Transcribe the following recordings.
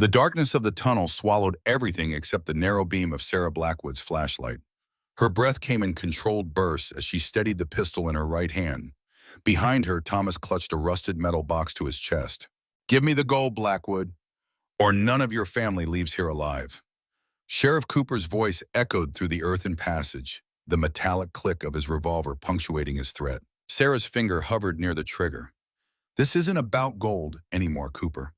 The darkness of the tunnel swallowed everything except the narrow beam of Sarah Blackwood's flashlight. Her breath came in controlled bursts as she steadied the pistol in her right hand. Behind her, Thomas clutched a rusted metal box to his chest. "Give me the gold, Blackwood, or none of your family leaves here alive." Sheriff Cooper's voice echoed through the earthen passage, the metallic click of his revolver punctuating his threat. Sarah's finger hovered near the trigger. "This isn't about gold anymore, Cooper.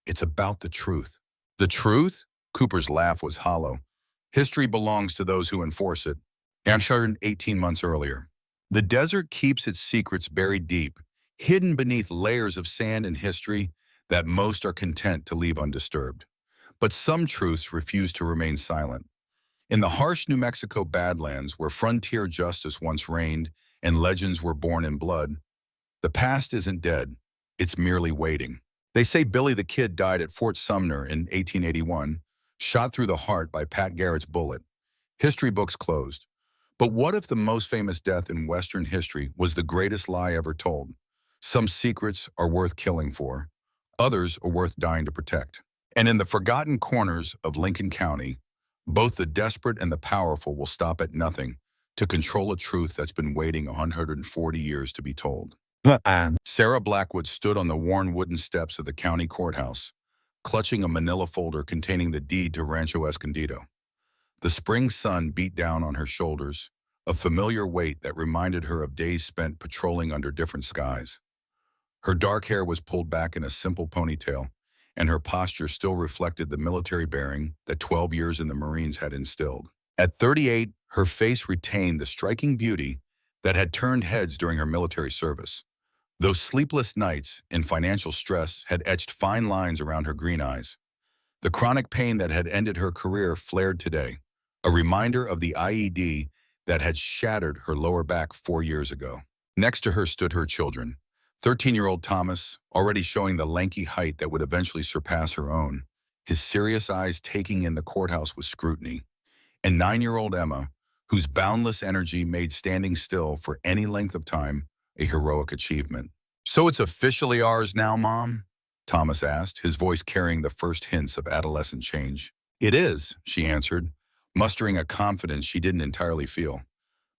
It's about the truth." "The truth?" Cooper's laugh was hollow. "History belongs to those who enforce it." Answered 18 months earlier. The desert keeps its secrets buried deep, hidden beneath layers of sand and history that most are content to leave undisturbed. But some truths refuse to remain silent. In the harsh New Mexico Badlands, where frontier justice once reigned and legends were born in blood, the past isn't dead, it's merely waiting. They say Billy the Kid died at Fort Sumner in 1881, shot through the heart by Pat Garrett's bullet. History books closed. But what if the most famous death in Western history was the greatest lie ever told? Some secrets are worth killing for. Others are worth dying to protect. And in the forgotten corners of Lincoln County, both the desperate and the powerful will stop at nothing to control a truth that's been waiting 140 years to be told. Sarah Blackwood stood on the worn wooden steps of the county courthouse, clutching a manila folder containing the deed to Rancho Escondido. The spring sun beat down on her shoulders, a familiar weight that reminded her of days spent patrolling under different skies. Her dark hair was pulled back in a simple ponytail, and her posture still reflected the military bearing that 12 years in the Marines had instilled. At 38, her face retained the striking beauty that had turned heads during her military service. Those sleepless nights and financial stress had etched fine lines around her green eyes. The chronic pain that had ended her career flared today, a reminder of the IED that had shattered her lower back 4 years ago. Next to her stood her children. 13-year-old Thomas, already showing the lanky height that would eventually surpass her own, his serious eyes taking in the courthouse with scrutiny, and 9-year-old Emma, whose boundless energy made standing still for any length of time a heroic achievement. "So it's officially ours now, Mom?" Thomas asked, his voice carrying the first hints of adolescent change. "It is," she answered, mustering a confidence she didn't entirely feel.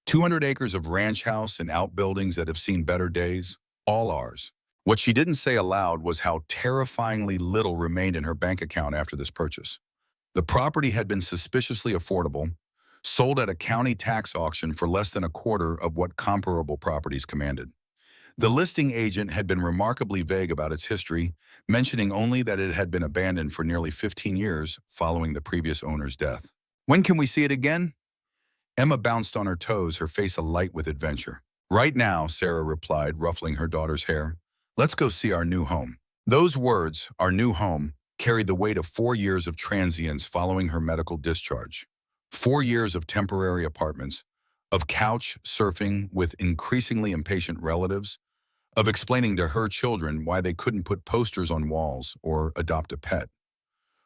200 acres of ranch house and outbuildings that have seen better days, all ours. What she didn't say aloud was how terrifyingly little remained in her bank account after this purchase. The property had been suspiciously affordable, sold at a county tax auction for less than a quarter of what comparable properties commanded. The listing agent had been remarkably vague about its history, mentioning only that it had been abandoned for nearly 15 years following the previous owner's death. "When can we see it again?" Emma bounced on her toes, her face alight with adventure. "Right now," Sarah replied, ruffling her daughter's hair. "Let's go see our new home." Those words, "our new home," carried the weight of 4 years of transience following her medical discharge. 4 years of temporary apartments, of couch surfing with increasingly impatient relatives, of explaining to her children why they couldn't put posters on walls or adopt a pet.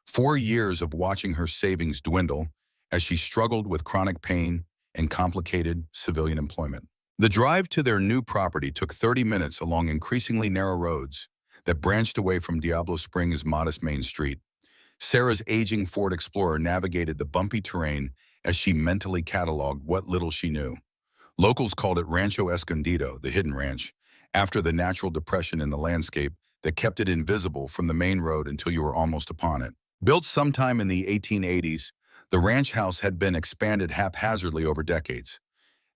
4 years of watching her savings dwindle as she struggled with chronic pain and complicated civilian employment. The drive to their new property took 30 minutes along increasingly narrow roads that branched away from Diablo Springs' modest main street. Sarah's aging Ford Explorer navigated the bumpy terrain as she mentally cataloged what little she knew. Locals called it Rancho Escondido, the hidden ranch, after the natural depression in the landscape that kept it invisible from the main road until you were almost upon it. Built sometime in the 1880s, the ranch house had been expanded haphazardly over decades.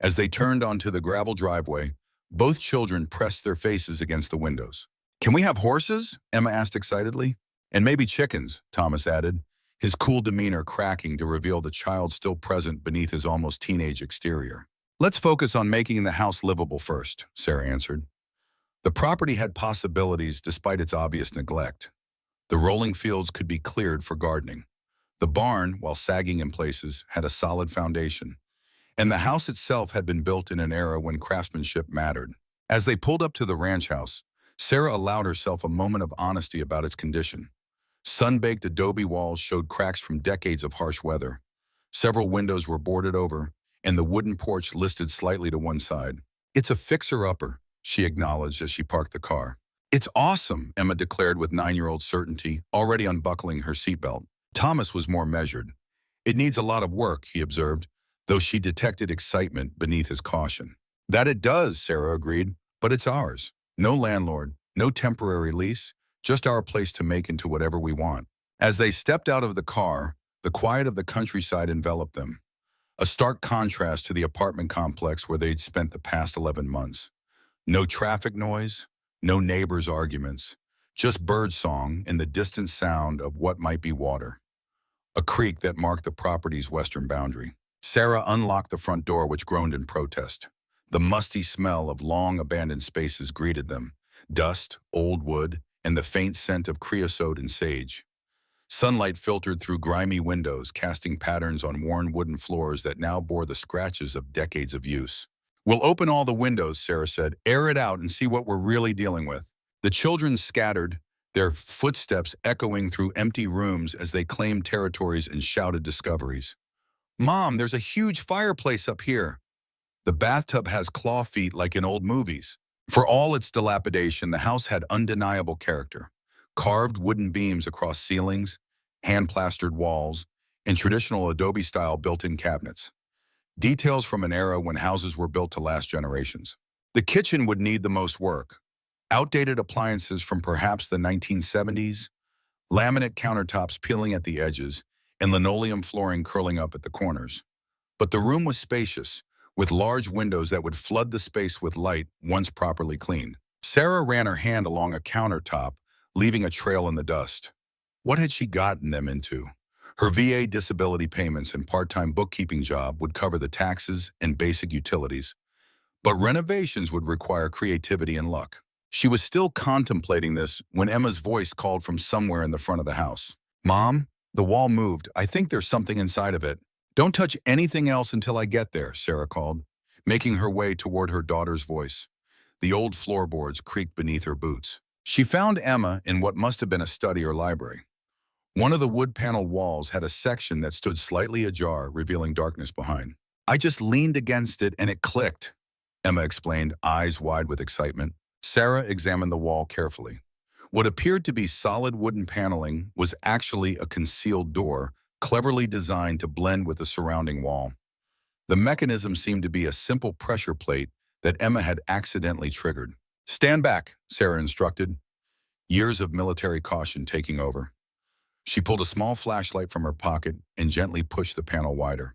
As they turned onto the gravel driveway, both children pressed their faces against the windows. "Can we have horses?" Emma asked excitedly. "And maybe chickens," Thomas added, his cool demeanor cracking to reveal the child still present beneath his almost teenage exterior. "Let's focus on making the house livable first," Sarah answered. The property had possibilities despite its obvious neglect. The rolling fields could be cleared for gardening. The barn, while sagging in places, had a solid foundation. And the house itself had been built in an era when craftsmanship mattered. As they pulled up to the ranch house, Sarah allowed herself a moment of honesty about its condition. Sun-baked adobe walls showed cracks from decades of harsh weather. Several windows were boarded over, and the wooden porch listed slightly to one side. "It's a fixer-upper," she acknowledged as she parked the car. It's awesome, Emma declared with 9-year-old certainty, already unbuckling her seatbelt. Thomas was more measured. It needs a lot of work, he observed, though she detected excitement beneath his caution. That it does, Sarah agreed, but it's ours. No landlord, no temporary lease, just our place to make into whatever we want. As they stepped out of the car, the quiet of the countryside enveloped them, a stark contrast to the apartment complex where they'd spent the past 11 months. No traffic noise, no neighbors' arguments, just birdsong and the distant sound of what might be water, a creek that marked the property's western boundary. Sarah unlocked the front door, which groaned in protest. The musty smell of long abandoned spaces greeted them, dust, old wood, and the faint scent of creosote and sage. Sunlight filtered through grimy windows, casting patterns on worn wooden floors that now bore the scratches of decades of use. We'll open all the windows, Sarah said, air it out and see what we're really dealing with. The children scattered, their footsteps echoing through empty rooms as they claimed territories and shouted discoveries. Mom, there's a huge fireplace up here. The bathtub has claw feet like in old movies. For all its dilapidation, the house had undeniable character. Carved wooden beams across ceilings, hand-plastered walls, and traditional adobe-style built-in cabinets. Details from an era when houses were built to last generations. The kitchen would need the most work. Outdated appliances from perhaps the 1970s, laminate countertops peeling at the edges, and linoleum flooring curling up at the corners. But the room was spacious, with large windows that would flood the space with light once properly cleaned. Sarah ran her hand along a countertop, leaving a trail in the dust. What had she gotten them into? Her VA disability payments and part-time bookkeeping job would cover the taxes and basic utilities, but renovations would require creativity and luck. She was still contemplating this when Emma's voice called from somewhere in the front of the house. Mom, the wall moved. I think there's something inside of it. Don't touch anything else until I get there, Sarah called, making her way toward her daughter's voice. The old floorboards creaked beneath her boots. She found Emma in what must have been a study or library. One of the wood-paneled walls had a section that stood slightly ajar, revealing darkness behind. I just leaned against it and it clicked, Emma explained, eyes wide with excitement. Sarah examined the wall carefully. What appeared to be solid wooden paneling was actually a concealed door, cleverly designed to blend with the surrounding wall. The mechanism seemed to be a simple pressure plate that Emma had accidentally triggered. Stand back, Sarah instructed, years of military caution taking over. She pulled a small flashlight from her pocket and gently pushed the panel wider.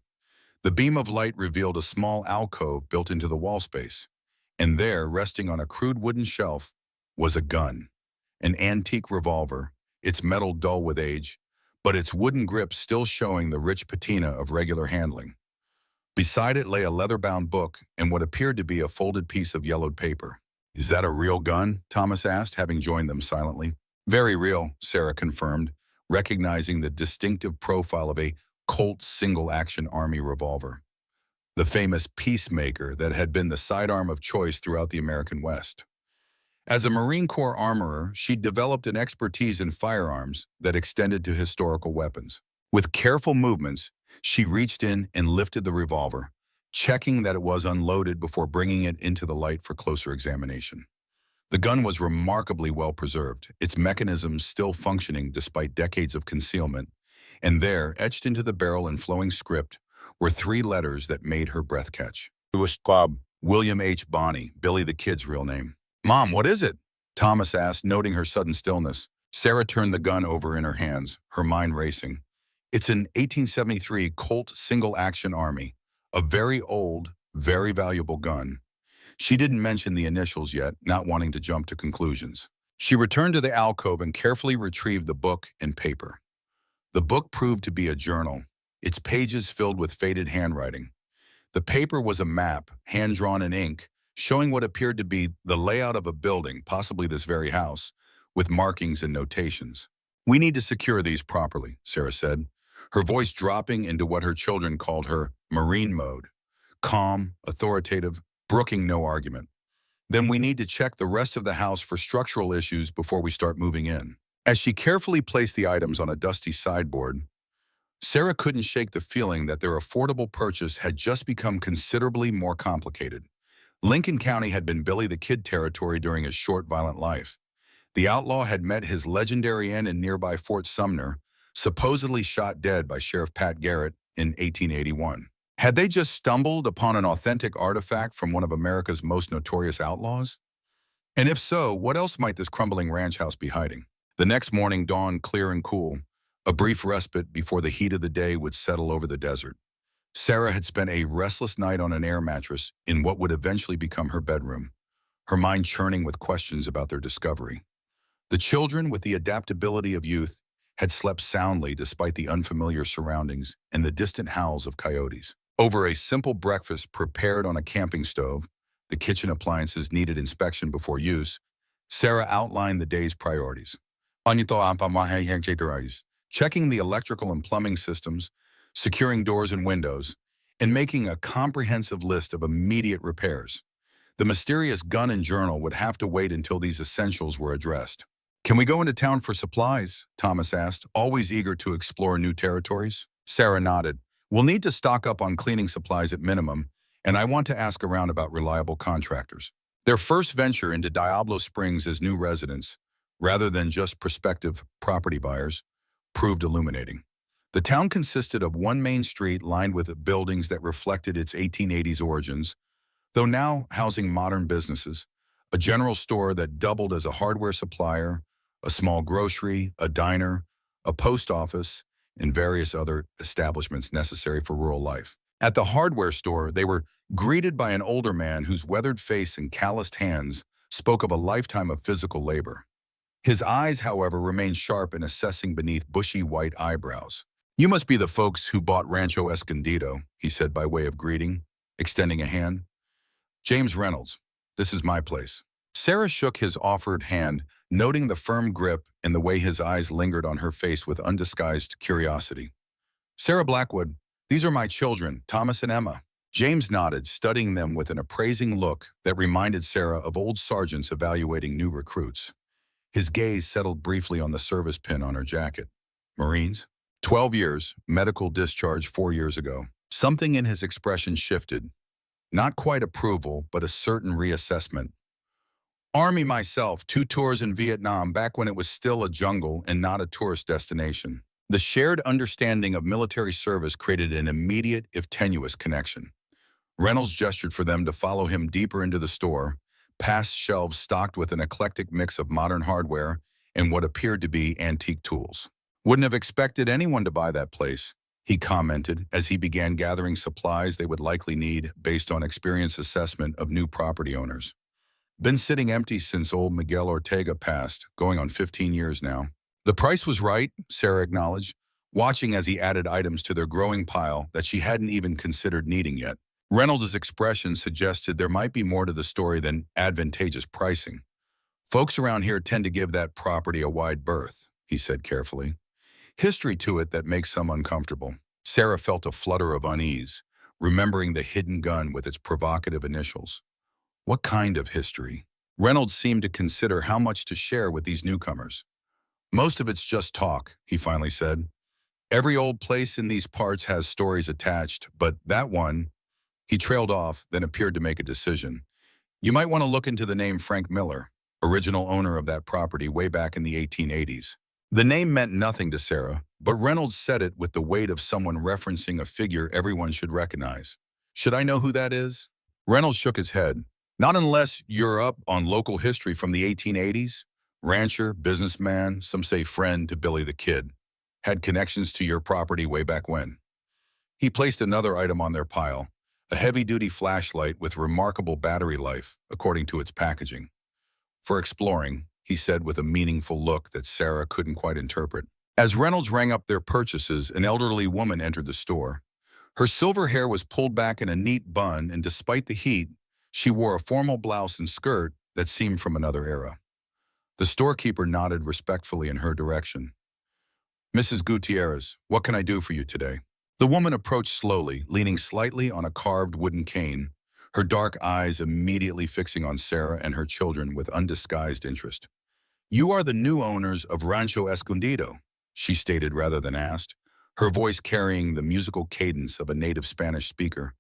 The beam of light revealed a small alcove built into the wall space, and there, resting on a crude wooden shelf, was a gun. An antique revolver, its metal dull with age, but its wooden grip still showing the rich patina of regular handling. Beside it lay a leather-bound book and what appeared to be a folded piece of yellowed paper. Is that a real gun? Thomas asked, having joined them silently. Very real, Sarah confirmed, recognizing the distinctive profile of a Colt single-action Army revolver, the famous Peacemaker that had been the sidearm of choice throughout the American West. As a Marine Corps armorer, she developed an expertise in firearms that extended to historical weapons. With careful movements, she reached in and lifted the revolver, checking that it was unloaded before bringing it into the light for closer examination. The gun was remarkably well preserved, its mechanism still functioning despite decades of concealment, and there, etched into the barrel in flowing script, were 3 letters that made her breath catch. It was Bob, William H. Bonney, Billy the Kid's real name. Mom, what is it? Thomas asked, noting her sudden stillness. Sarah turned the gun over in her hands, her mind racing. It's an 1873 Colt single-action Army, a very old, very valuable gun. She didn't mention the initials yet, not wanting to jump to conclusions. She returned to the alcove and carefully retrieved the book and paper. The book proved to be a journal, its pages filled with faded handwriting. The paper was a map, hand-drawn in ink, showing what appeared to be the layout of a building, possibly this very house, with markings and notations. We need to secure these properly, Sarah said, her voice dropping into what her children called her Marine mode, calm, authoritative, brooking no argument. Then we need to check the rest of the house for structural issues before we start moving in. As she carefully placed the items on a dusty sideboard, Sarah couldn't shake the feeling that their affordable purchase had just become considerably more complicated. Lincoln County had been Billy the Kid territory during his short, violent life, The outlaw had met his legendary end in nearby Fort Sumner, supposedly shot dead by Sheriff Pat Garrett in 1881. Had they just stumbled upon an authentic artifact from one of America's most notorious outlaws? And if so, what else might this crumbling ranch house be hiding? The next morning dawned clear and cool, a brief respite before the heat of the day would settle over the desert. Sarah had spent a restless night on an air mattress in what would eventually become her bedroom, her mind churning with questions about their discovery. The children, with the adaptability of youth, had slept soundly despite the unfamiliar surroundings and the distant howls of coyotes. Over a simple breakfast prepared on a camping stove, the kitchen appliances needed inspection before use, Sarah outlined the day's priorities. Checking the electrical and plumbing systems, securing doors and windows, and making a comprehensive list of immediate repairs. The mysterious gun and journal would have to wait until these essentials were addressed. "Can we go into town for supplies?" Thomas asked, always eager to explore new territories. Sarah nodded. "We'll need to stock up on cleaning supplies at minimum, and I want to ask around about reliable contractors." Their first venture into Diablo Springs as new residents, rather than just prospective property buyers, proved illuminating. The town consisted of one main street lined with buildings that reflected its 1880s origins, though now housing modern businesses, a general store that doubled as a hardware supplier, a small grocery, a diner, a post office, and various other establishments necessary for rural life. At the hardware store, they were greeted by an older man whose weathered face and calloused hands spoke of a lifetime of physical labor. His eyes, however, remained sharp and assessing beneath bushy white eyebrows. "You must be the folks who bought Rancho Escondido," he said by way of greeting, extending a hand. "James Reynolds, this is my place." Sarah shook his offered hand, noting the firm grip and the way his eyes lingered on her face with undisguised curiosity. "Sarah Blackwood, these are my children, Thomas and Emma." James nodded, studying them with an appraising look that reminded Sarah of old sergeants evaluating new recruits. His gaze settled briefly on the service pin on her jacket. "Marines?" 12 years, medical discharge 4 years ago. Something in his expression shifted. Not quite approval, but a certain reassessment. "Army myself, 2 tours in Vietnam back when it was still a jungle and not a tourist destination." The shared understanding of military service created an immediate, if tenuous, connection. Reynolds gestured for them to follow him deeper into the store, past shelves stocked with an eclectic mix of modern hardware and what appeared to be antique tools. "Wouldn't have expected anyone to buy that place," he commented as he began gathering supplies they would likely need based on experience assessment of new property owners. "Been sitting empty since old Miguel Ortega passed, going on 15 years now." The price was right, Sarah acknowledged, watching as he added items to their growing pile that she hadn't even considered needing yet. Reynolds' expression suggested there might be more to the story than advantageous pricing. "Folks around here tend to give that property a wide berth," he said carefully. "History to it that makes some uncomfortable." Sarah felt a flutter of unease, remembering the hidden gun with its provocative initials. What kind of history? Reynolds seemed to consider how much to share with these newcomers. "Most of it's just talk," he finally said. "Every old place in these parts has stories attached, but that one..." He trailed off, then appeared to make a decision. "You might want to look into the name Frank Miller, original owner of that property way back in the 1880s. The name meant nothing to Sarah, but Reynolds said it with the weight of someone referencing a figure everyone should recognize. "Should I know who that is?" Reynolds shook his head. "Not unless you're up on local history from the 1880s. Rancher, businessman, some say friend to Billy the Kid. Had connections to your property way back when." He placed another item on their pile, a heavy-duty flashlight with remarkable battery life, according to its packaging. "For exploring," he said with a meaningful look that Sarah couldn't quite interpret. As Reynolds rang up their purchases, an elderly woman entered the store. Her silver hair was pulled back in a neat bun, and despite the heat, she wore a formal blouse and skirt that seemed from another era. The storekeeper nodded respectfully in her direction. "Mrs. Gutierrez, what can I do for you today?" The woman approached slowly, leaning slightly on a carved wooden cane, her dark eyes immediately fixing on Sarah and her children with undisguised interest. "You are the new owners of Rancho Escondido," she stated rather than asked, her voice carrying the musical cadence of a native Spanish speaker,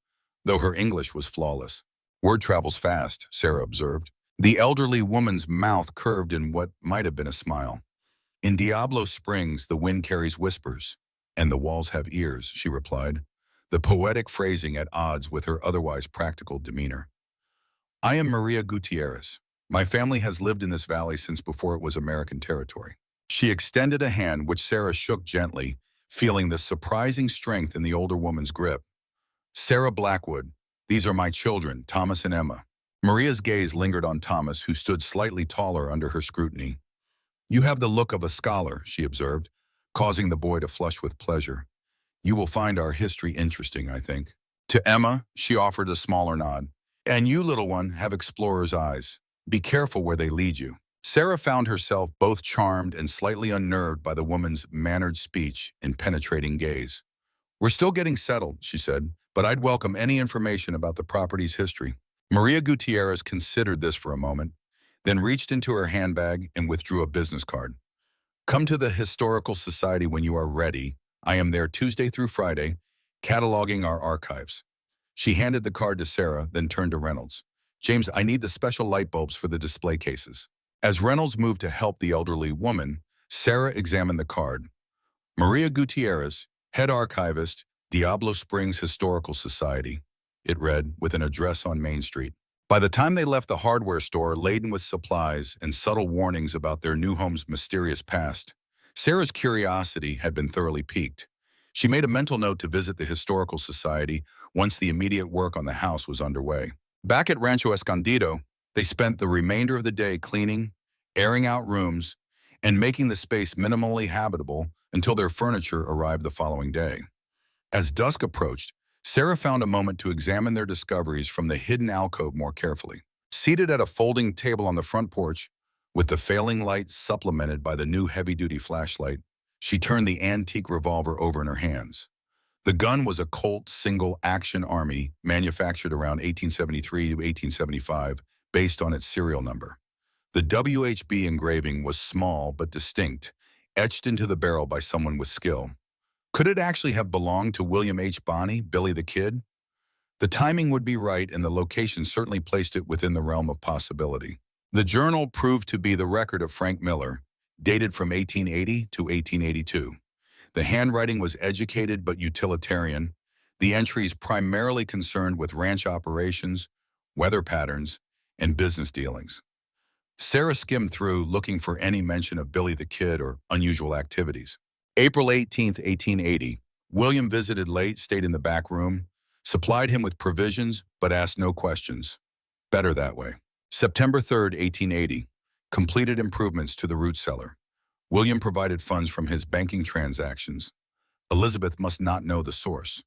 though her English was flawless. "Word travels fast," Sarah observed, The elderly woman's mouth curved in what might have been a smile. In Diablo Springs, the wind carries whispers, and the walls have ears, she replied, the poetic phrasing at odds with her otherwise practical demeanor. I am Maria Gutierrez. My family has lived in this valley since before it was American territory. She extended a hand which Sarah shook gently, feeling the surprising strength in the older woman's grip. Sarah Blackwood, these are my children, Thomas and Emma. Maria's gaze lingered on Thomas, who stood slightly taller under her scrutiny. You have the look of a scholar, she observed, causing the boy to flush with pleasure. You will find our history interesting, I think. To Emma, she offered a smaller nod. And you, little one, have explorer's eyes. Be careful where they lead you. Sarah found herself both charmed and slightly unnerved by the woman's mannered speech and penetrating gaze. We're still getting settled, she said, but I'd welcome any information about the property's history. Maria Gutierrez considered this for a moment, then reached into her handbag and withdrew a business card. Come to the Historical Society when you are ready. I am there Tuesday through Friday, cataloging our archives. She handed the card to Sarah, then turned to Reynolds. James, I need the special light bulbs for the display cases. As Reynolds moved to help the elderly woman, Sarah examined the card. Maria Gutierrez, head archivist, Diablo Springs Historical Society, it read, with an address on Main Street. By the time they left the hardware store laden with supplies and subtle warnings about their new home's mysterious past, Sarah's curiosity had been thoroughly piqued. She made a mental note to visit the Historical Society once the immediate work on the house was underway. Back at Rancho Escondido, they spent the remainder of the day cleaning, airing out rooms, and making the space minimally habitable until their furniture arrived the following day. As dusk approached, Sarah found a moment to examine their discoveries from the hidden alcove more carefully. Seated at a folding table on the front porch, with the failing light supplemented by the new heavy-duty flashlight, she turned the antique revolver over in her hands. The gun was a Colt single-action Army manufactured around 1873 to 1875 based on its serial number. The WHB engraving was small but distinct, etched into the barrel by someone with skill. Could it actually have belonged to William H. Bonney, Billy the Kid? The timing would be right, and the location certainly placed it within the realm of possibility. The journal proved to be the record of Frank Miller, dated from 1880 to 1882. The handwriting was educated but utilitarian, the entries primarily concerned with ranch operations, weather patterns, and business dealings. Sarah skimmed through, looking for any mention of Billy the Kid or unusual activities. April 18, 1880. William visited late, stayed in the back room, supplied him with provisions, but asked no questions. Better that way. September 3, 1880. Completed improvements to the root cellar. William provided funds from his banking transactions. Elizabeth must not know the source.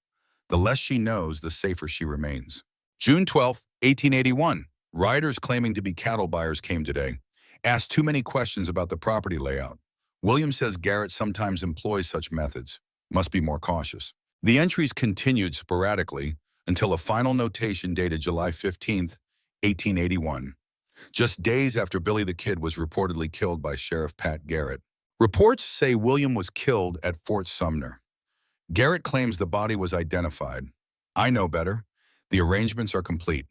The less she knows, the safer she remains. June 12, 1881. Riders claiming to be cattle buyers came today. Asked too many questions about the property layout. William says Garrett sometimes employs such methods. Must be more cautious. The entries continued sporadically until a final notation dated July 15, 1881. Just days after Billy the Kid was reportedly killed by Sheriff Pat Garrett. Reports say William was killed at Fort Sumner. Garrett claims the body was identified. I know better. The arrangements are complete.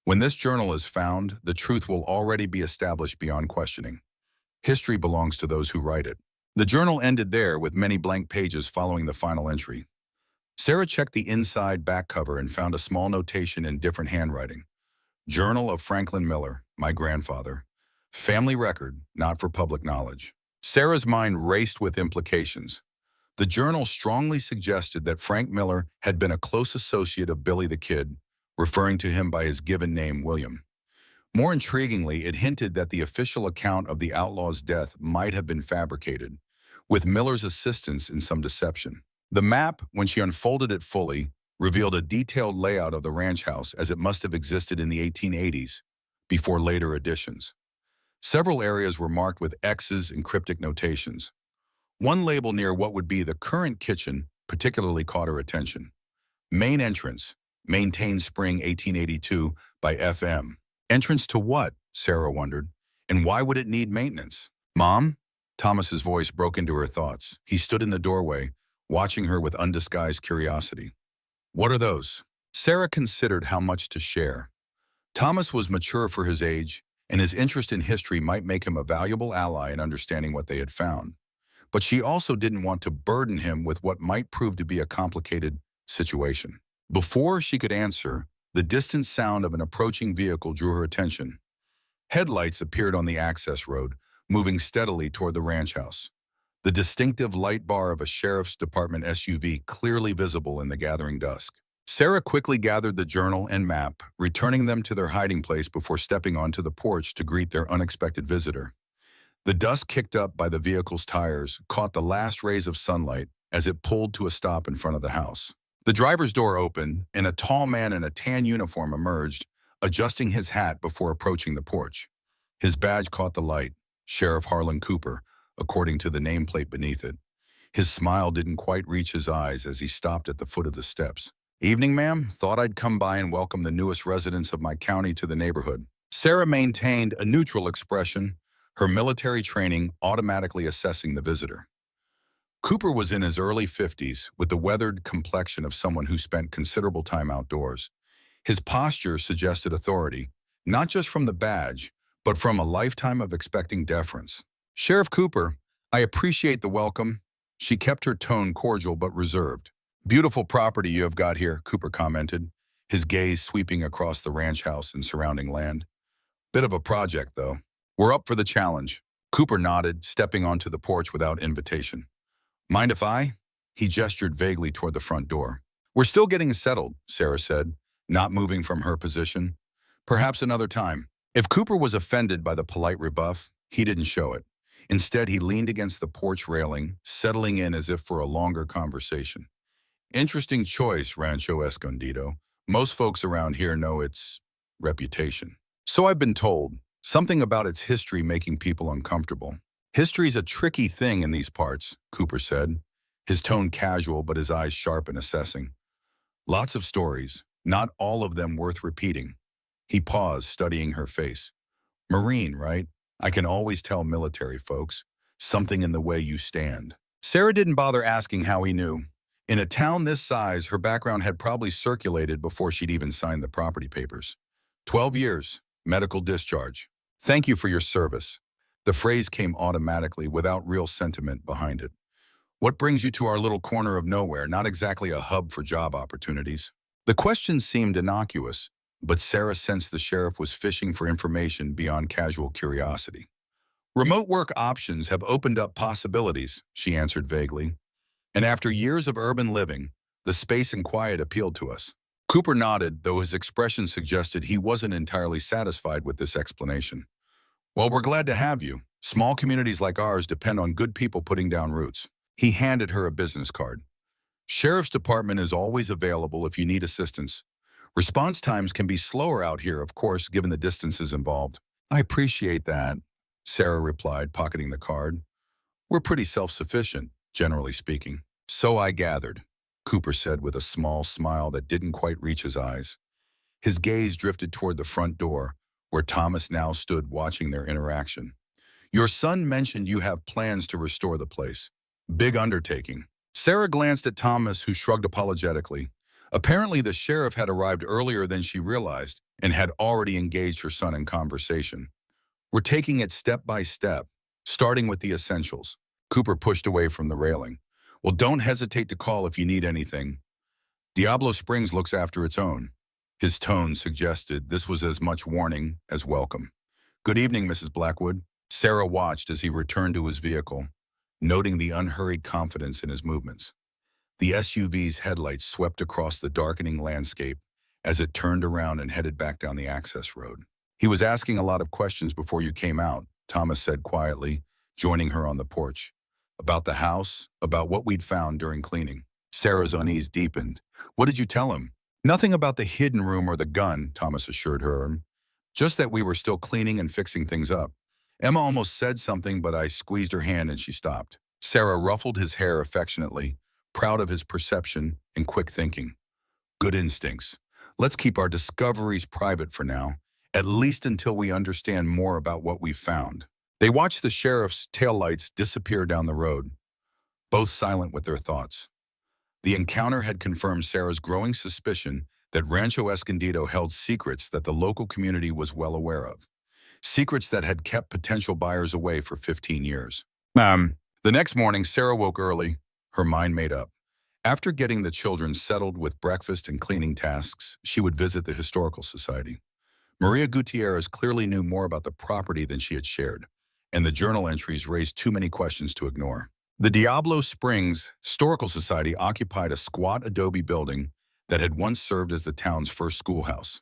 When this journal is found, the truth will already be established beyond questioning. History belongs to those who write it. The journal ended there, with many blank pages following the final entry. Sarah checked the inside back cover and found a small notation in different handwriting. Journal of Franklin Miller, my grandfather. Family record, not for public knowledge. Sarah's mind raced with implications. The journal strongly suggested that Frank Miller had been a close associate of Billy the Kid, referring to him by his given name, William. More intriguingly, it hinted that the official account of the outlaw's death might have been fabricated, with Miller's assistance in some deception. The map, when she unfolded it fully, revealed a detailed layout of the ranch house as it must have existed in the 1880s, before later additions. Several areas were marked with X's and cryptic notations. One label near what would be the current kitchen particularly caught her attention. Main entrance, maintained spring 1882 by FM. Entrance to what? Sarah wondered. And why would it need maintenance? Mom? Thomas's voice broke into her thoughts. He stood in the doorway, watching her with undisguised curiosity. What are those? Sarah considered how much to share. Thomas was mature for his age, and his interest in history might make him a valuable ally in understanding what they had found. But she also didn't want to burden him with what might prove to be a complicated situation. Before she could answer, the distant sound of an approaching vehicle drew her attention. Headlights appeared on the access road, moving steadily toward the ranch house. The distinctive light bar of a sheriff's department SUV clearly visible in the gathering dusk. Sarah quickly gathered the journal and map, returning them to their hiding place before stepping onto the porch to greet their unexpected visitor. The dust kicked up by the vehicle's tires caught the last rays of sunlight as it pulled to a stop in front of the house. The driver's door opened, and a tall man in a tan uniform emerged, adjusting his hat before approaching the porch. His badge caught the light, Sheriff Harlan Cooper, according to the nameplate beneath it. His smile didn't quite reach his eyes as he stopped at the foot of the steps. "Evening, ma'am. Thought I'd come by and welcome the newest residents of my county to the neighborhood." Sarah maintained a neutral expression, her military training automatically assessing the visitor. Cooper was in his early 50s, with the weathered complexion of someone who spent considerable time outdoors. His posture suggested authority, not just from the badge, but from a lifetime of expecting deference. "Sheriff Cooper, I appreciate the welcome." She kept her tone cordial but reserved. "Beautiful property you have got here," Cooper commented, his gaze sweeping across the ranch house and surrounding land. "Bit of a project, though. We're up for the challenge." Cooper nodded, stepping onto the porch without invitation. "Mind if I?" He gestured vaguely toward the front door. "We're still getting settled," Sarah said, not moving from her position. "Perhaps another time." If Cooper was offended by the polite rebuff, he didn't show it. Instead, he leaned against the porch railing, settling in as if for a longer conversation. "Interesting choice, Rancho Escondido. Most folks around here know its reputation. So I've been told. Something about its history making people uncomfortable." "History's a tricky thing in these parts," Cooper said, his tone casual but his eyes sharp and assessing. "Lots of stories, not all of them worth repeating." He paused, studying her face. "Marine, right? I can always tell military folks. Something in the way you stand." Sarah didn't bother asking how he knew. In a town this size, her background had probably circulated before she'd even signed the property papers. 12 years, medical discharge. "Thank you for your service." The phrase came automatically without real sentiment behind it. "What brings you to our little corner of nowhere, not exactly a hub for job opportunities?" The question seemed innocuous, but Sarah sensed the sheriff was fishing for information beyond casual curiosity. "Remote work options have opened up possibilities," she answered vaguely. "And after years of urban living, the space and quiet appealed to us." Cooper nodded, though his expression suggested he wasn't entirely satisfied with this explanation. "Well, we're glad to have you. Small communities like ours depend on good people putting down roots." He handed her a business card. "Sheriff's Department is always available if you need assistance. Response times can be slower out here, of course, given the distances involved." "I appreciate that," Sarah replied, pocketing the card. "We're pretty self-sufficient, generally speaking." "So I gathered," Cooper said with a small smile that didn't quite reach his eyes. His gaze drifted toward the front door, where Thomas now stood watching their interaction. "Your son mentioned you have plans to restore the place. Big undertaking." Sarah glanced at Thomas, who shrugged apologetically. Apparently, the sheriff had arrived earlier than she realized and had already engaged her son in conversation. "We're taking it step by step, starting with the essentials." Cooper pushed away from the railing. "Well, don't hesitate to call if you need anything. Diablo Springs looks after its own." His tone suggested this was as much warning as welcome. "Good evening, Mrs. Blackwood." Sarah watched as he returned to his vehicle, noting the unhurried confidence in his movements. The SUV's headlights swept across the darkening landscape as it turned around and headed back down the access road. "He was asking a lot of questions before you came out," Thomas said quietly, joining her on the porch. "About the house, about what we'd found during cleaning." Sarah's unease deepened. "What did you tell him?" "Nothing about the hidden room or the gun," Thomas assured her. "Just that we were still cleaning and fixing things up." Emma almost said something, but I squeezed her hand and she stopped. Sarah ruffled his hair affectionately, proud of his perception and quick thinking. "Good instincts. Let's keep our discoveries private for now, at least until we understand more about what we've found." They watched the sheriff's taillights disappear down the road, both silent with their thoughts. The encounter had confirmed Sarah's growing suspicion that Rancho Escondido held secrets that the local community was well aware of. secrets that had kept potential buyers away for 15 years. The next morning, Sarah woke early, her mind made up. After getting the children settled with breakfast and cleaning tasks, she would visit the Historical Society. Maria Gutierrez clearly knew more about the property than she had shared, and the journal entries raised too many questions to ignore. The Diablo Springs Historical Society occupied a squat adobe building that had once served as the town's first schoolhouse.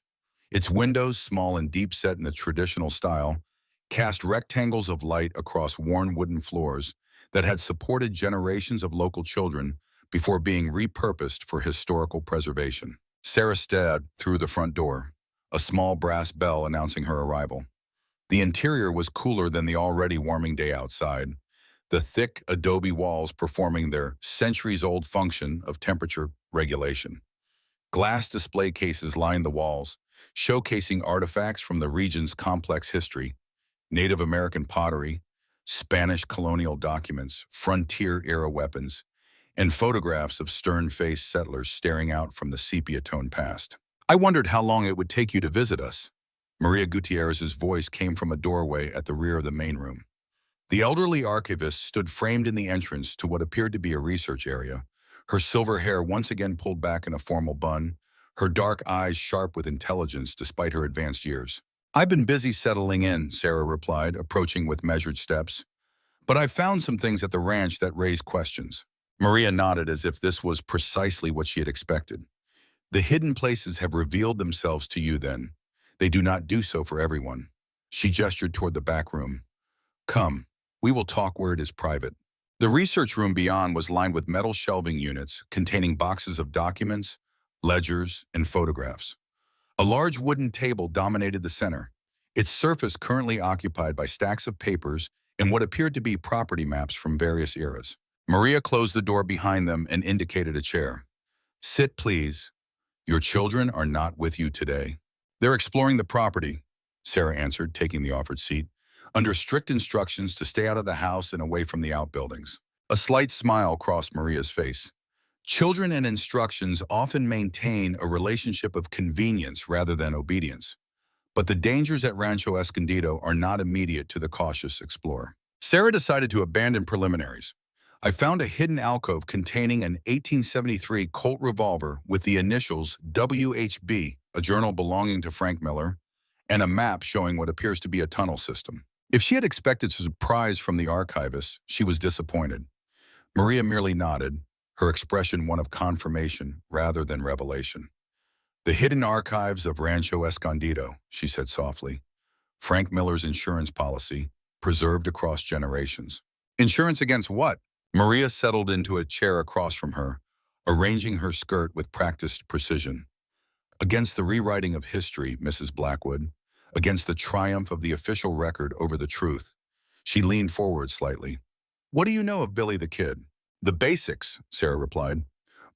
Its windows, small and deep set in the traditional style, cast rectangles of light across worn wooden floors that had supported generations of local children before being repurposed for historical preservation. Sarah stepped through the front door, a small brass bell announcing her arrival. The interior was cooler than the already warming day outside, the thick adobe walls performing their centuries-old function of temperature regulation. Glass display cases lined the walls, showcasing artifacts from the region's complex history: Native American pottery, Spanish colonial documents, frontier-era weapons, and photographs of stern-faced settlers staring out from the sepia-toned past. "I wondered how long it would take you to visit us." Maria Gutierrez's voice came from a doorway at the rear of the main room. The elderly archivist stood framed in the entrance to what appeared to be a research area, her silver hair once again pulled back in a formal bun, her dark eyes sharp with intelligence despite her advanced years. "I've been busy settling in," Sarah replied, approaching with measured steps. "But I've found some things at the ranch that raise questions." Maria nodded as if this was precisely what she had expected. "The hidden places have revealed themselves to you then. They do not do so for everyone." She gestured toward the back room. "Come, we will talk where it is private." The research room beyond was lined with metal shelving units containing boxes of documents, ledgers, and photographs. A large wooden table dominated the center, its surface currently occupied by stacks of papers and what appeared to be property maps from various eras. Maria closed the door behind them and indicated a chair. "Sit, please. Your children are not with you today." "They're exploring the property," Sarah answered, taking the offered seat, "under strict instructions to stay out of the house and away from the outbuildings." A slight smile crossed Maria's face. Children and instructions often maintain a relationship of convenience rather than obedience. But the dangers at Rancho Escondido are not immediate to the cautious explorer. Sarah decided to abandon preliminaries. "I found a hidden alcove containing an 1873 Colt revolver with the initials WHB, a journal belonging to Frank Miller, and a map showing what appears to be a tunnel system." If she had expected surprise from the archivist, she was disappointed. Maria merely nodded, her expression one of confirmation rather than revelation. "The hidden archives of Rancho Escondido," she said softly. "Frank Miller's insurance policy, preserved across generations." "Insurance against what?" Maria settled into a chair across from her, arranging her skirt with practiced precision. "Against the rewriting of history, Mrs. Blackwood. Against the triumph of the official record over the truth." She leaned forward slightly. "What do you know of Billy the Kid?" "The basics," Sarah replied.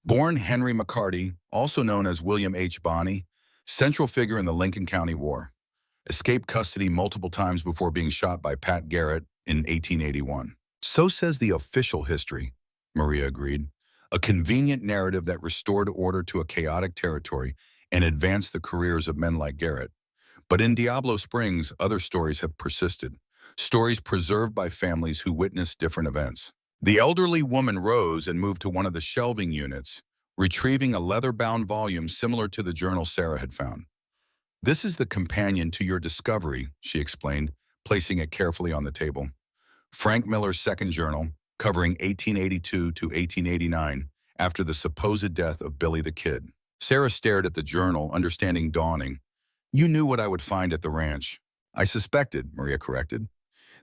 "Born Henry McCarty, also known as William H. Bonney, central figure in the Lincoln County War. Escaped custody multiple times before being shot by Pat Garrett in 1881. "So says the official history," Maria agreed. "A convenient narrative that restored order to a chaotic territory and advanced the careers of men like Garrett. But in Diablo Springs, other stories have persisted, stories preserved by families who witnessed different events." The elderly woman rose and moved to one of the shelving units, retrieving a leather-bound volume similar to the journal Sarah had found. "This is the companion to your discovery," she explained, placing it carefully on the table. "Frank Miller's second journal, covering 1882 to 1889, after the supposed death of Billy the Kid." Sarah stared at the journal, understanding dawning. "You knew what I would find at the ranch." "I suspected," Maria corrected.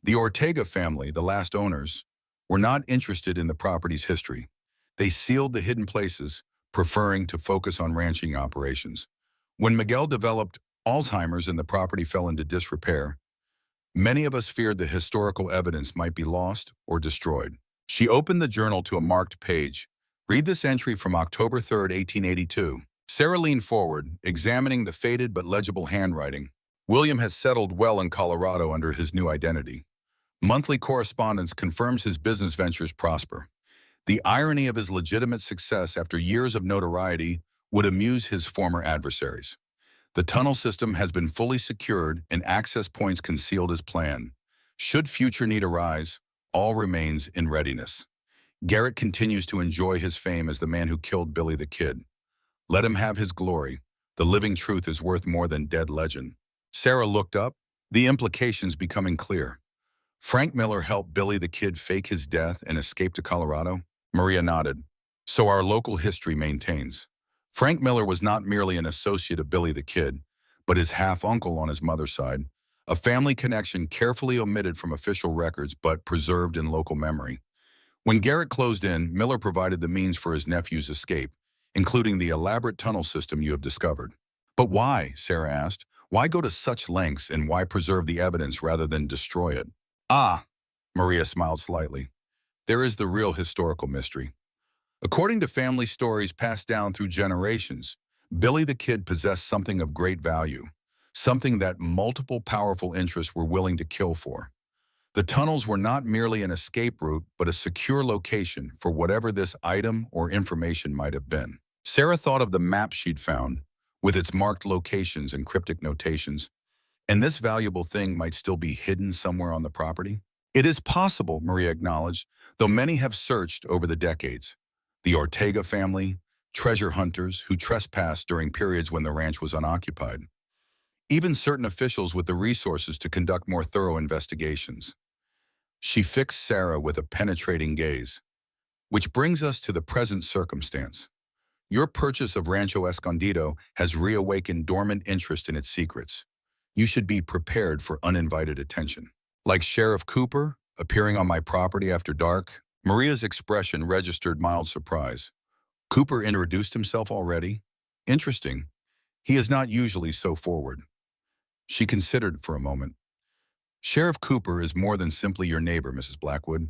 "The Ortega family, the last owners, were not interested in the property's history. They sealed the hidden places, preferring to focus on ranching operations. When Miguel developed Alzheimer's and the property fell into disrepair, many of us feared the historical evidence might be lost or destroyed." She opened the journal to a marked page. "Read this entry from October 3rd, 1882. Sarah leaned forward, examining the faded but legible handwriting. "William has settled well in Colorado under his new identity. Monthly correspondence confirms his business ventures prosper. The irony of his legitimate success after years of notoriety would amuse his former adversaries. The tunnel system has been fully secured and access points concealed as planned. Should future need arise, all remains in readiness. Garrett continues to enjoy his fame as the man who killed Billy the Kid. Let him have his glory. The living truth is worth more than dead legend. Sarah looked up, the implications becoming clear. Frank Miller helped Billy the Kid fake his death and escape to Colorado? Maria nodded. So our local history maintains. Frank Miller was not merely an associate of Billy the Kid, but his half-uncle on his mother's side, a family connection carefully omitted from official records but preserved in local memory. When Garrett closed in, Miller provided the means for his nephew's escape, including the elaborate tunnel system you have discovered. But why, Sarah asked, why go to such lengths and why preserve the evidence rather than destroy it? Ah, Maria smiled slightly. There is the real historical mystery. According to family stories passed down through generations, Billy the Kid possessed something of great value, something that multiple powerful interests were willing to kill for. The tunnels were not merely an escape route, but a secure location for whatever this item or information might have been. Sarah thought of the map she'd found, with its marked locations and cryptic notations, and this valuable thing might still be hidden somewhere on the property. It is possible, Maria acknowledged, though many have searched over the decades. The Ortega family, treasure hunters who trespassed during periods when the ranch was unoccupied. Even certain officials with the resources to conduct more thorough investigations. She fixed Sarah with a penetrating gaze. Which brings us to the present circumstance. Your purchase of Rancho Escondido has reawakened dormant interest in its secrets. You should be prepared for uninvited attention. Like Sheriff Cooper, appearing on my property after dark, Maria's expression registered mild surprise. Cooper introduced himself already? Interesting. He is not usually so forward. She considered for a moment. Sheriff Cooper is more than simply your neighbor, Mrs. Blackwood.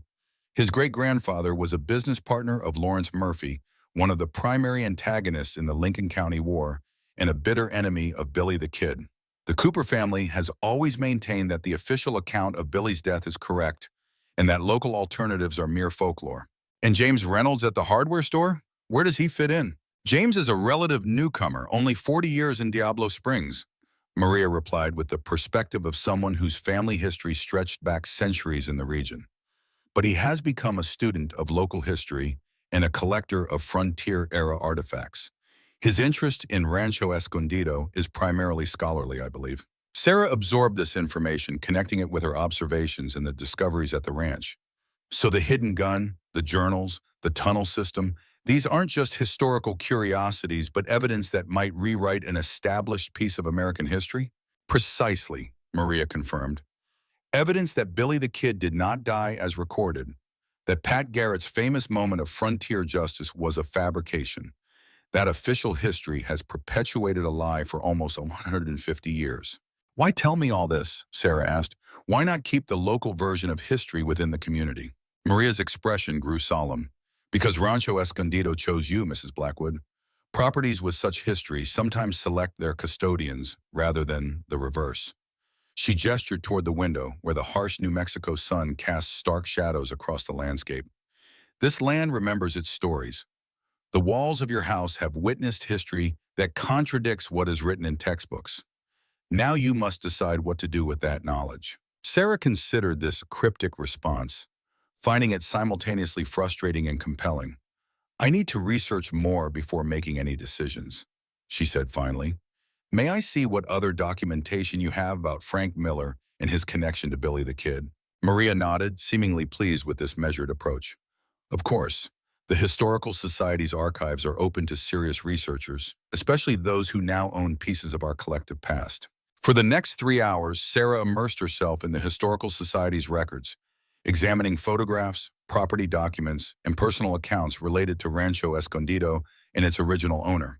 His great-grandfather was a business partner of Lawrence Murphy, one of the primary antagonists in the Lincoln County War, and a bitter enemy of Billy the Kid. The Cooper family has always maintained that the official account of Billy's death is correct, and that local alternatives are mere folklore. And James Reynolds at the hardware store? Where does he fit in? James is a relative newcomer, only 40 years in Diablo Springs, Maria replied with the perspective of someone whose family history stretched back centuries in the region. But he has become a student of local history and a collector of frontier-era artifacts. His interest in Rancho Escondido is primarily scholarly, I believe. Sarah absorbed this information, connecting it with her observations and the discoveries at the ranch. So the hidden gun, the journals, the tunnel system, these aren't just historical curiosities, but evidence that might rewrite an established piece of American history? Precisely, Maria confirmed. Evidence that Billy the Kid did not die as recorded, that Pat Garrett's famous moment of frontier justice was a fabrication. That official history has perpetuated a lie for almost 150 years. Why tell me all this? Sarah asked. Why not keep the local version of history within the community? Maria's expression grew solemn. Because Rancho Escondido chose you, Mrs. Blackwood. Properties with such history sometimes select their custodians rather than the reverse. She gestured toward the window, where the harsh New Mexico sun cast stark shadows across the landscape. This land remembers its stories. The walls of your house have witnessed history that contradicts what is written in textbooks. Now you must decide what to do with that knowledge. Sarah considered this cryptic response, finding it simultaneously frustrating and compelling. I need to research more before making any decisions, she said finally. May I see what other documentation you have about Frank Miller and his connection to Billy the Kid? Maria nodded, seemingly pleased with this measured approach. Of course, the Historical Society's archives are open to serious researchers, especially those who now own pieces of our collective past. For the next 3 hours, Sarah immersed herself in the Historical Society's records, examining photographs, property documents, and personal accounts related to Rancho Escondido and its original owner.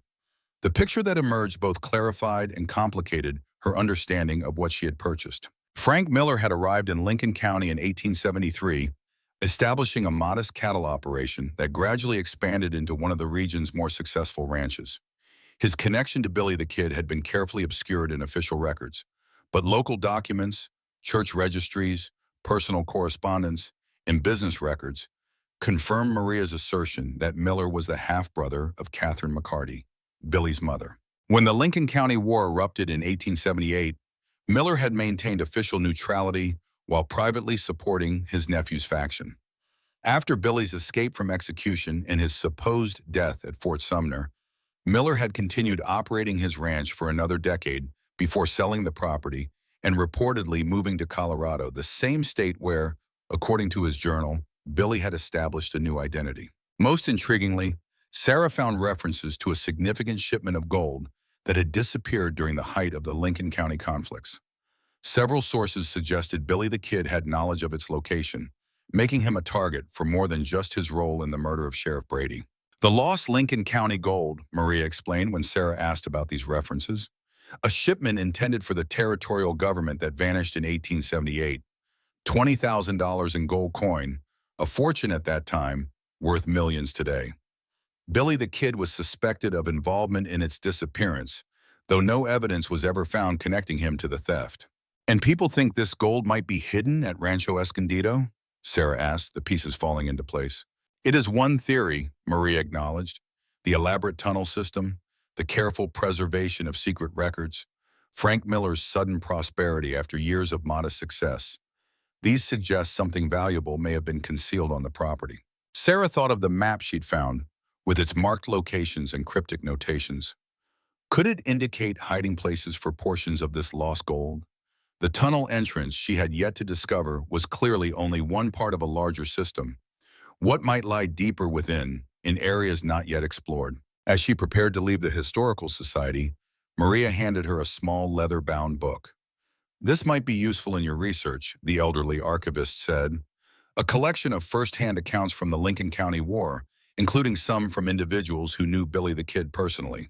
The picture that emerged both clarified and complicated her understanding of what she had purchased. Frank Miller had arrived in Lincoln County in 1873, establishing a modest cattle operation that gradually expanded into one of the region's more successful ranches. His connection to Billy the Kid had been carefully obscured in official records, but local documents, church registries, personal correspondence, and business records confirmed Maria's assertion that Miller was the half-brother of Catherine McCarty, Billy's mother. When the Lincoln County War erupted in 1878, Miller had maintained official neutrality while privately supporting his nephew's faction. After Billy's escape from execution and his supposed death at Fort Sumner, Miller had continued operating his ranch for another decade before selling the property and reportedly moving to Colorado, the same state where, according to his journal, Billy had established a new identity. Most intriguingly, Sarah found references to a significant shipment of gold that had disappeared during the height of the Lincoln County conflicts. Several sources suggested Billy the Kid had knowledge of its location, making him a target for more than just his role in the murder of Sheriff Brady. The lost Lincoln County gold, Maria explained when Sarah asked about these references. A shipment intended for the territorial government that vanished in 1878. $20,000 in gold coin, a fortune at that time, worth millions today. Billy the Kid was suspected of involvement in its disappearance, though no evidence was ever found connecting him to the theft. And people think this gold might be hidden at Rancho Escondido? Sarah asked, the pieces falling into place. It is one theory, Maria acknowledged. The elaborate tunnel system, the careful preservation of secret records, Frank Miller's sudden prosperity after years of modest success. These suggest something valuable may have been concealed on the property. Sarah thought of the map she'd found, with its marked locations and cryptic notations. Could it indicate hiding places for portions of this lost gold? The tunnel entrance she had yet to discover was clearly only one part of a larger system. What might lie deeper within, in areas not yet explored? As she prepared to leave the Historical Society, Maria handed her a small leather-bound book. This might be useful in your research, the elderly archivist said. A collection of first-hand accounts from the Lincoln County War, including some from individuals who knew Billy the Kid personally.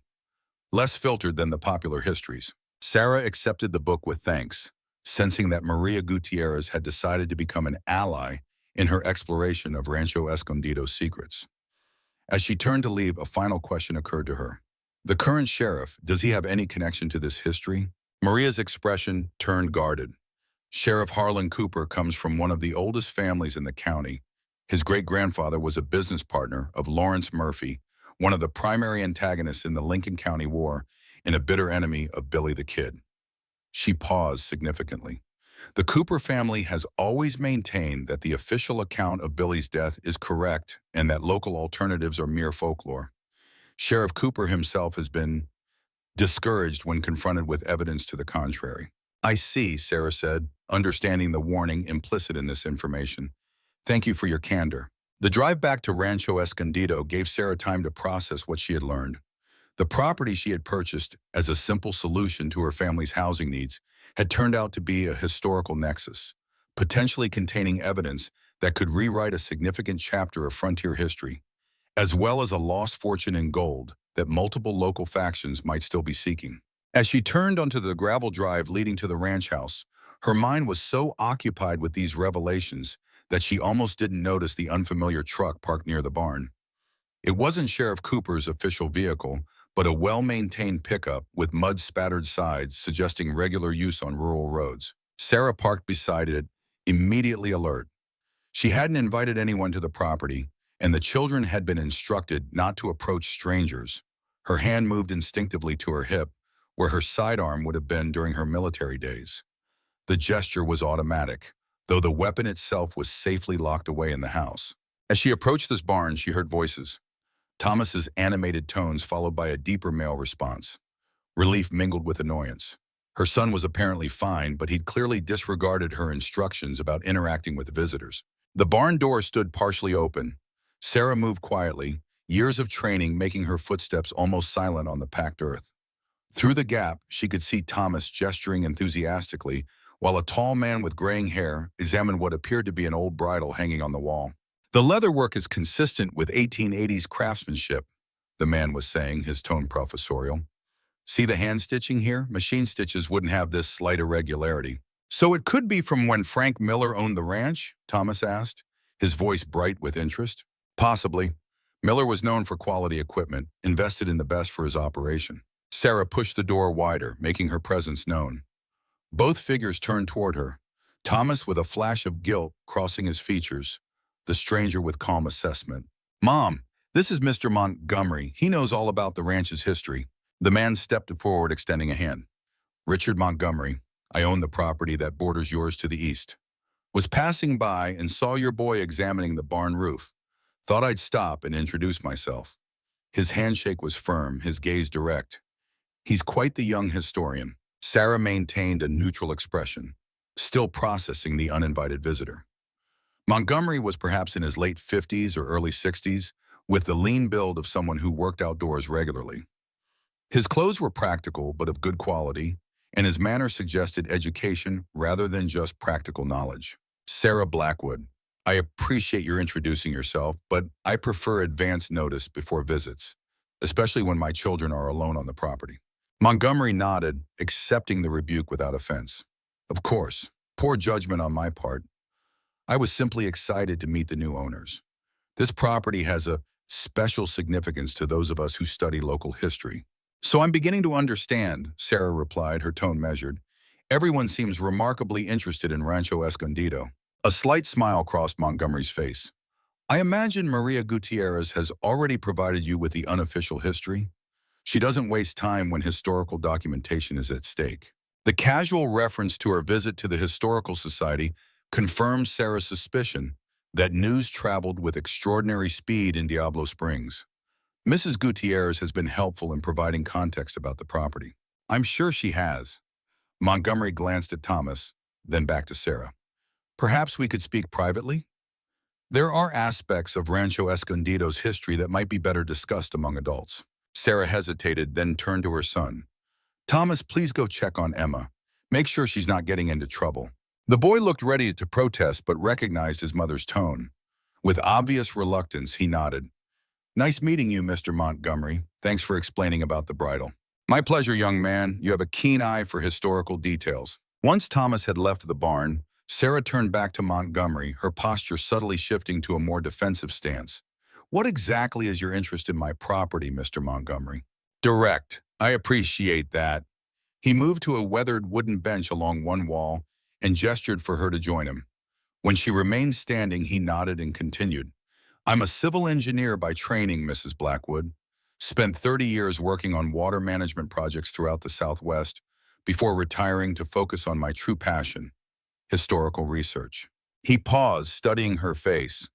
Less filtered than the popular histories. Sarah accepted the book with thanks, sensing that Maria Gutierrez had decided to become an ally in her exploration of Rancho Escondido's secrets. As she turned to leave, a final question occurred to her. The current sheriff, does he have any connection to this history? Maria's expression turned guarded. Sheriff Harlan Cooper comes from one of the oldest families in the county. His great-grandfather was a business partner of Lawrence Murphy, one of the primary antagonists in the Lincoln County War and a bitter enemy of Billy the Kid. She paused significantly. The Cooper family has always maintained that the official account of Billy's death is correct and that local alternatives are mere folklore. Sheriff Cooper himself has been discouraged when confronted with evidence to the contrary. I see, Sarah said, understanding the warning implicit in this information. Thank you for your candor. The drive back to Rancho Escondido gave Sarah time to process what she had learned. The property she had purchased as a simple solution to her family's housing needs had turned out to be a historical nexus, potentially containing evidence that could rewrite a significant chapter of frontier history, as well as a lost fortune in gold that multiple local factions might still be seeking. As she turned onto the gravel drive leading to the ranch house, her mind was so occupied with these revelations that she almost didn't notice the unfamiliar truck parked near the barn. It wasn't Sheriff Cooper's official vehicle, but a well-maintained pickup with mud-spattered sides suggesting regular use on rural roads. Sarah parked beside it, immediately alert. She hadn't invited anyone to the property, and the children had been instructed not to approach strangers. Her hand moved instinctively to her hip, where her sidearm would have been during her military days. The gesture was automatic, though the weapon itself was safely locked away in the house. As she approached this barn, she heard voices. Thomas's animated tones followed by a deeper male response. Relief mingled with annoyance. Her son was apparently fine, but he'd clearly disregarded her instructions about interacting with visitors. The barn door stood partially open. Sarah moved quietly, years of training making her footsteps almost silent on the packed earth. Through the gap, she could see Thomas gesturing enthusiastically, while a tall man with graying hair examined what appeared to be an old bridle hanging on the wall. The leatherwork is consistent with 1880s craftsmanship, the man was saying, his tone professorial. See the hand stitching here? Machine stitches wouldn't have this slight irregularity. So it could be from when Frank Miller owned the ranch? Thomas asked, his voice bright with interest. Possibly. Miller was known for quality equipment, invested in the best for his operation. Sarah pushed the door wider, making her presence known. Both figures turned toward her, Thomas with a flash of guilt crossing his features, the stranger with calm assessment. Mom, this is Mr. Montgomery. He knows all about the ranch's history. The man stepped forward, extending a hand. Richard Montgomery, I own the property that borders yours to the east. Was passing by and saw your boy examining the barn roof. Thought I'd stop and introduce myself. His handshake was firm, his gaze direct. He's quite the young historian. Sarah maintained a neutral expression, still processing the uninvited visitor. Montgomery was perhaps in his late 50s or early 60s, with the lean build of someone who worked outdoors regularly. His clothes were practical but of good quality, and his manner suggested education rather than just practical knowledge. Sarah Blackwood, I appreciate your introducing yourself, but I prefer advance notice before visits, especially when my children are alone on the property. Montgomery nodded, accepting the rebuke without offense. Of course, poor judgment on my part. I was simply excited to meet the new owners. This property has a special significance to those of us who study local history. So I'm beginning to understand, Sarah replied, her tone measured. Everyone seems remarkably interested in Rancho Escondido. A slight smile crossed Montgomery's face. I imagine Maria Gutierrez has already provided you with the unofficial history. She doesn't waste time when historical documentation is at stake. The casual reference to her visit to the Historical Society confirms Sarah's suspicion that news traveled with extraordinary speed in Diablo Springs. Mrs. Gutierrez has been helpful in providing context about the property. I'm sure she has. Montgomery glanced at Thomas, then back to Sarah. Perhaps we could speak privately? There are aspects of Rancho Escondido's history that might be better discussed among adults. Sarah hesitated, then turned to her son. Thomas, please go check on Emma. Make sure she's not getting into trouble. The boy looked ready to protest but recognized his mother's tone. With obvious reluctance, he nodded. Nice meeting you, Mr. Montgomery. Thanks for explaining about the bridal. My pleasure, young man. You have a keen eye for historical details. Once Thomas had left the barn, Sarah turned back to Montgomery, her posture subtly shifting to a more defensive stance. What exactly is your interest in my property, Mr. Montgomery? Direct. I appreciate that. He moved to a weathered wooden bench along one wall and gestured for her to join him. When she remained standing, he nodded and continued. I'm a civil engineer by training, Mrs. Blackwood. Spent 30 years working on water management projects throughout the Southwest before retiring to focus on my true passion, historical research. He paused, studying her face.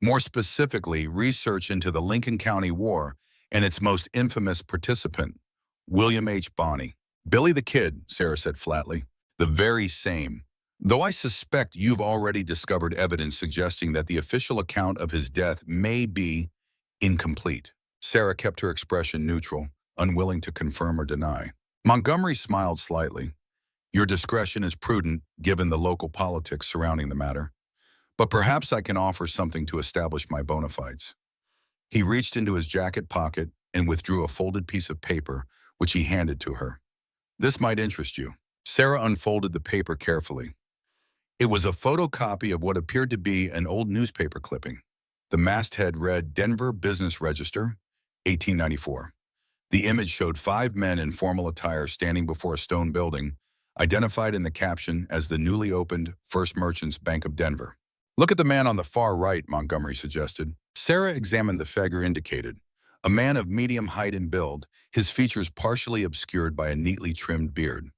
More specifically, research into the Lincoln County War and its most infamous participant, William H. Bonney. Billy the Kid, Sarah said flatly. The very same. Though I suspect you've already discovered evidence suggesting that the official account of his death may be incomplete. Sarah kept her expression neutral, unwilling to confirm or deny. Montgomery smiled slightly. Your discretion is prudent, given the local politics surrounding the matter. But perhaps I can offer something to establish my bona fides. He reached into his jacket pocket and withdrew a folded piece of paper, which he handed to her. This might interest you. Sarah unfolded the paper carefully. It was a photocopy of what appeared to be an old newspaper clipping. The masthead read Denver Business Register, 1894. The image showed 5 men in formal attire standing before a stone building, identified in the caption as the newly opened First Merchants Bank of Denver. Look at the man on the far right, Montgomery suggested. Sarah examined the figure indicated. A man of medium height and build, his features partially obscured by a neatly trimmed beard.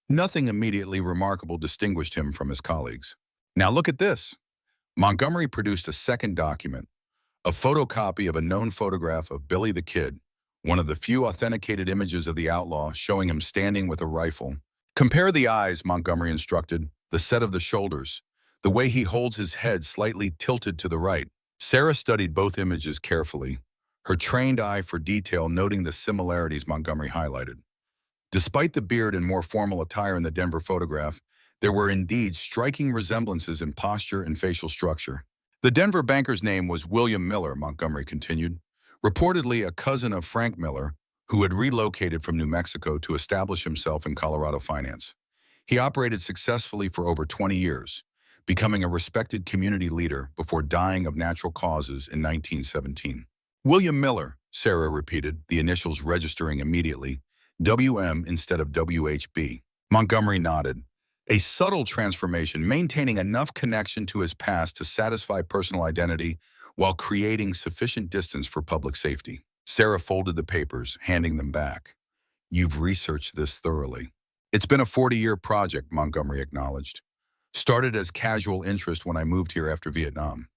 Nothing immediately remarkable distinguished him from his colleagues. Now look at this. Montgomery produced a second document, a photocopy of a known photograph of Billy the Kid, one of the few authenticated images of the outlaw showing him standing with a rifle. Compare the eyes, Montgomery instructed, the set of the shoulders, the way he holds his head slightly tilted to the right. Sarah studied both images carefully, her trained eye for detail noting the similarities Montgomery highlighted. Despite the beard and more formal attire in the Denver photograph, there were indeed striking resemblances in posture and facial structure. The Denver banker's name was William Miller, Montgomery continued, reportedly a cousin of Frank Miller, who had relocated from New Mexico to establish himself in Colorado finance. He operated successfully for over 20 years, becoming a respected community leader before dying of natural causes in 1917. William Miller, Sarah repeated, the initials registering immediately, WM instead of WHB. Montgomery nodded. A subtle transformation, maintaining enough connection to his past to satisfy personal identity while creating sufficient distance for public safety. Sarah folded the papers, handing them back. You've researched this thoroughly. It's been a 40-year project, Montgomery acknowledged. Started as casual interest when I moved here after Vietnam.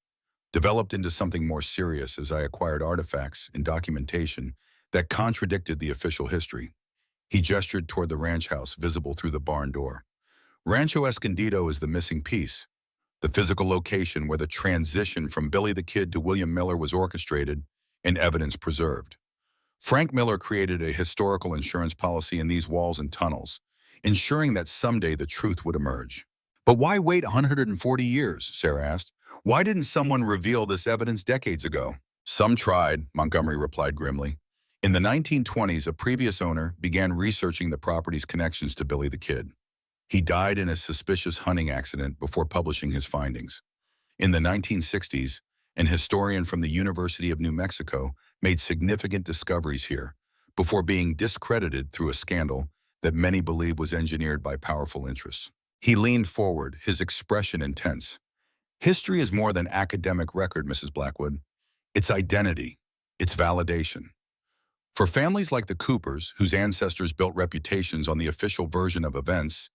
Developed into something more serious as I acquired artifacts and documentation that contradicted the official history. He gestured toward the ranch house visible through the barn door. Rancho Escondido is the missing piece, the physical location where the transition from Billy the Kid to William Miller was orchestrated and evidence preserved. Frank Miller created a historical insurance policy in these walls and tunnels, ensuring that someday the truth would emerge. But why wait 140 years, Sarah asked. Why didn't someone reveal this evidence decades ago? Some tried, Montgomery replied grimly. In the 1920s, a previous owner began researching the property's connections to Billy the Kid. He died in a suspicious hunting accident before publishing his findings. In the 1960s, an historian from the University of New Mexico made significant discoveries here before being discredited through a scandal that many believe was engineered by powerful interests. He leaned forward, his expression intense. History is more than academic record, Mrs. Blackwood. It's identity. It's validation. For families like the Coopers, whose ancestors built reputations on the official version of events,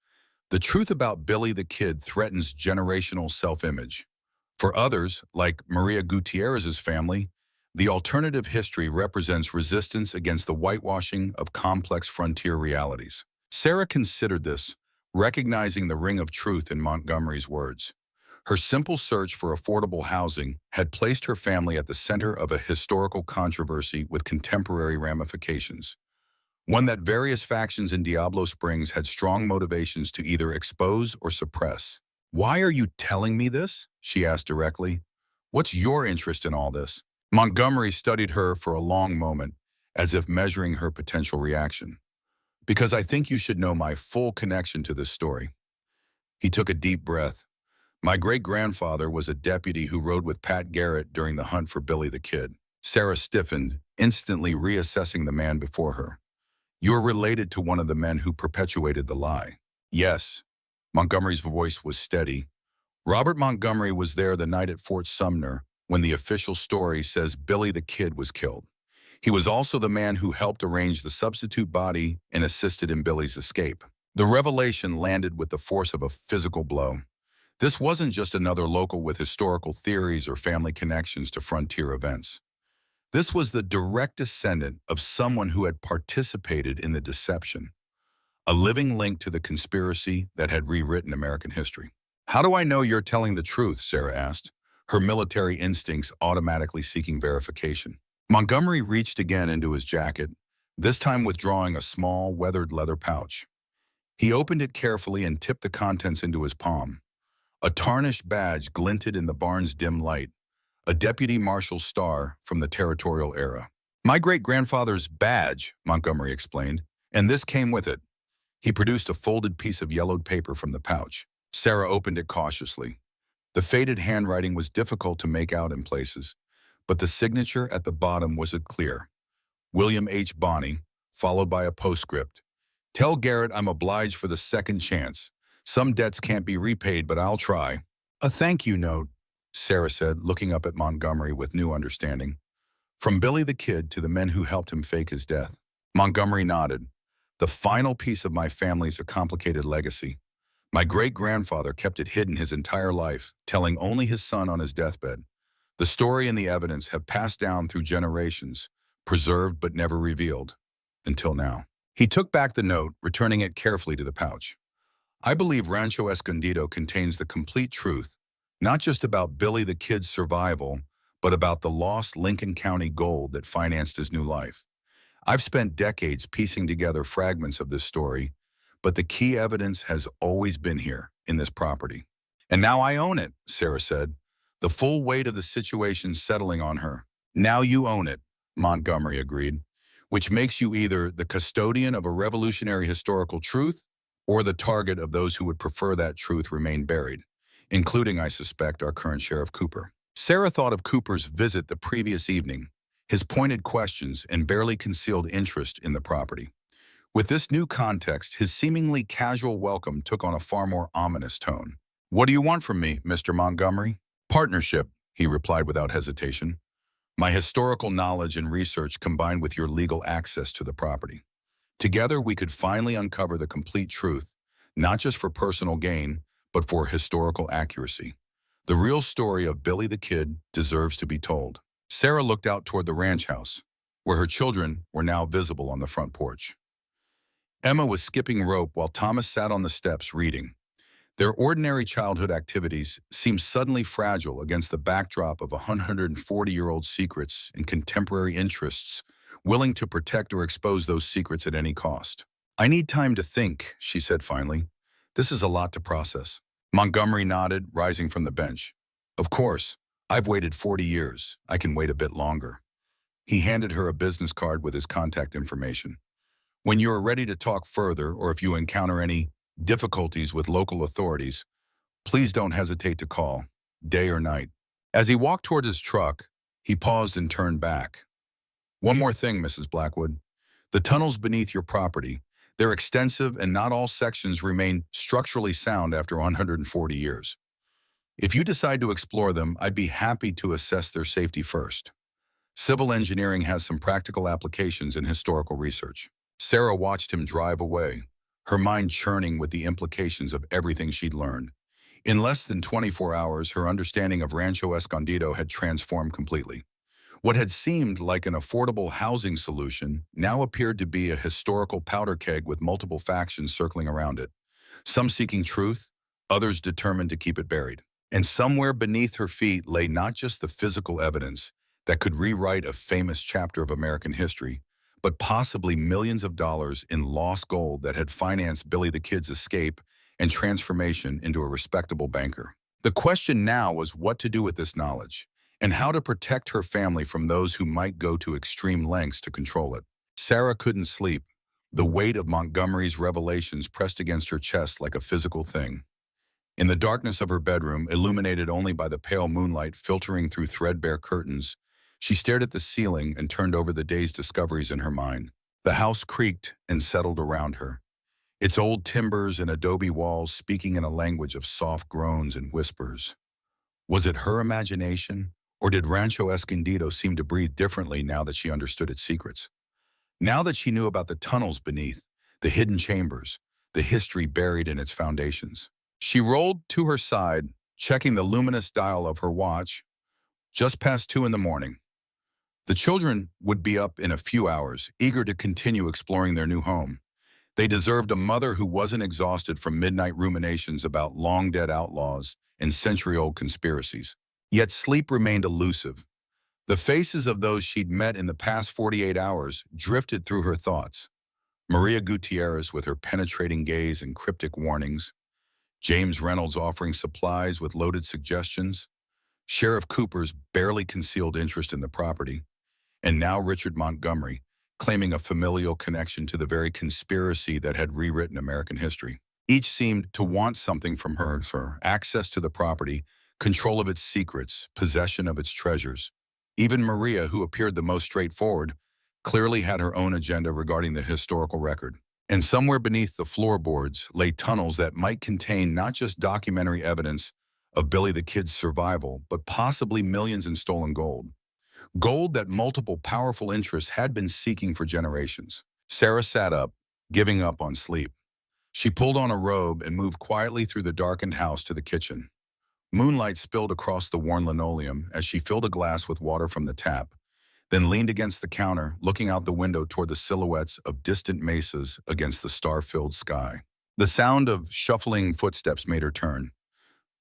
the truth about Billy the Kid threatens generational self-image. For others, like Maria Gutierrez's family, the alternative history represents resistance against the whitewashing of complex frontier realities. Sarah considered this, recognizing the ring of truth in Montgomery's words. Her simple search for affordable housing had placed her family at the center of a historical controversy with contemporary ramifications. One that various factions in Diablo Springs had strong motivations to either expose or suppress. "Why are you telling me this?" she asked directly. "What's your interest in all this?" Montgomery studied her for a long moment, as if measuring her potential reaction. "Because I think you should know my full connection to this story." He took a deep breath. "My great-grandfather was a deputy who rode with Pat Garrett during the hunt for Billy the Kid." Sarah stiffened, instantly reassessing the man before her. "You're related to one of the men who perpetuated the lie." "Yes." Montgomery's voice was steady. "Robert Montgomery was there the night at Fort Sumner when the official story says Billy the Kid was killed. He was also the man who helped arrange the substitute body and assisted in Billy's escape." The revelation landed with the force of a physical blow. This wasn't just another local with historical theories or family connections to frontier events. This was the direct descendant of someone who had participated in the deception, a living link to the conspiracy that had rewritten American history. "How do I know you're telling the truth?" Sarah asked, her military instincts automatically seeking verification. Montgomery reached again into his jacket, this time withdrawing a small, weathered leather pouch. He opened it carefully and tipped the contents into his palm. A tarnished badge glinted in the barn's dim light, a deputy marshal's star from the territorial era. "My great-grandfather's badge," Montgomery explained, "and this came with it." He produced a folded piece of yellowed paper from the pouch. Sarah opened it cautiously. The faded handwriting was difficult to make out in places, but the signature at the bottom was clear. William H. Bonney, followed by a postscript. "Tell Garrett I'm obliged for the second chance. Some debts can't be repaid, but I'll try." "A thank you note," Sarah said, looking up at Montgomery with new understanding. "From Billy the Kid to the men who helped him fake his death." Montgomery nodded. "The final piece of my family's a complicated legacy. My great-grandfather kept it hidden his entire life, telling only his son on his deathbed. The story and the evidence have passed down through generations, preserved but never revealed, until now." He took back the note, returning it carefully to the pouch. "I believe Rancho Escondido contains the complete truth, not just about Billy the Kid's survival, but about the lost Lincoln County gold that financed his new life. I've spent decades piecing together fragments of this story, but the key evidence has always been here, in this property. And now I own it," Sarah said, the full weight of the situation settling on her. "Now you own it," Montgomery agreed, "which makes you either the custodian of a revolutionary historical truth or the target of those who would prefer that truth remain buried, including, I suspect, our current Sheriff Cooper." Sarah thought of Cooper's visit the previous evening, his pointed questions and barely concealed interest in the property. With this new context, his seemingly casual welcome took on a far more ominous tone. "What do you want from me, Mr. Montgomery?" "Partnership," he replied without hesitation. "My historical knowledge and research combined with your legal access to the property. Together, we could finally uncover the complete truth, not just for personal gain, but for historical accuracy. The real story of Billy the Kid deserves to be told. Sarah looked out toward the ranch house, where her children were now visible on the front porch. Emma was skipping rope while Thomas sat on the steps reading. Their ordinary childhood activities seemed suddenly fragile against the backdrop of 140-year-old secrets and contemporary interests, willing to protect or expose those secrets at any cost. "I need time to think," she said finally. "This is a lot to process." Montgomery nodded, rising from the bench. "Of course, I've waited 40 years. I can wait a bit longer." He handed her a business card with his contact information. "When you are ready to talk further, or if you encounter any difficulties with local authorities, please don't hesitate to call, day or night." As he walked toward his truck, he paused and turned back. "One more thing, Mrs. Blackwood. The tunnels beneath your property, they're extensive and not all sections remain structurally sound after 140 years. If you decide to explore them, I'd be happy to assess their safety first. Civil engineering has some practical applications in historical research." Sarah watched him drive away, her mind churning with the implications of everything she'd learned. In less than 24 hours, her understanding of Rancho Escondido had transformed completely. What had seemed like an affordable housing solution now appeared to be a historical powder keg with multiple factions circling around it, some seeking truth, others determined to keep it buried. And somewhere beneath her feet lay not just the physical evidence that could rewrite a famous chapter of American history, but possibly millions of dollars in lost gold that had financed Billy the Kid's escape and transformation into a respectable banker. The question now was what to do with this knowledge, and how to protect her family from those who might go to extreme lengths to control it. Sarah couldn't sleep. The weight of Montgomery's revelations pressed against her chest like a physical thing. In the darkness of her bedroom, illuminated only by the pale moonlight filtering through threadbare curtains, she stared at the ceiling and turned over the day's discoveries in her mind. The house creaked and settled around her, its old timbers and adobe walls speaking in a language of soft groans and whispers. Was it her imagination, or did Rancho Escondido seem to breathe differently now that she understood its secrets? Now that she knew about the tunnels beneath, the hidden chambers, the history buried in its foundations. She rolled to her side, checking the luminous dial of her watch, just past 2 in the morning. The children would be up in a few hours, eager to continue exploring their new home. They deserved a mother who wasn't exhausted from midnight ruminations about long-dead outlaws and century-old conspiracies. Yet sleep remained elusive. The faces of those she'd met in the past 48 hours drifted through her thoughts. Maria Gutierrez with her penetrating gaze and cryptic warnings, James Reynolds offering supplies with loaded suggestions, Sheriff Cooper's barely concealed interest in the property, and now Richard Montgomery, claiming a familial connection to the very conspiracy that had rewritten American history. Each seemed to want something from her, access to the property, control of its secrets, possession of its treasures. Even Maria, who appeared the most straightforward, clearly had her own agenda regarding the historical record. And somewhere beneath the floorboards lay tunnels that might contain not just documentary evidence of Billy the Kid's survival, but possibly millions in stolen gold. Gold that multiple powerful interests had been seeking for generations. Sarah sat up, giving up on sleep. She pulled on a robe and moved quietly through the darkened house to the kitchen. Moonlight spilled across the worn linoleum as she filled a glass with water from the tap, then leaned against the counter, looking out the window toward the silhouettes of distant mesas against the star-filled sky. The sound of shuffling footsteps made her turn.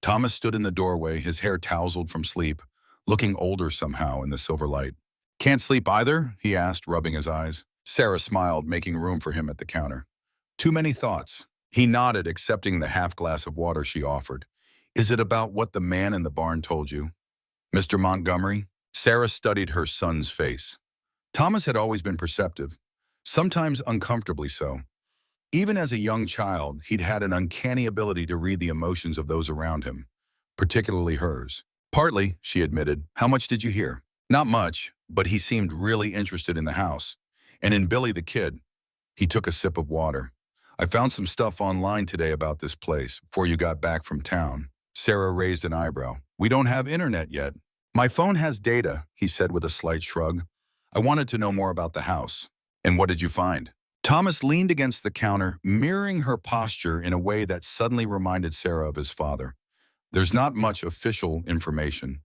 Thomas stood in the doorway, his hair tousled from sleep, looking older somehow in the silver light. "Can't sleep either?" he asked, rubbing his eyes. Sarah smiled, making room for him at the counter. "Too many thoughts." He nodded, accepting the half glass of water she offered. "Is it about what the man in the barn told you, Mr. Montgomery?" Sarah studied her son's face. Thomas had always been perceptive, sometimes uncomfortably so. Even as a young child, he'd had an uncanny ability to read the emotions of those around him, particularly hers. "Partly," she admitted. "How much did you hear?" "Not much, but he seemed really interested in the house. And in Billy the Kid." He took a sip of water. "I found some stuff online today about this place, before you got back from town." Sarah raised an eyebrow. "We don't have internet yet." "My phone has data," he said with a slight shrug. "I wanted to know more about the house." "And what did you find?" Thomas leaned against the counter, mirroring her posture in a way that suddenly reminded Sarah of his father. There's not much official information,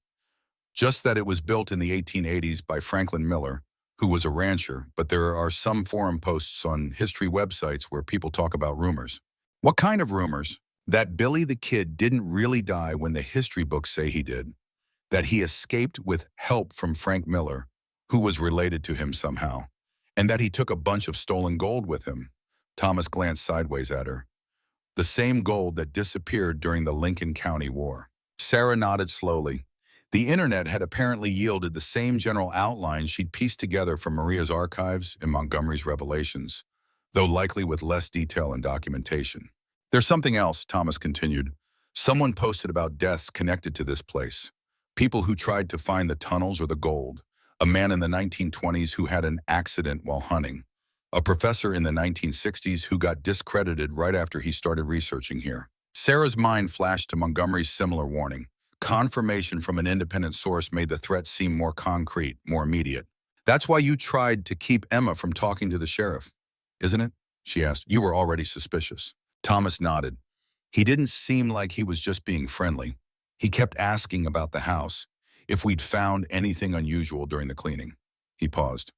just that it was built in the 1880s by Franklin Miller, who was a rancher, but there are some forum posts on history websites where people talk about rumors. What kind of rumors? That Billy the Kid didn't really die when the history books say he did. That he escaped with help from Frank Miller, who was related to him somehow, and that he took a bunch of stolen gold with him. Thomas glanced sideways at her. The same gold that disappeared during the Lincoln County War. Sarah nodded slowly. The internet had apparently yielded the same general outline she'd pieced together from Maria's archives and Montgomery's revelations, though likely with less detail and documentation. There's something else, Thomas continued. Someone posted about deaths connected to this place. People who tried to find the tunnels or the gold. A man in the 1920s who had an accident while hunting. A professor in the 1960s who got discredited right after he started researching here. Sarah's mind flashed to Montgomery's similar warning. Confirmation from an independent source made the threat seem more concrete, more immediate. That's why you tried to keep Emma from talking to the sheriff, isn't it? She asked. You were already suspicious. Thomas nodded. He didn't seem like he was just being friendly. He kept asking about the house, if we'd found anything unusual during the cleaning. He paused.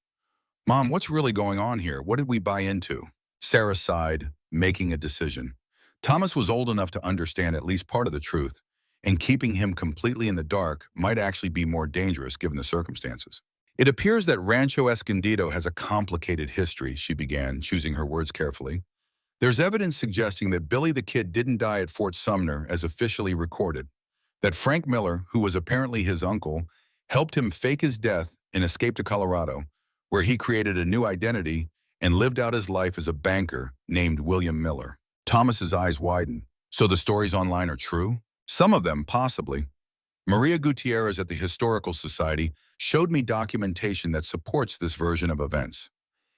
Mom, what's really going on here? What did we buy into? Sarah sighed, making a decision. Thomas was old enough to understand at least part of the truth, and keeping him completely in the dark might actually be more dangerous given the circumstances. It appears that Rancho Escondido has a complicated history, she began, choosing her words carefully. There's evidence suggesting that Billy the Kid didn't die at Fort Sumner as officially recorded, that Frank Miller, who was apparently his uncle, helped him fake his death and escape to Colorado, where he created a new identity and lived out his life as a banker named William Miller. Thomas's eyes widened. So the stories online are true? Some of them, possibly. Maria Gutierrez at the Historical Society showed me documentation that supports this version of events.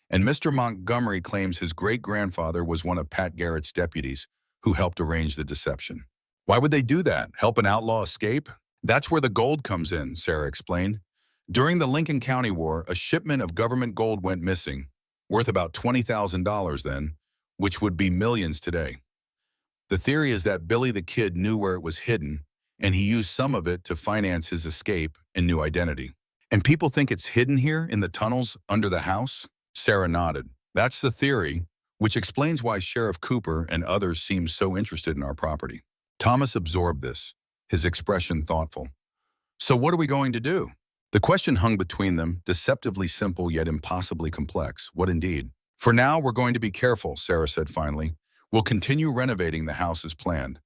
And Mr. Montgomery claims his great-grandfather was one of Pat Garrett's deputies who helped arrange the deception. Why would they do that? Help an outlaw escape? That's where the gold comes in, Sarah explained. During the Lincoln County War, a shipment of government gold went missing, worth about $20,000 then, which would be millions today. The theory is that Billy the Kid knew where it was hidden, and he used some of it to finance his escape and new identity. And people think it's hidden here in the tunnels under the house? Sarah nodded. That's the theory, which explains why Sheriff Cooper and others seem so interested in our property. Thomas absorbed this, his expression thoughtful. So what are we going to do? The question hung between them, deceptively simple yet impossibly complex. What indeed? For now, we're going to be careful, Sarah said finally. We'll continue renovating the house as planned,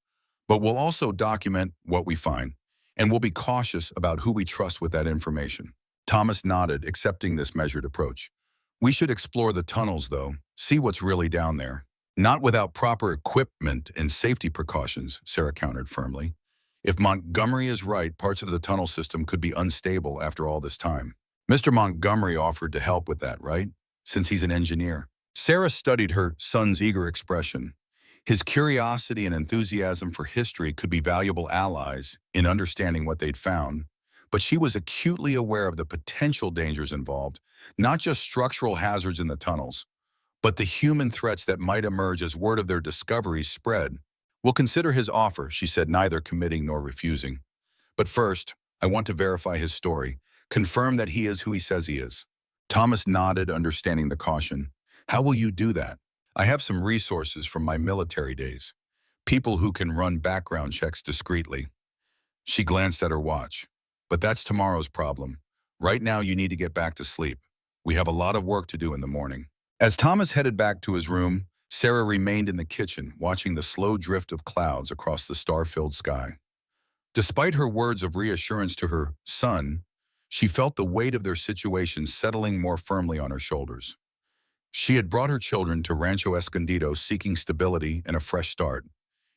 but we'll also document what we find, and we'll be cautious about who we trust with that information. Thomas nodded, accepting this measured approach. We should explore the tunnels, though, see what's really down there. Not without proper equipment and safety precautions, Sarah countered firmly. If Montgomery is right, parts of the tunnel system could be unstable after all this time. Mr. Montgomery offered to help with that, right? Since he's an engineer. Sarah studied her son's eager expression. His curiosity and enthusiasm for history could be valuable allies in understanding what they'd found, but she was acutely aware of the potential dangers involved, not just structural hazards in the tunnels, but the human threats that might emerge as word of their discoveries spread. We'll consider his offer, she said, neither committing nor refusing. But first, I want to verify his story, confirm that he is who he says he is. Thomas nodded, understanding the caution. How will you do that? I have some resources from my military days. People who can run background checks discreetly. She glanced at her watch. But that's tomorrow's problem. Right now you need to get back to sleep. We have a lot of work to do in the morning. As Thomas headed back to his room, Sarah remained in the kitchen, watching the slow drift of clouds across the star-filled sky. Despite her words of reassurance to her son, she felt the weight of their situation settling more firmly on her shoulders. She had brought her children to Rancho Escondido seeking stability and a fresh start.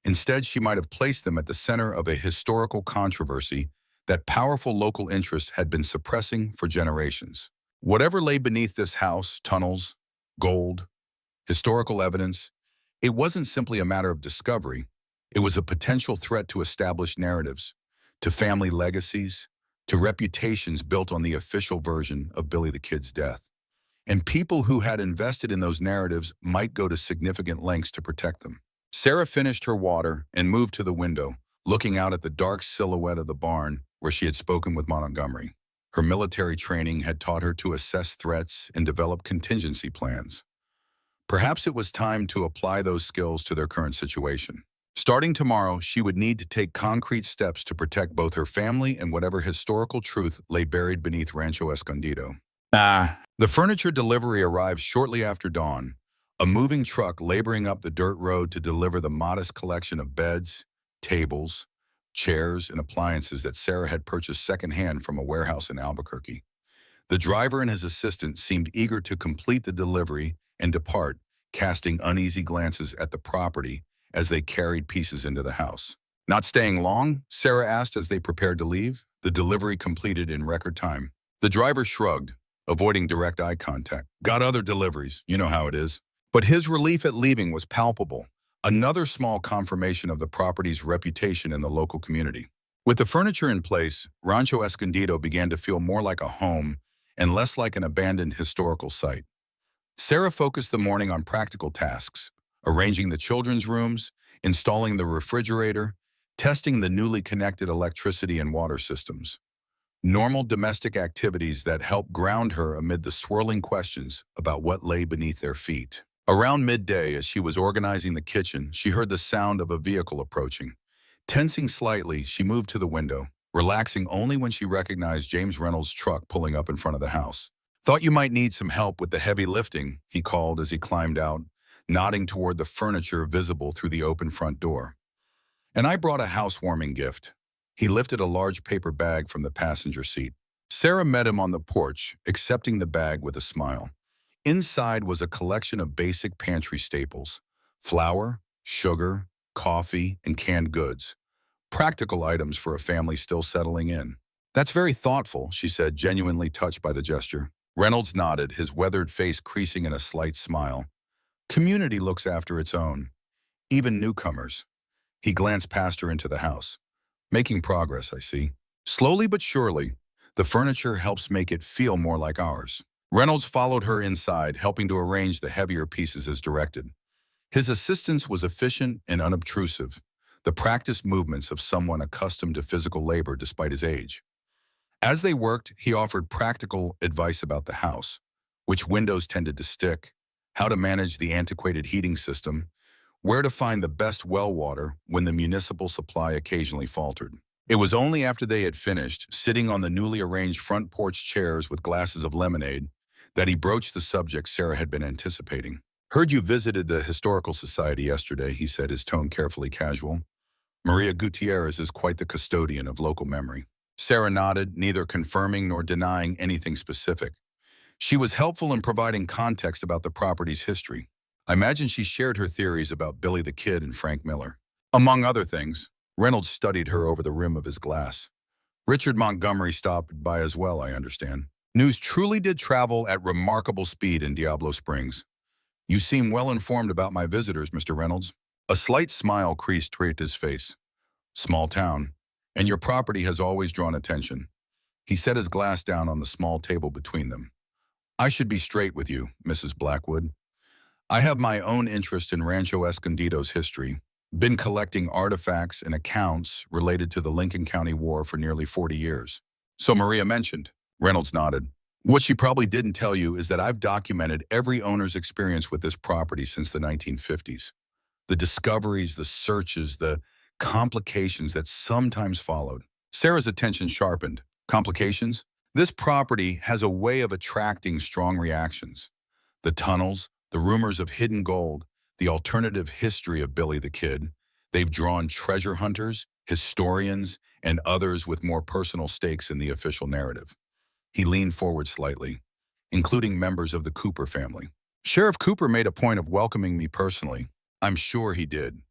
Instead, she might have placed them at the center of a historical controversy that powerful local interests had been suppressing for generations. Whatever lay beneath this house, tunnels, gold, historical evidence, it wasn't simply a matter of discovery. It was a potential threat to established narratives, to family legacies, to reputations built on the official version of Billy the Kid's death. and people who had invested in those narratives might go to significant lengths to protect them. Sarah finished her water and moved to the window, looking out at the dark silhouette of the barn where she had spoken with Montgomery. Her military training had taught her to assess threats and develop contingency plans. Perhaps it was time to apply those skills to their current situation. Starting tomorrow, she would need to take concrete steps to protect both her family and whatever historical truth lay buried beneath Rancho Escondido. The furniture delivery arrived shortly after dawn, a moving truck laboring up the dirt road to deliver the modest collection of beds, tables, chairs, and appliances that Sarah had purchased secondhand from a warehouse in Albuquerque. The driver and his assistant seemed eager to complete the delivery and depart, casting uneasy glances at the property as they carried pieces into the house. Not staying long? Sarah asked as they prepared to leave. The delivery completed in record time. The driver shrugged, avoiding direct eye contact. Got other deliveries, you know how it is. But his relief at leaving was palpable, another small confirmation of the property's reputation in the local community. With the furniture in place, Rancho Escondido began to feel more like a home and less like an abandoned historical site. Sarah focused the morning on practical tasks, arranging the children's rooms, installing the refrigerator, testing the newly connected electricity and water systems. Normal domestic activities that helped ground her amid the swirling questions about what lay beneath their feet. Around midday, as she was organizing the kitchen, she heard the sound of a vehicle approaching. Tensing slightly, she moved to the window, relaxing only when she recognized James Reynolds' truck pulling up in front of the house. Thought you might need some help with the heavy lifting, he called as he climbed out, nodding toward the furniture visible through the open front door. And I brought a housewarming gift. He lifted a large paper bag from the passenger seat. Sarah met him on the porch, accepting the bag with a smile. Inside was a collection of basic pantry staples: flour, sugar, coffee, and canned goods. Practical items for a family still settling in. That's very thoughtful, she said, genuinely touched by the gesture. Reynolds nodded, his weathered face creasing in a slight smile. Community looks after its own, even newcomers. He glanced past her into the house. Making progress, I see. Slowly but surely, the furniture helps make it feel more like ours. Reynolds followed her inside, helping to arrange the heavier pieces as directed. His assistance was efficient and unobtrusive, the practiced movements of someone accustomed to physical labor despite his age. As they worked, he offered practical advice about the house, which windows tended to stick, how to manage the antiquated heating system, where to find the best well water when the municipal supply occasionally faltered. It was only after they had finished, sitting on the newly arranged front porch chairs with glasses of lemonade, that he broached the subject Sarah had been anticipating. Heard you visited the Historical Society yesterday, he said, his tone carefully casual. Maria Gutierrez is quite the custodian of local memory. Sarah nodded, neither confirming nor denying anything specific. She was helpful in providing context about the property's history. I imagine she shared her theories about Billy the Kid and Frank Miller. Among other things, Reynolds studied her over the rim of his glass. Richard Montgomery stopped by as well, I understand. News truly did travel at remarkable speed in Diablo Springs. You seem well informed about my visitors, Mr. Reynolds. A slight smile creased his face. Small town, and your property has always drawn attention. He set his glass down on the small table between them. I should be straight with you, Mrs. Blackwood. I have my own interest in Rancho Escondido's history, been collecting artifacts and accounts related to the Lincoln County War for nearly 40 years. So Maria mentioned. Reynolds nodded. What she probably didn't tell you is that I've documented every owner's experience with this property since the 1950s. The discoveries, the searches, the complications that sometimes followed. Sarah's attention sharpened. Complications? This property has a way of attracting strong reactions. The tunnels, the rumors of hidden gold, the alternative history of Billy the Kid. They've drawn treasure hunters, historians, and others with more personal stakes in the official narrative. He leaned forward slightly, including members of the Cooper family. Sheriff Cooper made a point of welcoming me personally. I'm sure he did.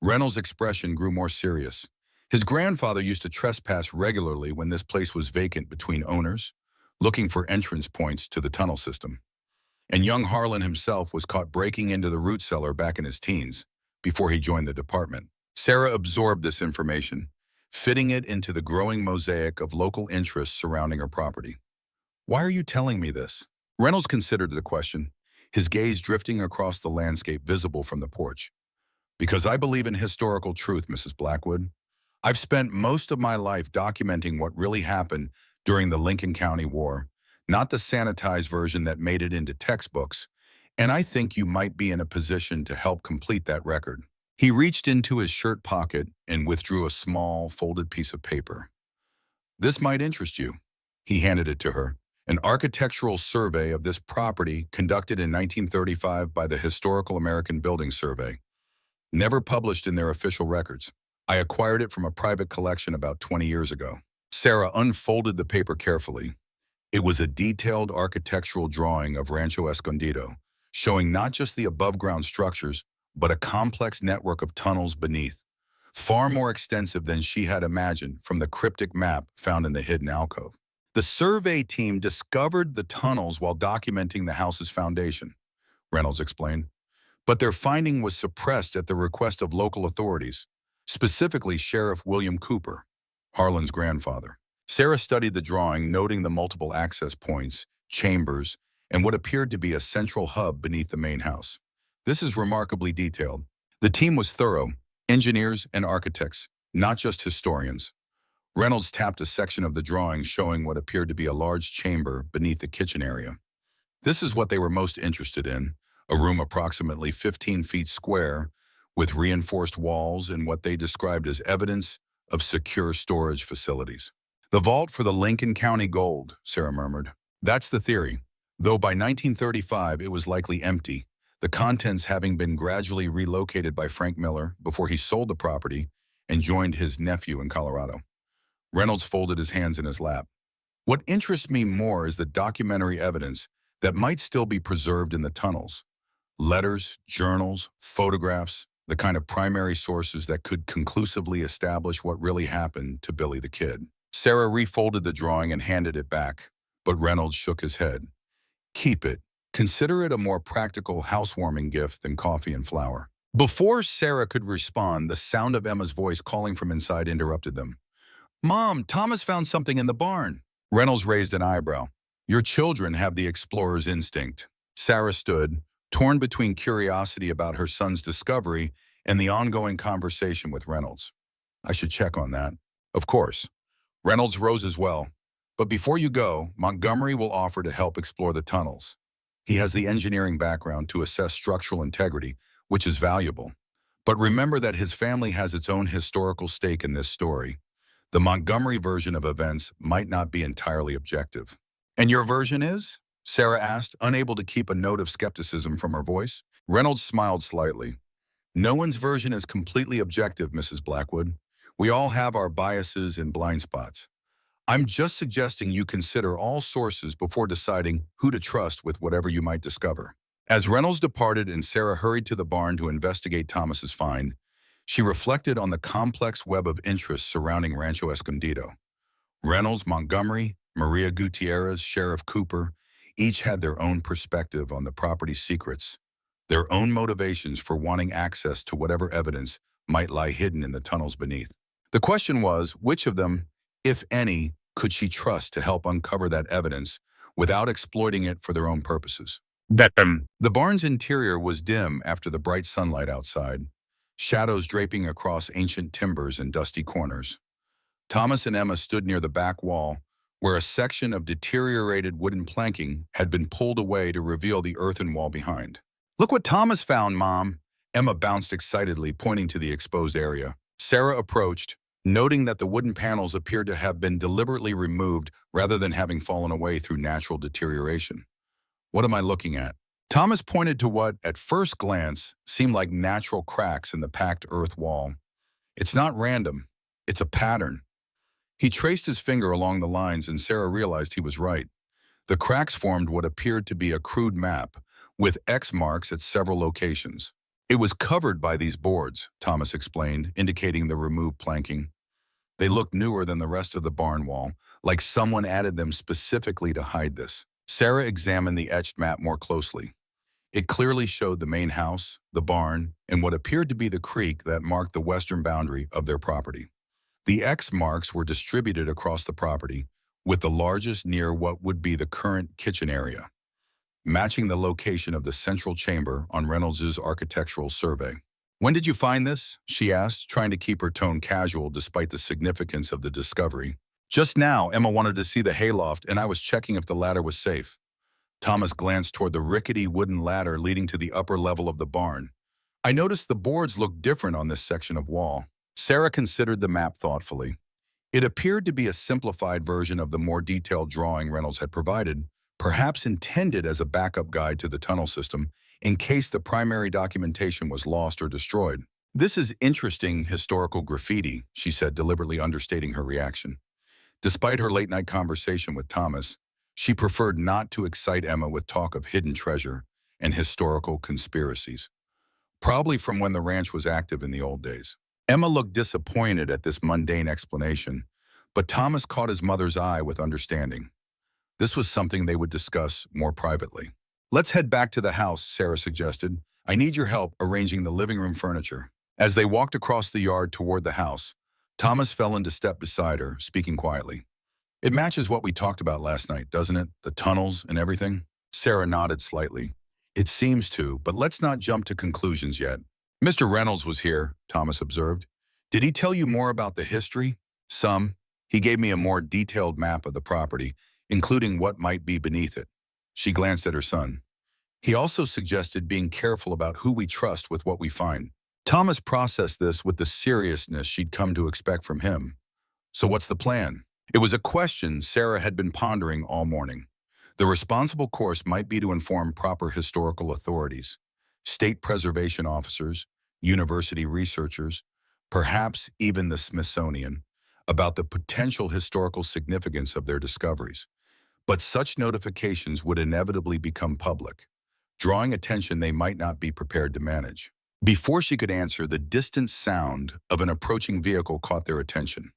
Reynolds' expression grew more serious. His grandfather used to trespass regularly when this place was vacant between owners, looking for entrance points to the tunnel system. And young Harlan himself was caught breaking into the root cellar back in his teens, before he joined the department. Sarah absorbed this information, fitting it into the growing mosaic of local interests surrounding her property. Why are you telling me this? Reynolds considered the question, his gaze drifting across the landscape visible from the porch. Because I believe in historical truth, Mrs. Blackwood. I've spent most of my life documenting what really happened during the Lincoln County War, not the sanitized version that made it into textbooks, and I think you might be in a position to help complete that record. He reached into his shirt pocket and withdrew a small, folded piece of paper. This might interest you. He handed it to her. An architectural survey of this property conducted in 1935 by the Historical American Building Survey. Never published in their official records. I acquired it from a private collection about 20 years ago. Sarah unfolded the paper carefully. It was a detailed architectural drawing of Rancho Escondido, showing not just the above-ground structures, but a complex network of tunnels beneath, far more extensive than she had imagined from the cryptic map found in the hidden alcove. The survey team discovered the tunnels while documenting the house's foundation, Reynolds explained. But their finding was suppressed at the request of local authorities, specifically Sheriff William Cooper, Harlan's grandfather. Sarah studied the drawing, noting the multiple access points, chambers, and what appeared to be a central hub beneath the main house. This is remarkably detailed. The team was thorough, engineers and architects, not just historians. Reynolds tapped a section of the drawing showing what appeared to be a large chamber beneath the kitchen area. This is what they were most interested in. A room approximately 15 feet square, with reinforced walls and what they described as evidence of secure storage facilities. The vault for the Lincoln County gold, Sarah murmured. That's the theory, though by 1935 it was likely empty, the contents having been gradually relocated by Frank Miller before he sold the property and joined his nephew in Colorado. Reynolds folded his hands in his lap. What interests me more is the documentary evidence that might still be preserved in the tunnels. Letters, journals, photographs, the kind of primary sources that could conclusively establish what really happened to Billy the Kid. Sarah refolded the drawing and handed it back, but Reynolds shook his head. Keep it. Consider it a more practical housewarming gift than coffee and flour. Before Sarah could respond, the sound of Emma's voice calling from inside interrupted them. Mom, Thomas found something in the barn. Reynolds raised an eyebrow. Your children have the explorer's instinct. Sarah stood, torn between curiosity about her son's discovery and the ongoing conversation with Reynolds. I should check on that. Of course. Reynolds rose as well. But before you go, Montgomery will offer to help explore the tunnels. He has the engineering background to assess structural integrity, which is valuable. But remember that his family has its own historical stake in this story. The Montgomery version of events might not be entirely objective. And your version is? Sarah asked, unable to keep a note of skepticism from her voice. Reynolds smiled slightly. No one's version is completely objective, Mrs. Blackwood. We all have our biases and blind spots. I'm just suggesting you consider all sources before deciding who to trust with whatever you might discover. As Reynolds departed and Sarah hurried to the barn to investigate Thomas's find, she reflected on the complex web of interests surrounding Rancho Escondido. Reynolds, Montgomery, Maria Gutierrez, Sheriff Cooper, each had their own perspective on the property's secrets, their own motivations for wanting access to whatever evidence might lie hidden in the tunnels beneath. The question was, which of them, if any, could she trust to help uncover that evidence without exploiting it for their own purposes? The barn's interior was dim after the bright sunlight outside, shadows draping across ancient timbers and dusty corners. Thomas and Emma stood near the back wall, where a section of deteriorated wooden planking had been pulled away to reveal the earthen wall behind. Look what Thomas found, Mom! Emma bounced excitedly, pointing to the exposed area. Sarah approached, noting that the wooden panels appeared to have been deliberately removed rather than having fallen away through natural deterioration. What am I looking at? Thomas pointed to what, at first glance, seemed like natural cracks in the packed earth wall. It's not random. It's a pattern. He traced his finger along the lines and Sarah realized he was right. The cracks formed what appeared to be a crude map, with X marks at several locations. It was covered by these boards, Thomas explained, indicating the removed planking. They looked newer than the rest of the barn wall, like someone added them specifically to hide this. Sarah examined the etched map more closely. It clearly showed the main house, the barn, and what appeared to be the creek that marked the western boundary of their property. The X marks were distributed across the property, with the largest near what would be the current kitchen area. matching the location of the central chamber on Reynolds's architectural survey. "When did you find this?" she asked, trying to keep her tone casual despite the significance of the discovery. "Just now, Emma wanted to see the hayloft, and I was checking if the ladder was safe." Thomas glanced toward the rickety wooden ladder leading to the upper level of the barn. "I noticed the boards look different on this section of wall." Sarah considered the map thoughtfully. It appeared to be a simplified version of the more detailed drawing Reynolds had provided, perhaps intended as a backup guide to the tunnel system in case the primary documentation was lost or destroyed. "This is interesting historical graffiti," she said, deliberately understating her reaction. Despite her late-night conversation with Thomas, she preferred not to excite Emma with talk of hidden treasure and historical conspiracies, probably from when the ranch was active in the old days. Emma looked disappointed at this mundane explanation, but Thomas caught his mother's eye with understanding. This was something they would discuss more privately. "Let's head back to the house," Sarah suggested. "I need your help arranging the living room furniture." As they walked across the yard toward the house, Thomas fell into step beside her, speaking quietly. "It matches what we talked about last night, doesn't it? The tunnels and everything?" Sarah nodded slightly. "It seems to, but let's not jump to conclusions yet." "Mr. Reynolds was here," Thomas observed. "Did he tell you more about the history?" "Some. He gave me a more detailed map of the property, including what might be beneath it." She glanced at her son. "He also suggested being careful about who we trust with what we find." Thomas processed this with the seriousness she'd come to expect from him. "So what's the plan?" It was a question Sarah had been pondering all morning. The responsible course might be to inform proper historical authorities, state preservation officers, university researchers, perhaps even the Smithsonian, about the potential historical significance of their discoveries. But such notifications would inevitably become public, drawing attention they might not be prepared to manage. Before she could answer, the distant sound of an approaching vehicle caught their attention.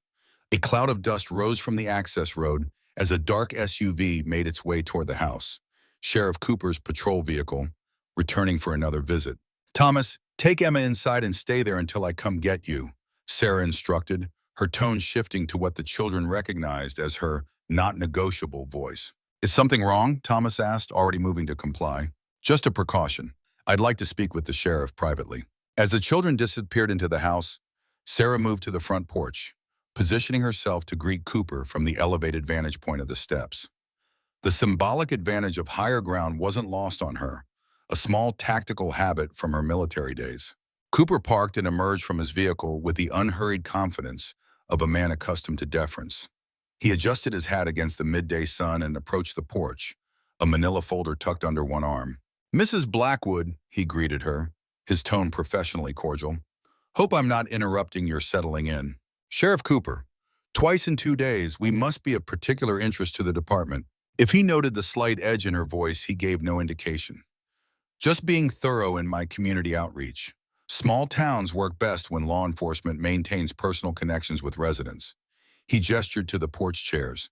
A cloud of dust rose from the access road as a dark SUV made its way toward the house. Sheriff Cooper's patrol vehicle, returning for another visit. "Thomas, take Emma inside and stay there until I come get you," Sarah instructed, her tone shifting to what the children recognized as her not-negotiable voice. "Is something wrong?" Thomas asked, already moving to comply. "Just a precaution. I'd like to speak with the sheriff privately." As the children disappeared into the house, Sarah moved to the front porch, positioning herself to greet Cooper from the elevated vantage point of the steps. The symbolic advantage of higher ground wasn't lost on her, a small tactical habit from her military days. Cooper parked and emerged from his vehicle with the unhurried confidence of a man accustomed to deference. He adjusted his hat against the midday sun and approached the porch, a manila folder tucked under one arm. "Mrs. Blackwood," he greeted her, his tone professionally cordial. "Hope I'm not interrupting your settling in." "Sheriff Cooper, twice in 2 days, we must be of particular interest to the department." If he noted the slight edge in her voice, he gave no indication. "Just being thorough in my community outreach. Small towns work best when law enforcement maintains personal connections with residents." He gestured to the porch chairs.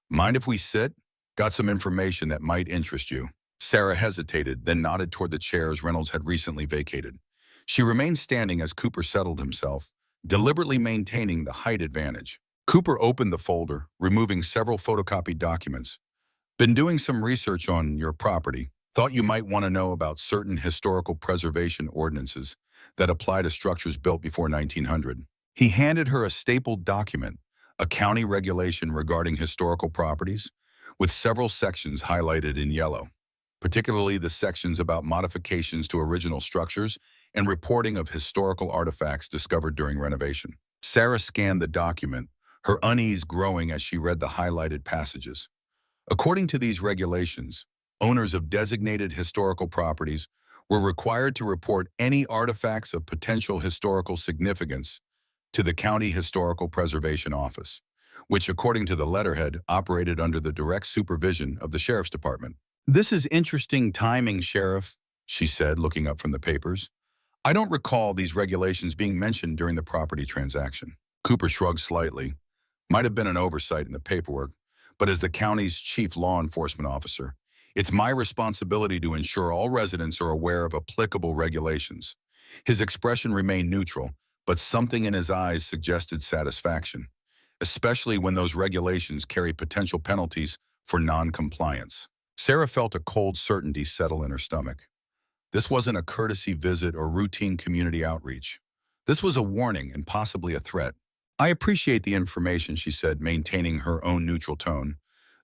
"Mind if we sit? Got some information that might interest you." Sarah hesitated, then nodded toward the chairs Reynolds had recently vacated. She remained standing as Cooper settled himself, deliberately maintaining the height advantage. Cooper opened the folder, removing several photocopied documents. "Been doing some research on your property. Thought you might want to know about certain historical preservation ordinances that apply to structures built before 1900. He handed her a stapled document, a county regulation regarding historical properties, with several sections highlighted in yellow, particularly the sections about modifications to original structures and reporting of historical artifacts discovered during renovation. Sarah scanned the document, her unease growing as she read the highlighted passages. According to these regulations, owners of designated historical properties were required to report any artifacts of potential historical significance to the County Historical Preservation Office, which, according to the letterhead, operated under the direct supervision of the Sheriff's Department. "This is interesting timing, Sheriff," she said, looking up from the papers. "I don't recall these regulations being mentioned during the property transaction." Cooper shrugged slightly. "Might have been an oversight in the paperwork, but as the county's chief law enforcement officer, it's my responsibility to ensure all residents are aware of applicable regulations." His expression remained neutral, but something in his eyes suggested satisfaction, especially when those regulations carry potential penalties for non-compliance. Sarah felt a cold certainty settle in her stomach. This wasn't a courtesy visit or routine community outreach. This was a warning and possibly a threat. I appreciate the information, she said, maintaining her own neutral tone,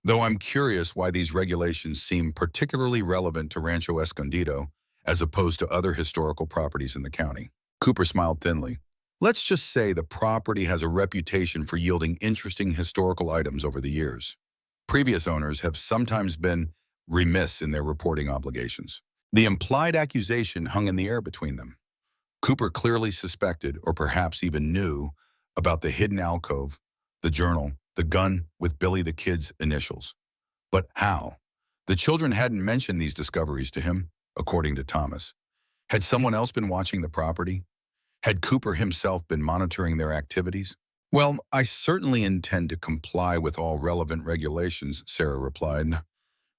though I'm curious why these regulations seem particularly relevant to Rancho Escondido as opposed to other historical properties in the county. Cooper smiled thinly. Let's just say the property has a reputation for yielding interesting historical items over the years. Previous owners have sometimes been remiss in their reporting obligations. The implied accusation hung in the air between them. Cooper clearly suspected, or perhaps even knew, about the hidden alcove, the journal, the gun with Billy the Kid's initials. But how? The children hadn't mentioned these discoveries to him, according to Thomas. Had someone else been watching the property? Had Cooper himself been monitoring their activities? Well, I certainly intend to comply with all relevant regulations, Sarah replied,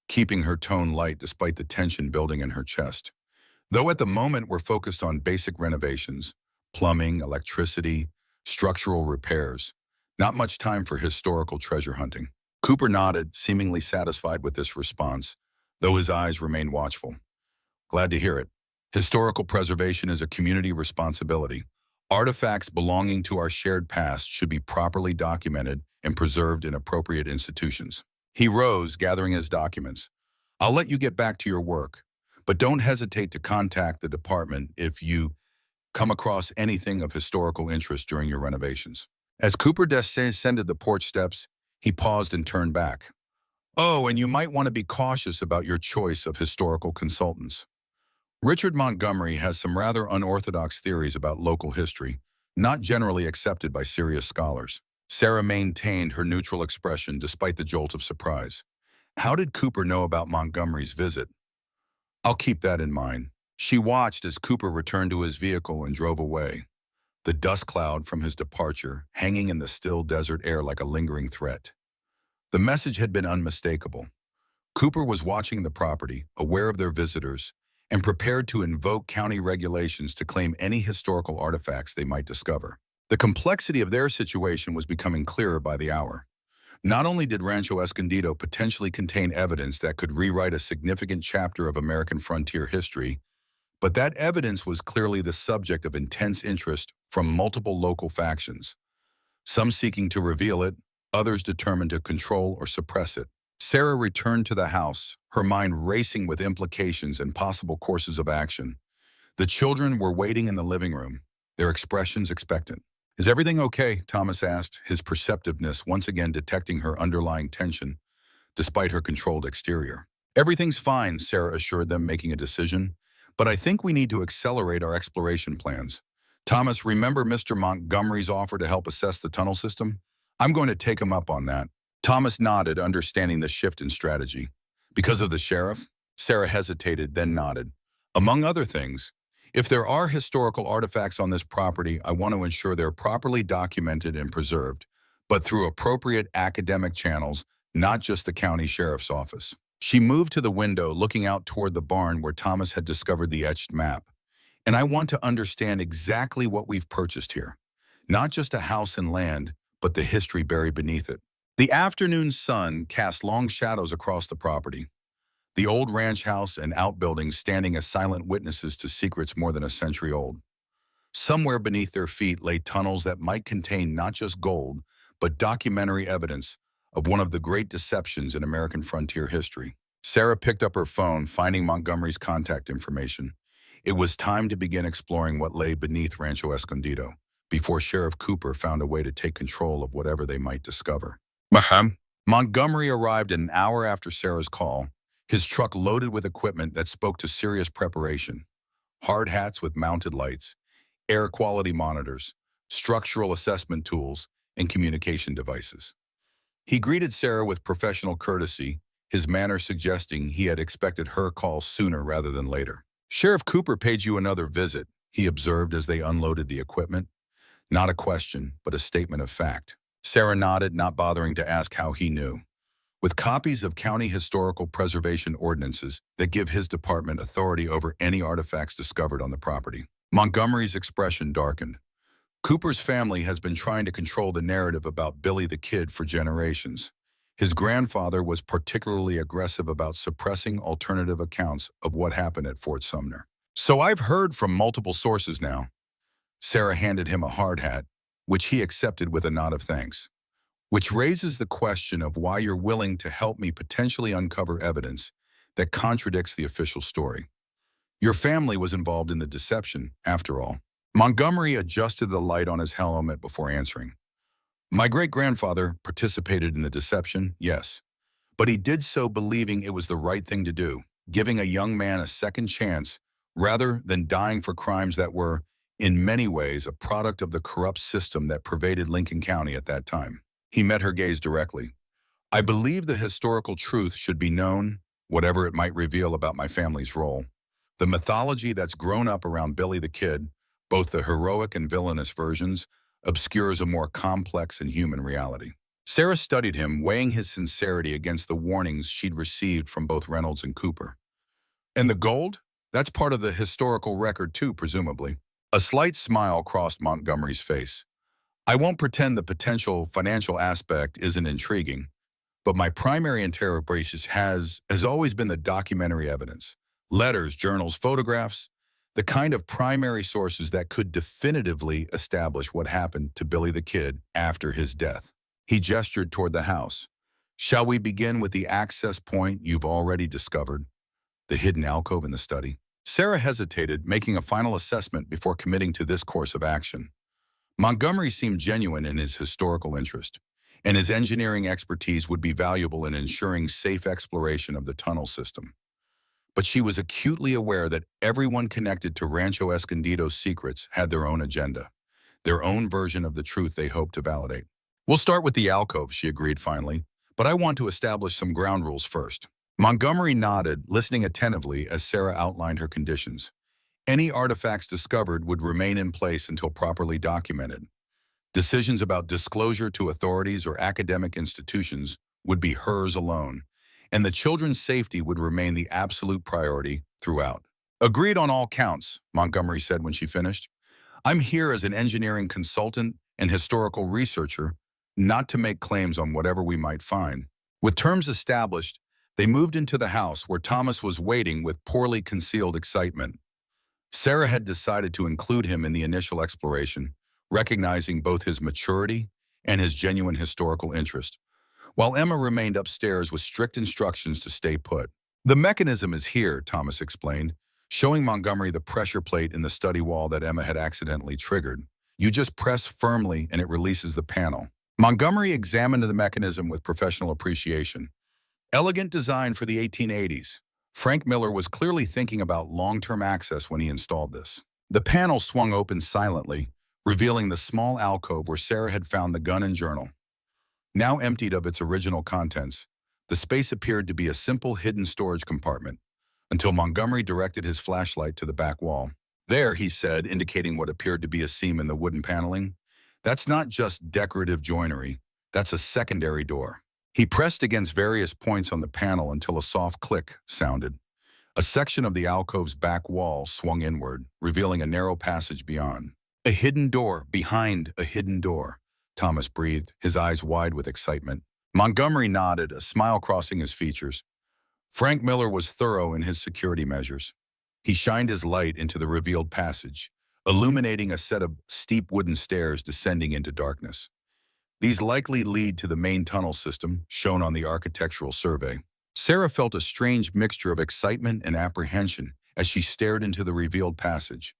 keeping her tone light despite the tension building in her chest. Though at the moment we're focused on basic renovations, plumbing, electricity, structural repairs, not much time for historical treasure hunting. Cooper nodded, seemingly satisfied with this response, though his eyes remained watchful. Glad to hear it. Historical preservation is a community responsibility. Artifacts belonging to our shared past should be properly documented and preserved in appropriate institutions. He rose, gathering his documents. I'll let you get back to your work, but don't hesitate to contact the department if you come across anything of historical interest during your renovations. As Cooper descended the porch steps, he paused and turned back. Oh, and you might want to be cautious about your choice of historical consultants. Richard Montgomery has some rather unorthodox theories about local history, not generally accepted by serious scholars. Sarah maintained her neutral expression despite the jolt of surprise. How did Cooper know about Montgomery's visit? I'll keep that in mind. She watched as Cooper returned to his vehicle and drove away, the dust cloud from his departure hanging in the still desert air like a lingering threat. The message had been unmistakable. Cooper was watching the property, aware of their visitors, and prepared to invoke county regulations to claim any historical artifacts they might discover. The complexity of their situation was becoming clearer by the hour. Not only did Rancho Escondido potentially contain evidence that could rewrite a significant chapter of American frontier history, but that evidence was clearly the subject of intense interest from multiple local factions, some seeking to reveal it, others determined to control or suppress it. Sarah returned to the house, her mind racing with implications and possible courses of action. The children were waiting in the living room, their expressions expectant. Is everything okay? Thomas asked, his perceptiveness once again detecting her underlying tension, despite her controlled exterior. Everything's fine, Sarah assured them, making a decision. But I think we need to accelerate our exploration plans. Thomas, remember Mr. Montgomery's offer to help assess the tunnel system? I'm going to take him up on that. Thomas nodded, understanding the shift in strategy. Because of the sheriff? Sarah hesitated, then nodded. Among other things, if there are historical artifacts on this property, I want to ensure they're properly documented and preserved, but through appropriate academic channels, not just the county sheriff's office. She moved to the window, looking out toward the barn where Thomas had discovered the etched map. And I want to understand exactly what we've purchased here. Not just a house and land, but the history buried beneath it. The afternoon sun cast long shadows across the property, the old ranch house and outbuildings standing as silent witnesses to secrets more than a century old. Somewhere beneath their feet lay tunnels that might contain not just gold, but documentary evidence of one of the great deceptions in American frontier history. Sarah picked up her phone, finding Montgomery's contact information. It was time to begin exploring what lay beneath Rancho Escondido, before Sheriff Cooper found a way to take control of whatever they might discover. Montgomery arrived an hour after Sarah's call, his truck loaded with equipment that spoke to serious preparation. Hard hats with mounted lights, air quality monitors, structural assessment tools, and communication devices. He greeted Sarah with professional courtesy, his manner suggesting he had expected her call sooner rather than later. Sheriff Cooper paid you another visit, he observed as they unloaded the equipment. Not a question, but a statement of fact. Sarah nodded, not bothering to ask how he knew. With copies of county historical preservation ordinances that give his department authority over any artifacts discovered on the property. Montgomery's expression darkened. Cooper's family has been trying to control the narrative about Billy the Kid for generations. His grandfather was particularly aggressive about suppressing alternative accounts of what happened at Fort Sumner. So I've heard from multiple sources now. Sarah handed him a hard hat, which he accepted with a nod of thanks. Which raises the question of why you're willing to help me potentially uncover evidence that contradicts the official story. Your family was involved in the deception, after all. Montgomery adjusted the light on his helmet before answering. My great-grandfather participated in the deception, yes, but he did so believing it was the right thing to do, giving a young man a second chance rather than dying for crimes that were, in many ways, a product of the corrupt system that pervaded Lincoln County at that time. He met her gaze directly. I believe the historical truth should be known, whatever it might reveal about my family's role. The mythology that's grown up around Billy the Kid, both the heroic and villainous versions, obscures a more complex and human reality. Sarah studied him, weighing his sincerity against the warnings she'd received from both Reynolds and Cooper. And the gold? That's part of the historical record too, presumably. A slight smile crossed Montgomery's face. I won't pretend the potential financial aspect isn't intriguing, but my primary interrogation has always been the documentary evidence. Letters, journals, photographs, the kind of primary sources that could definitively establish what happened to Billy the Kid after his death. He gestured toward the house. Shall we begin with the access point you've already discovered? The hidden alcove in the study. Sarah hesitated, making a final assessment before committing to this course of action. Montgomery seemed genuine in his historical interest, and his engineering expertise would be valuable in ensuring safe exploration of the tunnel system. But she was acutely aware that everyone connected to Rancho Escondido's secrets had their own agenda, their own version of the truth they hoped to validate. We'll start with the alcove, she agreed finally, but I want to establish some ground rules first. Montgomery nodded, listening attentively as Sarah outlined her conditions. Any artifacts discovered would remain in place until properly documented. Decisions about disclosure to authorities or academic institutions would be hers alone, and the children's safety would remain the absolute priority throughout. Agreed on all counts, Montgomery said when she finished. I'm here as an engineering consultant and historical researcher, not to make claims on whatever we might find. With terms established, they moved into the house where Thomas was waiting with poorly concealed excitement. Sarah had decided to include him in the initial exploration, recognizing both his maturity and his genuine historical interest, while Emma remained upstairs with strict instructions to stay put. The mechanism is here, Thomas explained, showing Montgomery the pressure plate in the study wall that Emma had accidentally triggered. You just press firmly and it releases the panel. Montgomery examined the mechanism with professional appreciation. Elegant design for the 1880s. Frank Miller was clearly thinking about long-term access when he installed this. The panel swung open silently, revealing the small alcove where Sarah had found the gun and journal. Now emptied of its original contents, the space appeared to be a simple hidden storage compartment, until Montgomery directed his flashlight to the back wall. There, he said, indicating what appeared to be a seam in the wooden paneling. That's not just decorative joinery, that's a secondary door. He pressed against various points on the panel until a soft click sounded. A section of the alcove's back wall swung inward, revealing a narrow passage beyond. A hidden door behind a hidden door, Thomas breathed, his eyes wide with excitement. Montgomery nodded, a smile crossing his features. Frank Miller was thorough in his security measures. He shined his light into the revealed passage, illuminating a set of steep wooden stairs descending into darkness. These likely lead to the main tunnel system, shown on the architectural survey. Sarah felt a strange mixture of excitement and apprehension as she stared into the revealed passage.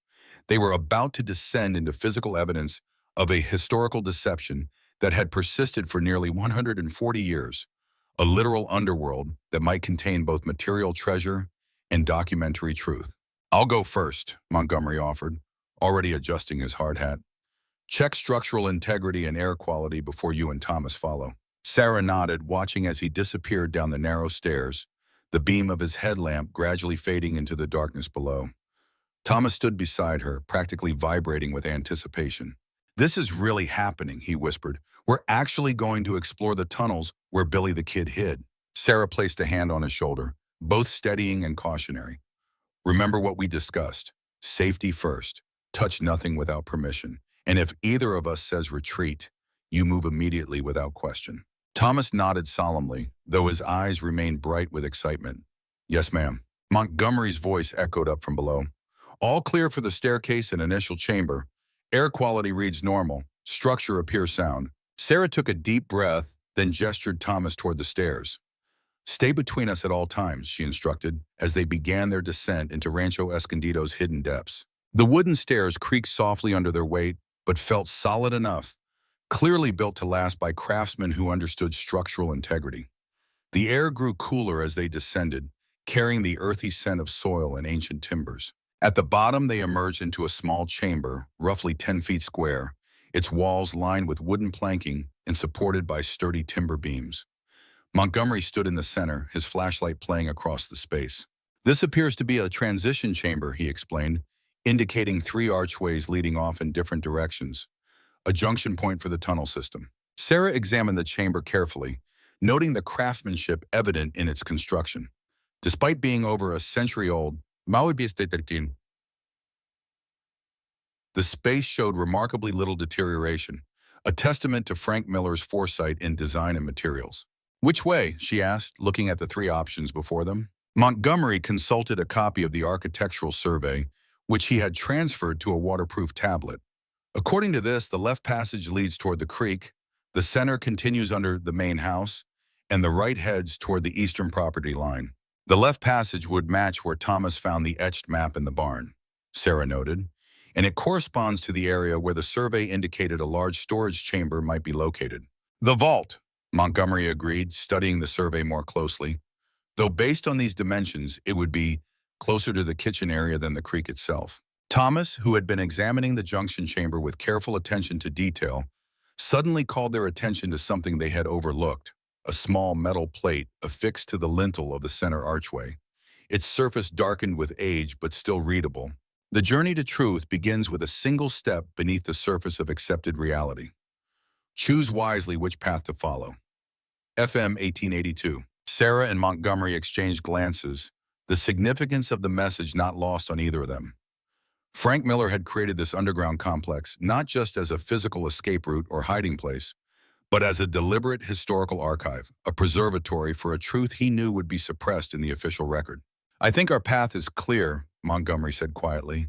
They were about to descend into physical evidence of a historical deception that had persisted for nearly 140 years, a literal underworld that might contain both material treasure and documentary truth. I'll go first, Montgomery offered, already adjusting his hard hat. Check structural integrity and air quality before you and Thomas follow. Sarah nodded, watching as he disappeared down the narrow stairs, the beam of his headlamp gradually fading into the darkness below. Thomas stood beside her, practically vibrating with anticipation. This is really happening, he whispered. We're actually going to explore the tunnels where Billy the Kid hid. Sarah placed a hand on his shoulder, both steadying and cautionary. Remember what we discussed. Safety first. Touch nothing without permission. And if either of us says retreat, you move immediately without question. Thomas nodded solemnly, though his eyes remained bright with excitement. Yes, ma'am. Montgomery's voice echoed up from below. All clear for the staircase and initial chamber. Air quality reads normal. Structure appears sound. Sarah took a deep breath, then gestured Thomas toward the stairs. Stay between us at all times, she instructed, as they began their descent into Rancho Escondido's hidden depths. The wooden stairs creaked softly under their weight, but felt solid enough, clearly built to last by craftsmen who understood structural integrity. The air grew cooler as they descended, carrying the earthy scent of soil and ancient timbers. At the bottom, they emerged into a small chamber, roughly 10 feet square, its walls lined with wooden planking and supported by sturdy timber beams. Montgomery stood in the center, his flashlight playing across the space. This appears to be a transition chamber, he explained, indicating 3 archways leading off in different directions, a junction point for the tunnel system. Sarah examined the chamber carefully, noting the craftsmanship evident in its construction. Despite being over a century old, the space showed remarkably little deterioration, a testament to Frank Miller's foresight in design and materials. Which way? She asked, looking at the 3 options before them. Montgomery consulted a copy of the architectural survey, which he had transferred to a waterproof tablet. According to this, the left passage leads toward the creek, the center continues under the main house, and the right heads toward the eastern property line. The left passage would match where Thomas found the etched map in the barn, Sarah noted, and it corresponds to the area where the survey indicated a large storage chamber might be located. The vault, Montgomery agreed, studying the survey more closely. Though based on these dimensions, it would be closer to the kitchen area than the creek itself. Thomas, who had been examining the junction chamber with careful attention to detail, suddenly called their attention to something they had overlooked, a small metal plate affixed to the lintel of the center archway. Its surface darkened with age but still readable. The journey to truth begins with a single step beneath the surface of accepted reality. Choose wisely which path to follow. FM 1882. Sarah and Montgomery exchanged glances, the significance of the message not lost on either of them. Frank Miller had created this underground complex not just as a physical escape route or hiding place, but as a deliberate historical archive, a preservatory for a truth he knew would be suppressed in the official record. I think our path is clear, Montgomery said quietly.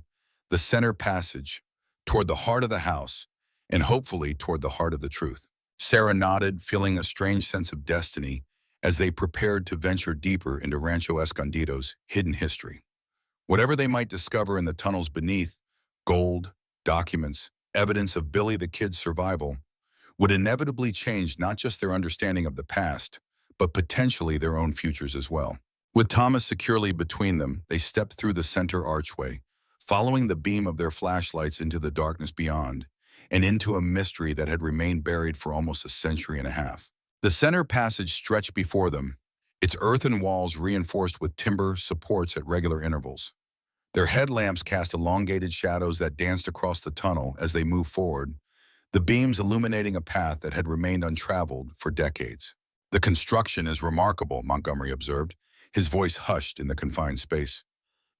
The center passage, toward the heart of the house, and hopefully toward the heart of the truth. Sarah nodded, feeling a strange sense of destiny as they prepared to venture deeper into Rancho Escondido's hidden history. Whatever they might discover in the tunnels beneath, gold, documents, evidence of Billy the Kid's survival, would inevitably change not just their understanding of the past, but potentially their own futures as well. With Thomas securely between them, they stepped through the center archway, following the beam of their flashlights into the darkness beyond, and into a mystery that had remained buried for almost a century and a half. The center passage stretched before them, its earthen walls reinforced with timber supports at regular intervals. Their headlamps cast elongated shadows that danced across the tunnel as they moved forward, the beams illuminating a path that had remained untraveled for decades. The construction is remarkable, Montgomery observed, his voice hushed in the confined space.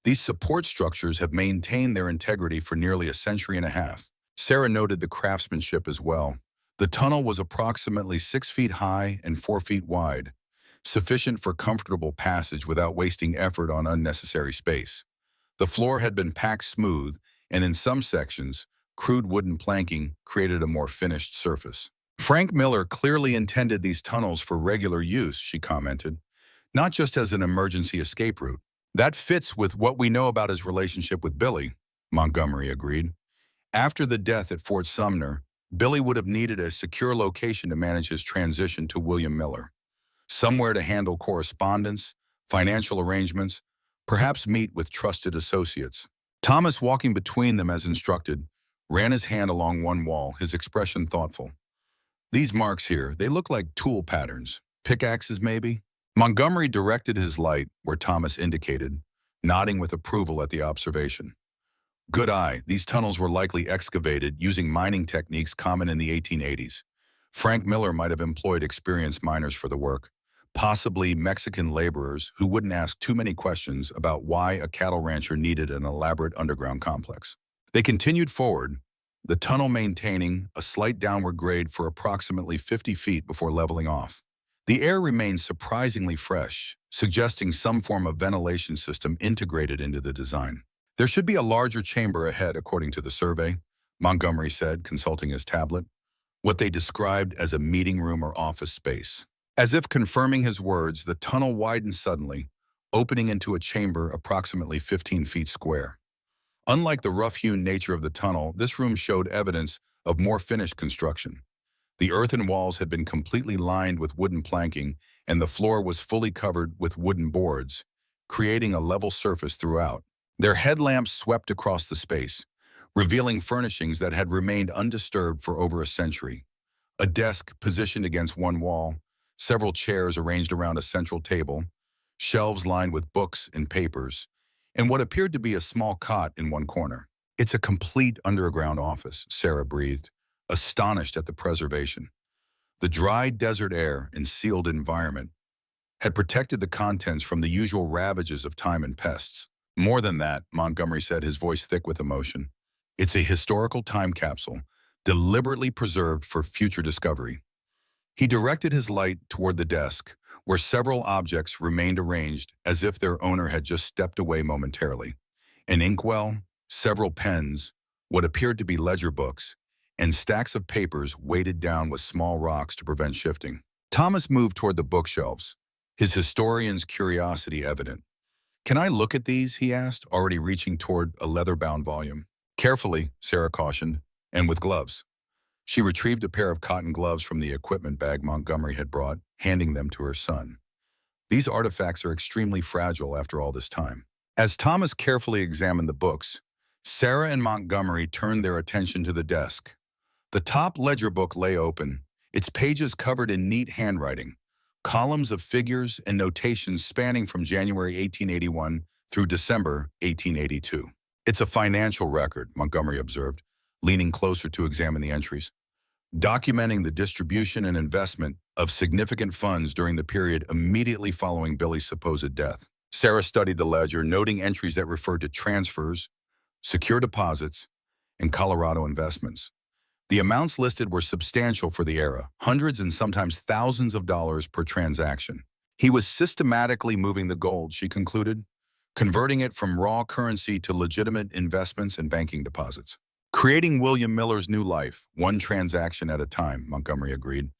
These support structures have maintained their integrity for nearly a century and a half. Sarah noted the craftsmanship as well. The tunnel was approximately 6 feet high and 4 feet wide, sufficient for comfortable passage without wasting effort on unnecessary space. The floor had been packed smooth, and in some sections, crude wooden planking created a more finished surface. Frank Miller clearly intended these tunnels for regular use, she commented, not just as an emergency escape route. That fits with what we know about his relationship with Billy, Montgomery agreed. After the death at Fort Sumner, Billy would have needed a secure location to manage his transition to William Miller. Somewhere to handle correspondence, financial arrangements, perhaps meet with trusted associates. Thomas, walking between them as instructed, ran his hand along one wall, his expression thoughtful. These marks here, they look like tool patterns. Pickaxes, maybe? Montgomery directed his light where Thomas indicated, nodding with approval at the observation. Good eye, these tunnels were likely excavated using mining techniques common in the 1880s. Frank Miller might have employed experienced miners for the work, possibly Mexican laborers who wouldn't ask too many questions about why a cattle rancher needed an elaborate underground complex. They continued forward, the tunnel maintaining a slight downward grade for approximately 50 feet before leveling off. The air remained surprisingly fresh, suggesting some form of ventilation system integrated into the design. There should be a larger chamber ahead, according to the survey, Montgomery said, consulting his tablet, what they described as a meeting room or office space. As if confirming his words, the tunnel widened suddenly, opening into a chamber approximately 15 feet square. Unlike the rough-hewn nature of the tunnel, this room showed evidence of more finished construction. The earthen walls had been completely lined with wooden planking, and the floor was fully covered with wooden boards, creating a level surface throughout. Their headlamps swept across the space, revealing furnishings that had remained undisturbed for over a century. A desk positioned against one wall, several chairs arranged around a central table, shelves lined with books and papers, and what appeared to be a small cot in one corner. "It's a complete underground office," Sarah breathed, astonished at the preservation. The dry desert air and sealed environment had protected the contents from the usual ravages of time and pests. "More than that," Montgomery said, his voice thick with emotion. "It's a historical time capsule, deliberately preserved for future discovery." He directed his light toward the desk, where several objects remained arranged as if their owner had just stepped away momentarily. An inkwell, several pens, what appeared to be ledger books, and stacks of papers weighted down with small rocks to prevent shifting. Thomas moved toward the bookshelves, his historian's curiosity evident. "Can I look at these?" he asked, already reaching toward a leather-bound volume. "Carefully," Sarah cautioned, "and with gloves." She retrieved a pair of cotton gloves from the equipment bag Montgomery had brought, handing them to her son. "These artifacts are extremely fragile after all this time." As Thomas carefully examined the books, Sarah and Montgomery turned their attention to the desk. The top ledger book lay open, its pages covered in neat handwriting, columns of figures and notations spanning from January 1881 through December 1882. "It's a financial record," Montgomery observed, leaning closer to examine the entries, "documenting the distribution and investment of significant funds during the period immediately following Billy's supposed death." Sarah studied the ledger, noting entries that referred to transfers, secure deposits, and Colorado investments. The amounts listed were substantial for the era, hundreds and sometimes thousands of dollars per transaction. He was systematically moving the gold, she concluded, converting it from raw currency to legitimate investments and banking deposits. "Creating William Miller's new life, one transaction at a time," Montgomery agreed,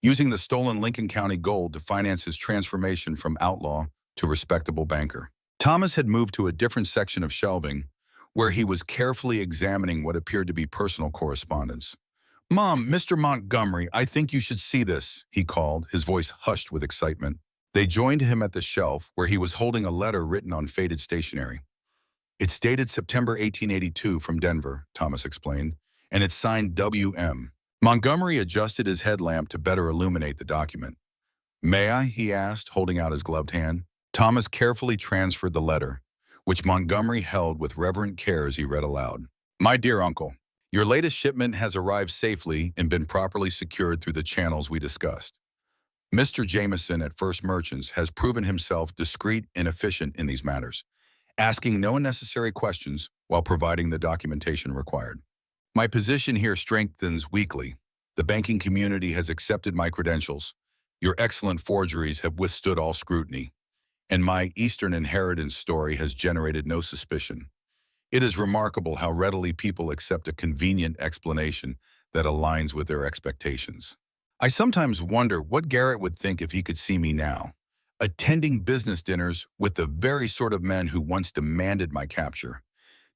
using the stolen Lincoln County gold to finance his transformation from outlaw to respectable banker. Thomas had moved to a different section of shelving, where he was carefully examining what appeared to be personal correspondence. "Mom, Mr. Montgomery, I think you should see this," he called, his voice hushed with excitement. They joined him at the shelf, where he was holding a letter written on faded stationery. "It's dated September 1882 from Denver," Thomas explained, "and it's signed W.M." Montgomery adjusted his headlamp to better illuminate the document. "May I?" he asked, holding out his gloved hand. Thomas carefully transferred the letter, which Montgomery held with reverent care as he read aloud. "My dear uncle, your latest shipment has arrived safely and been properly secured through the channels we discussed. Mr. Jameson at First Merchants has proven himself discreet and efficient in these matters, asking no unnecessary questions while providing the documentation required. My position here strengthens weekly. The banking community has accepted my credentials. Your excellent forgeries have withstood all scrutiny, and my Eastern inheritance story has generated no suspicion. It is remarkable how readily people accept a convenient explanation that aligns with their expectations. I sometimes wonder what Garrett would think if he could see me now, attending business dinners with the very sort of men who once demanded my capture,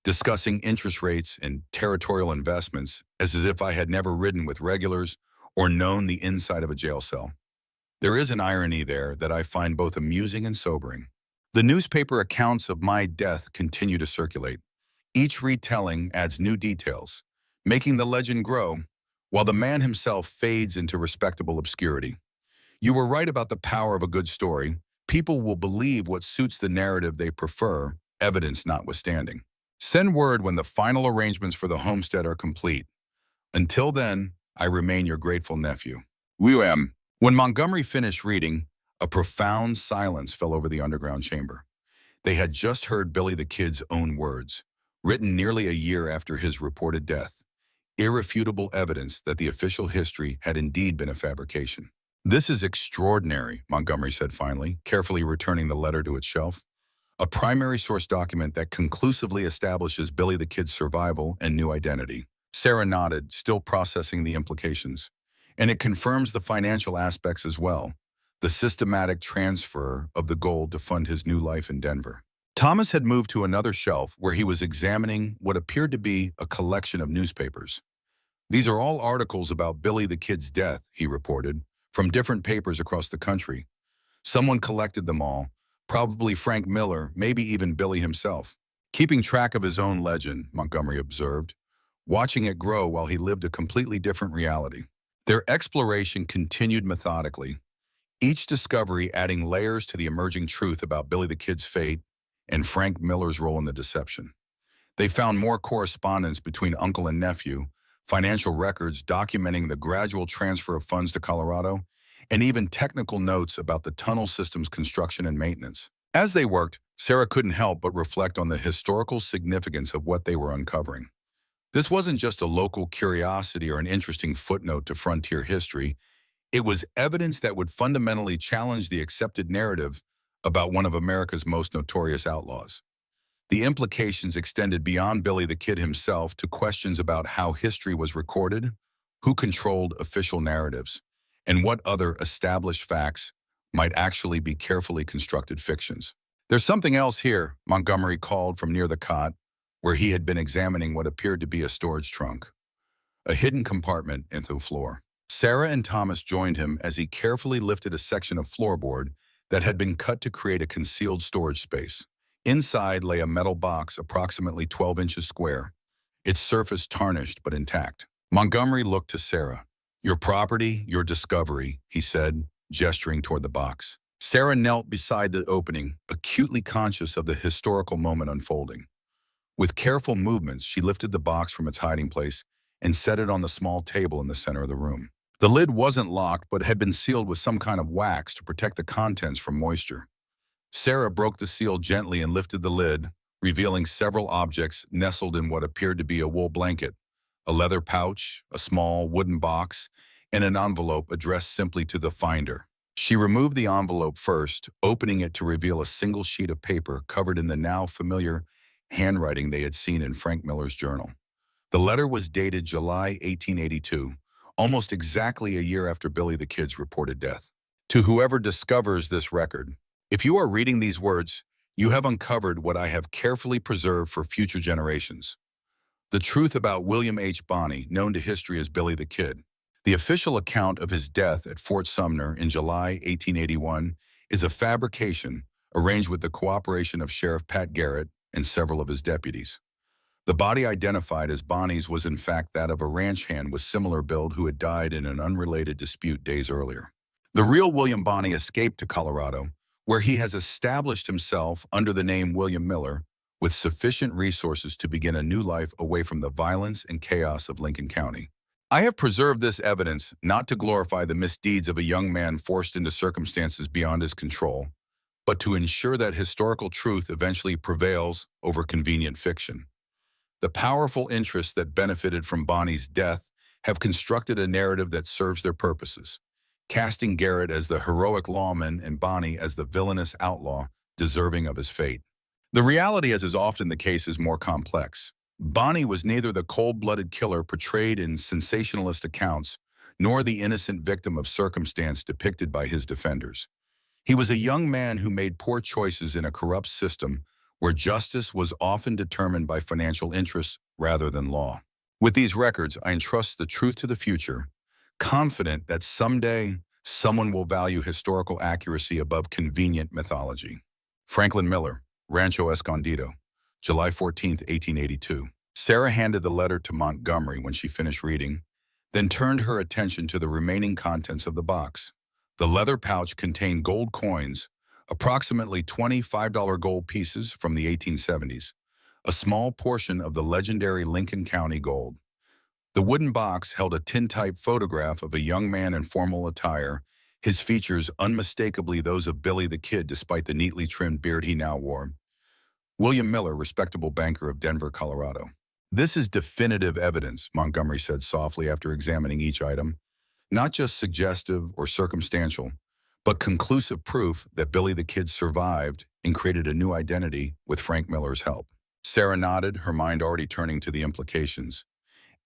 discussing interest rates and territorial investments as if I had never ridden with regulars or known the inside of a jail cell. There is an irony there that I find both amusing and sobering. The newspaper accounts of my death continue to circulate. Each retelling adds new details, making the legend grow, while the man himself fades into respectable obscurity. You were right about the power of a good story. People will believe what suits the narrative they prefer, evidence notwithstanding. Send word when the final arrangements for the homestead are complete. Until then, I remain your grateful nephew. William. When Montgomery finished reading, a profound silence fell over the underground chamber. They had just heard Billy the Kid's own words, written nearly a year after his reported death. irrefutable evidence that the official history had indeed been a fabrication. "This is extraordinary," Montgomery said finally, carefully returning the letter to its shelf. "A primary source document that conclusively establishes Billy the Kid's survival and new identity." Sarah nodded, still processing the implications. "And it confirms the financial aspects as well, the systematic transfer of the gold to fund his new life in Denver." Thomas had moved to another shelf where he was examining what appeared to be a collection of newspapers. "These are all articles about Billy the Kid's death," he reported, "from different papers across the country. Someone collected them all, probably Frank Miller, maybe even Billy himself. Keeping track of his own legend," Montgomery observed, watching it grow while he lived a completely different reality. Their exploration continued methodically, each discovery adding layers to the emerging truth about Billy the Kid's fate and Frank Miller's role in the deception. They found more correspondence between uncle and nephew, financial records documenting the gradual transfer of funds to Colorado, and even technical notes about the tunnel system's construction and maintenance. As they worked, Sarah couldn't help but reflect on the historical significance of what they were uncovering. This wasn't just a local curiosity or an interesting footnote to frontier history. It was evidence that would fundamentally challenge the accepted narrative about one of America's most notorious outlaws. The implications extended beyond Billy the Kid himself to questions about how history was recorded, who controlled official narratives, and what other established facts might actually be carefully constructed fictions. "There's something else here," Montgomery called from near the cot, where he had been examining what appeared to be a storage trunk, a hidden compartment in the floor. Sarah and Thomas joined him as he carefully lifted a section of floorboard that had been cut to create a concealed storage space. Inside lay a metal box approximately 12 inches square, its surface tarnished but intact. Montgomery looked to Sarah. "Your property, your discovery," he said, gesturing toward the box. Sarah knelt beside the opening, acutely conscious of the historical moment unfolding. With careful movements, she lifted the box from its hiding place and set it on the small table in the center of the room. The lid wasn't locked, but had been sealed with some kind of wax to protect the contents from moisture. Sarah broke the seal gently and lifted the lid, revealing several objects nestled in what appeared to be a wool blanket, a leather pouch, a small wooden box, and an envelope addressed simply to the finder. She removed the envelope first, opening it to reveal a single sheet of paper covered in the now familiar handwriting they had seen in Frank Miller's journal. The letter was dated July 1882, almost exactly a year after Billy the Kid's reported death. "To whoever discovers this record, if you are reading these words, you have uncovered what I have carefully preserved for future generations. The truth about William H. Bonney, known to history as Billy the Kid. The official account of his death at Fort Sumner in July 1881 is a fabrication arranged with the cooperation of Sheriff Pat Garrett and several of his deputies. The body identified as Bonney's was in fact that of a ranch hand with similar build who had died in an unrelated dispute days earlier. The real William Bonney escaped to Colorado, where he has established himself under the name William Miller, with sufficient resources to begin a new life away from the violence and chaos of Lincoln County. I have preserved this evidence not to glorify the misdeeds of a young man forced into circumstances beyond his control, but to ensure that historical truth eventually prevails over convenient fiction. The powerful interests that benefited from Bonney's death have constructed a narrative that serves their purposes, casting Garrett as the heroic lawman and Bonney as the villainous outlaw deserving of his fate. The reality, as is often the case, is more complex. Bonney was neither the cold-blooded killer portrayed in sensationalist accounts, nor the innocent victim of circumstance depicted by his defenders. He was a young man who made poor choices in a corrupt system where justice was often determined by financial interests rather than law. With these records, I entrust the truth to the future, confident that someday someone will value historical accuracy above convenient mythology. Franklin Miller, Rancho Escondido, July 14, 1882. Sarah handed the letter to Montgomery when she finished reading, then turned her attention to the remaining contents of the box. The leather pouch contained gold coins, approximately 25 gold pieces from the 1870s, a small portion of the legendary Lincoln County gold. The wooden box held a tintype photograph of a young man in formal attire, his features unmistakably those of Billy the Kid despite the neatly trimmed beard he now wore. William Miller, respectable banker of Denver, Colorado. This is definitive evidence, Montgomery said softly after examining each item. Not just suggestive or circumstantial, but conclusive proof that Billy the Kid survived and created a new identity with Frank Miller's help. Sarah nodded, her mind already turning to the implications.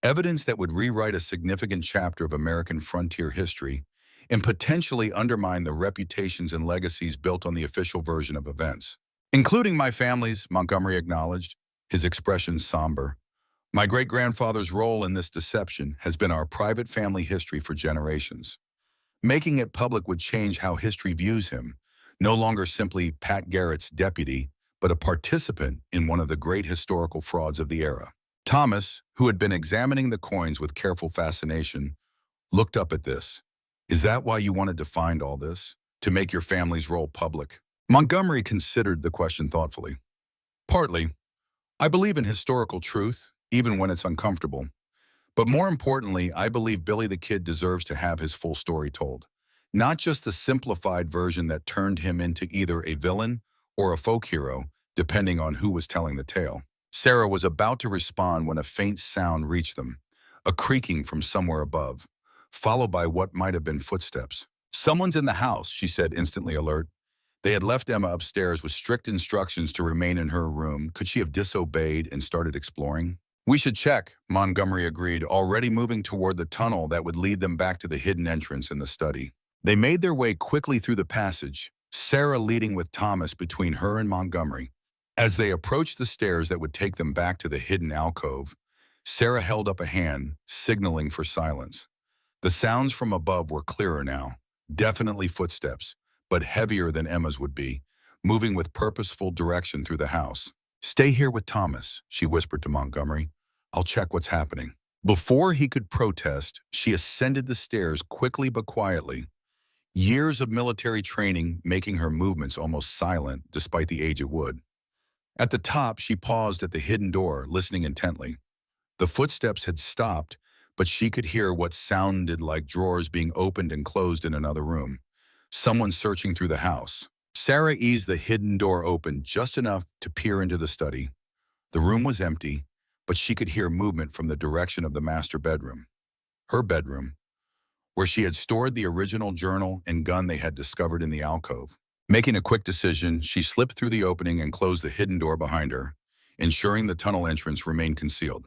Evidence that would rewrite a significant chapter of American frontier history and potentially undermine the reputations and legacies built on the official version of events. Including my family's, Montgomery acknowledged, his expression somber. My great-grandfather's role in this deception has been our private family history for generations. Making it public would change how history views him, no longer simply Pat Garrett's deputy, but a participant in one of the great historical frauds of the era. Thomas, who had been examining the coins with careful fascination, looked up at this. Is that why you wanted to find all this? To make your family's role public? Montgomery considered the question thoughtfully. Partly. I believe in historical truth, even when it's uncomfortable. But more importantly, I believe Billy the Kid deserves to have his full story told. Not just the simplified version that turned him into either a villain or a folk hero, depending on who was telling the tale. Sarah was about to respond when a faint sound reached them, a creaking from somewhere above, followed by what might have been footsteps. Someone's in the house, she said, instantly alert. They had left Emma upstairs with strict instructions to remain in her room. Could she have disobeyed and started exploring? We should check, Montgomery agreed, already moving toward the tunnel that would lead them back to the hidden entrance in the study. They made their way quickly through the passage, Sarah leading with Thomas between her and Montgomery. As they approached the stairs that would take them back to the hidden alcove, Sarah held up a hand, signaling for silence. The sounds from above were clearer now, definitely footsteps, but heavier than Emma's would be, moving with purposeful direction through the house. Stay here with Thomas, she whispered to Montgomery. I'll check what's happening. Before he could protest, she ascended the stairs quickly but quietly, years of military training making her movements almost silent despite the age it would. At the top, she paused at the hidden door, listening intently. The footsteps had stopped, but she could hear what sounded like drawers being opened and closed in another room. Someone searching through the house. Sarah eased the hidden door open just enough to peer into the study. The room was empty, but she could hear movement from the direction of the master bedroom. Her bedroom, where she had stored the original journal and gun they had discovered in the alcove. Making a quick decision, she slipped through the opening and closed the hidden door behind her, ensuring the tunnel entrance remained concealed.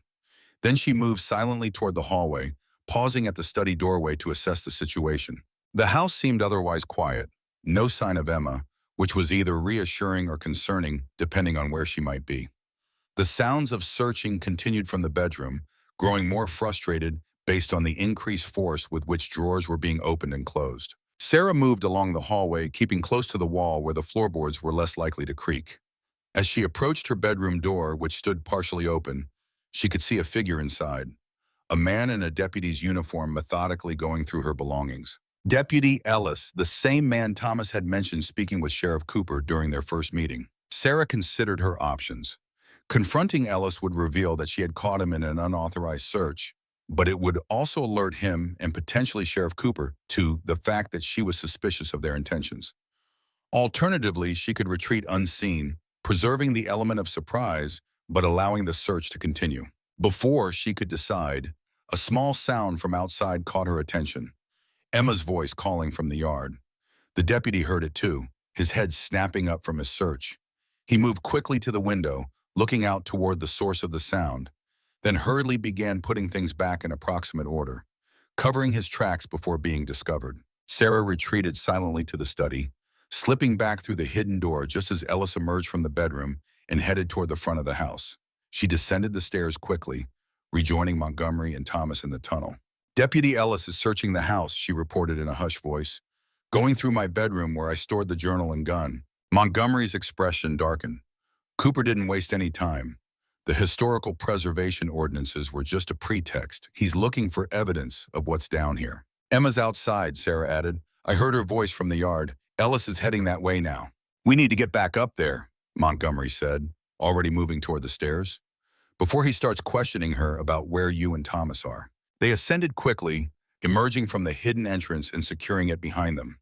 Then she moved silently toward the hallway, pausing at the study doorway to assess the situation. The house seemed otherwise quiet, no sign of Emma, which was either reassuring or concerning, depending on where she might be. The sounds of searching continued from the bedroom, growing more frustrated based on the increased force with which drawers were being opened and closed. Sarah moved along the hallway, keeping close to the wall where the floorboards were less likely to creak. As she approached her bedroom door, which stood partially open, she could see a figure inside, a man in a deputy's uniform methodically going through her belongings. Deputy Ellis, the same man Thomas had mentioned speaking with Sheriff Cooper during their first meeting. Sarah considered her options. Confronting Ellis would reveal that she had caught him in an unauthorized search, but it would also alert him and potentially Sheriff Cooper to the fact that she was suspicious of their intentions. Alternatively, she could retreat unseen, preserving the element of surprise, but allowing the search to continue. Before she could decide, a small sound from outside caught her attention. Emma's voice calling from the yard. The deputy heard it too, his head snapping up from his search. He moved quickly to the window, looking out toward the source of the sound, then hurriedly began putting things back in approximate order, covering his tracks before being discovered. Sarah retreated silently to the study, slipping back through the hidden door just as Ellis emerged from the bedroom and headed toward the front of the house. She descended the stairs quickly, rejoining Montgomery and Thomas in the tunnel. Deputy Ellis is searching the house, she reported in a hushed voice. Going through my bedroom where I stored the journal and gun. Montgomery's expression darkened. Cooper didn't waste any time. The historical preservation ordinances were just a pretext. He's looking for evidence of what's down here. Emma's outside, Sarah added. I heard her voice from the yard. Ellis is heading that way now. We need to get back up there, Montgomery said, already moving toward the stairs. Before he starts questioning her about where you and Thomas are. They ascended quickly, emerging from the hidden entrance and securing it behind them.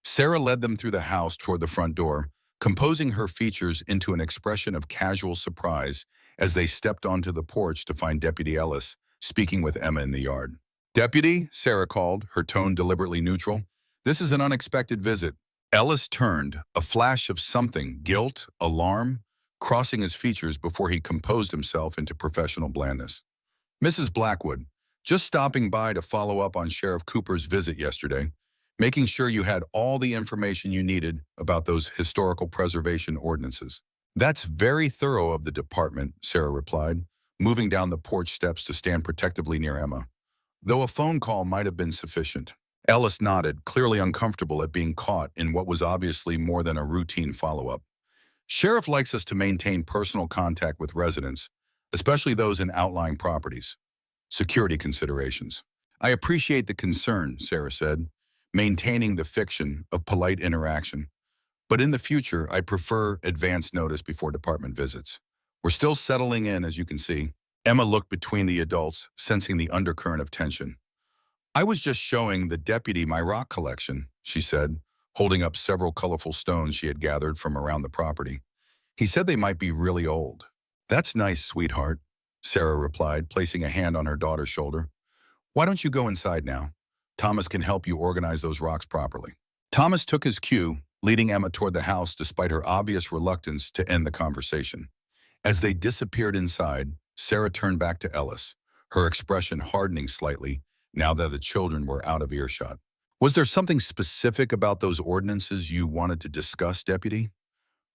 Sarah led them through the house toward the front door, composing her features into an expression of casual surprise as they stepped onto the porch to find Deputy Ellis speaking with Emma in the yard. "Deputy," Sarah called, her tone deliberately neutral. "This is an unexpected visit." Ellis turned, a flash of something, guilt, alarm, crossing his features before he composed himself into professional blandness. "Mrs. Blackwood, just stopping by to follow up on Sheriff Cooper's visit yesterday, making sure you had all the information you needed about those historical preservation ordinances." "That's very thorough of the department," Sarah replied, moving down the porch steps to stand protectively near Emma, though a phone call might have been sufficient. Ellis nodded, clearly uncomfortable at being caught in what was obviously more than a routine follow-up. "Sheriff likes us to maintain personal contact with residents, especially those in outlying properties. Security considerations." "I appreciate the concern," Sarah said, maintaining the fiction of polite interaction. "But in the future, I prefer advance notice before department visits. We're still settling in, as you can see." Emma looked between the adults, sensing the undercurrent of tension. "I was just showing the deputy my rock collection," she said, holding up several colorful stones she had gathered from around the property. "He said they might be really old." "That's nice, sweetheart," Sarah replied, placing a hand on her daughter's shoulder. "Why don't you go inside now? Thomas can help you organize those rocks properly." Thomas took his cue, leading Emma toward the house despite her obvious reluctance to end the conversation. As they disappeared inside, Sarah turned back to Ellis, her expression hardening slightly now that the children were out of earshot. "Was there something specific about those ordinances you wanted to discuss, Deputy?"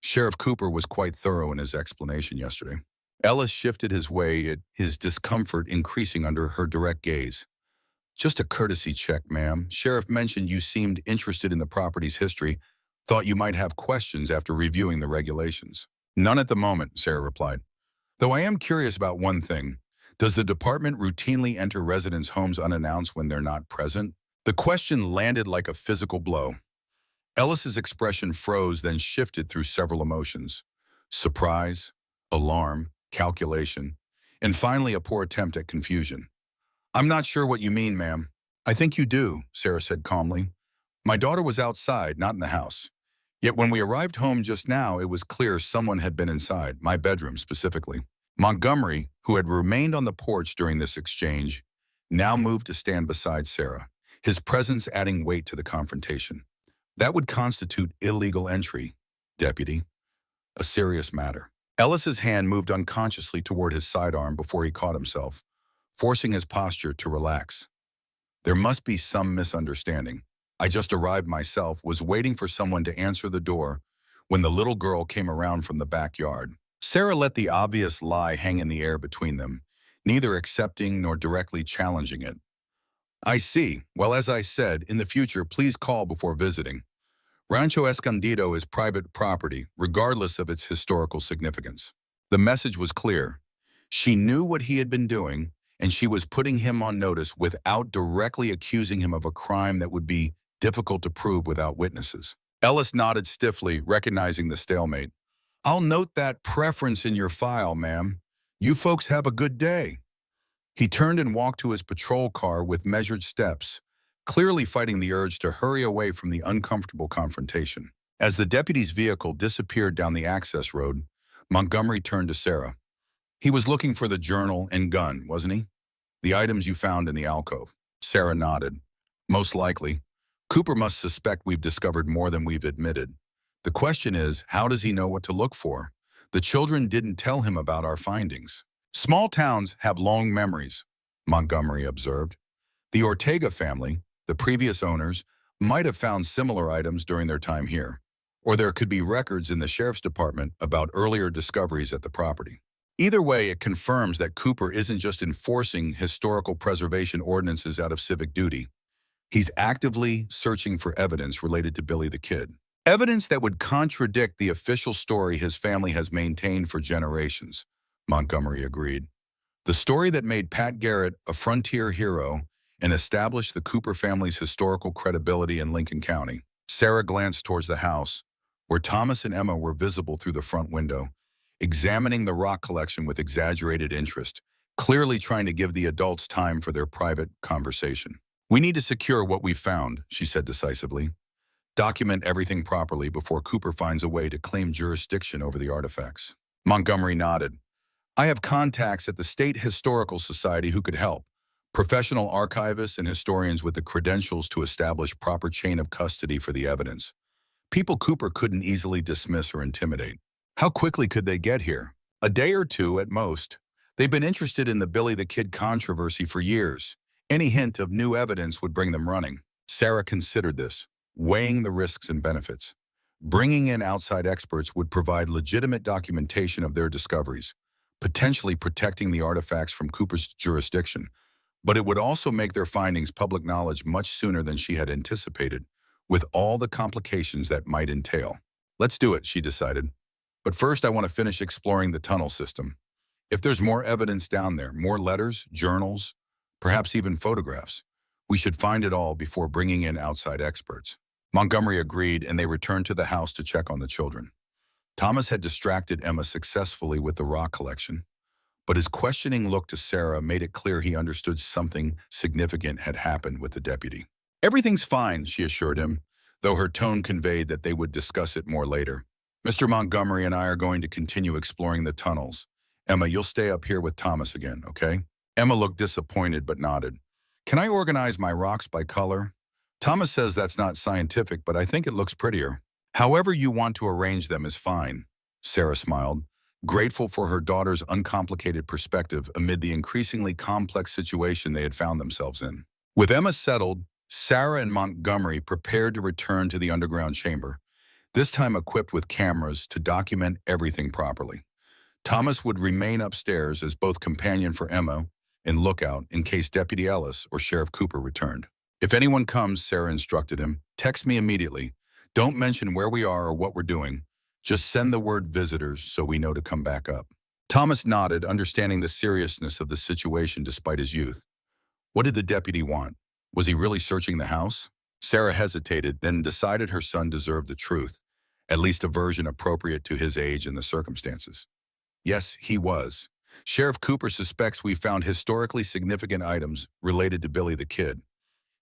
Sheriff Cooper was quite thorough in his explanation yesterday. Ellis shifted his way, his discomfort increasing under her direct gaze. "Just a courtesy check, ma'am. Sheriff mentioned you seemed interested in the property's history. Thought you might have questions after reviewing the regulations." "None at the moment," Sarah replied. "Though I am curious about one thing. Does the department routinely enter residents' homes unannounced when they're not present?" The question landed like a physical blow. Ellis's expression froze, then shifted through several emotions: surprise, alarm, calculation, and finally a poor attempt at confusion. "I'm not sure what you mean, ma'am." "I think you do," Sarah said calmly. "My daughter was outside, not in the house. Yet when we arrived home just now, it was clear someone had been inside, my bedroom specifically." Montgomery, who had remained on the porch during this exchange, now moved to stand beside Sarah, his presence adding weight to the confrontation. "That would constitute illegal entry, Deputy. A serious matter." Ellis's hand moved unconsciously toward his sidearm before he caught himself, forcing his posture to relax. "There must be some misunderstanding. I just arrived myself, was waiting for someone to answer the door when the little girl came around from the backyard." Sarah let the obvious lie hang in the air between them, neither accepting nor directly challenging it. "I see. Well, as I said, in the future, please call before visiting. Rancho Escondido is private property, regardless of its historical significance." The message was clear. She knew what he had been doing, and she was putting him on notice without directly accusing him of a crime that would be difficult to prove without witnesses. Ellis nodded stiffly, recognizing the stalemate. "I'll note that preference in your file, ma'am. You folks have a good day." He turned and walked to his patrol car with measured steps, clearly fighting the urge to hurry away from the uncomfortable confrontation. As the deputy's vehicle disappeared down the access road, Montgomery turned to Sarah. "He was looking for the journal and gun, wasn't he? The items you found in the alcove." Sarah nodded. "Most likely. Cooper must suspect we've discovered more than we've admitted. The question is, how does he know what to look for? The children didn't tell him about our findings." "Small towns have long memories," Montgomery observed. "The Ortega family, the previous owners, might have found similar items during their time here. Or there could be records in the sheriff's department about earlier discoveries at the property. Either way, it confirms that Cooper isn't just enforcing historical preservation ordinances out of civic duty. He's actively searching for evidence related to Billy the Kid. Evidence that would contradict the official story his family has maintained for generations," Montgomery agreed. "The story that made Pat Garrett a frontier hero and established the Cooper family's historical credibility in Lincoln County." Sarah glanced towards the house, where Thomas and Emma were visible through the front window, examining the rock collection with exaggerated interest, clearly trying to give the adults time for their private conversation. "We need to secure what we found," she said decisively. Document everything properly before Cooper finds a way to claim jurisdiction over the artifacts. Montgomery nodded. I have contacts at the State Historical Society who could help. Professional archivists and historians with the credentials to establish proper chain of custody for the evidence. People Cooper couldn't easily dismiss or intimidate. How quickly could they get here? A day or two at most. They've been interested in the Billy the Kid controversy for years. Any hint of new evidence would bring them running. Sarah considered this, weighing the risks and benefits. Bringing in outside experts would provide legitimate documentation of their discoveries, potentially protecting the artifacts from Cooper's jurisdiction. But it would also make their findings public knowledge much sooner than she had anticipated, with all the complications that might entail. Let's do it, she decided. But first I want to finish exploring the tunnel system. If there's more evidence down there, more letters, journals, perhaps even photographs, we should find it all before bringing in outside experts. Montgomery agreed, and they returned to the house to check on the children. Thomas had distracted Emma successfully with the rock collection, but his questioning look to Sarah made it clear he understood something significant had happened with the deputy. Everything's fine, she assured him, though her tone conveyed that they would discuss it more later. Mr. Montgomery and I are going to continue exploring the tunnels. Emma, you'll stay up here with Thomas again, okay? Emma looked disappointed but nodded. Can I organize my rocks by color? Thomas says that's not scientific, but I think it looks prettier. However you want to arrange them is fine. Sarah smiled, grateful for her daughter's uncomplicated perspective amid the increasingly complex situation they had found themselves in. With Emma settled, Sarah and Montgomery prepared to return to the underground chamber, this time equipped with cameras to document everything properly. Thomas would remain upstairs as both companion for Emma and lookout in case Deputy Ellis or Sheriff Cooper returned. If anyone comes, Sarah instructed him, text me immediately. Don't mention where we are or what we're doing. Just send the word visitors so we know to come back up. Thomas nodded, understanding the seriousness of the situation despite his youth. What did the deputy want? Was he really searching the house? Sarah hesitated, then decided her son deserved the truth, at least a version appropriate to his age and the circumstances. Yes, he was. Sheriff Cooper suspects we found historically significant items related to Billy the Kid.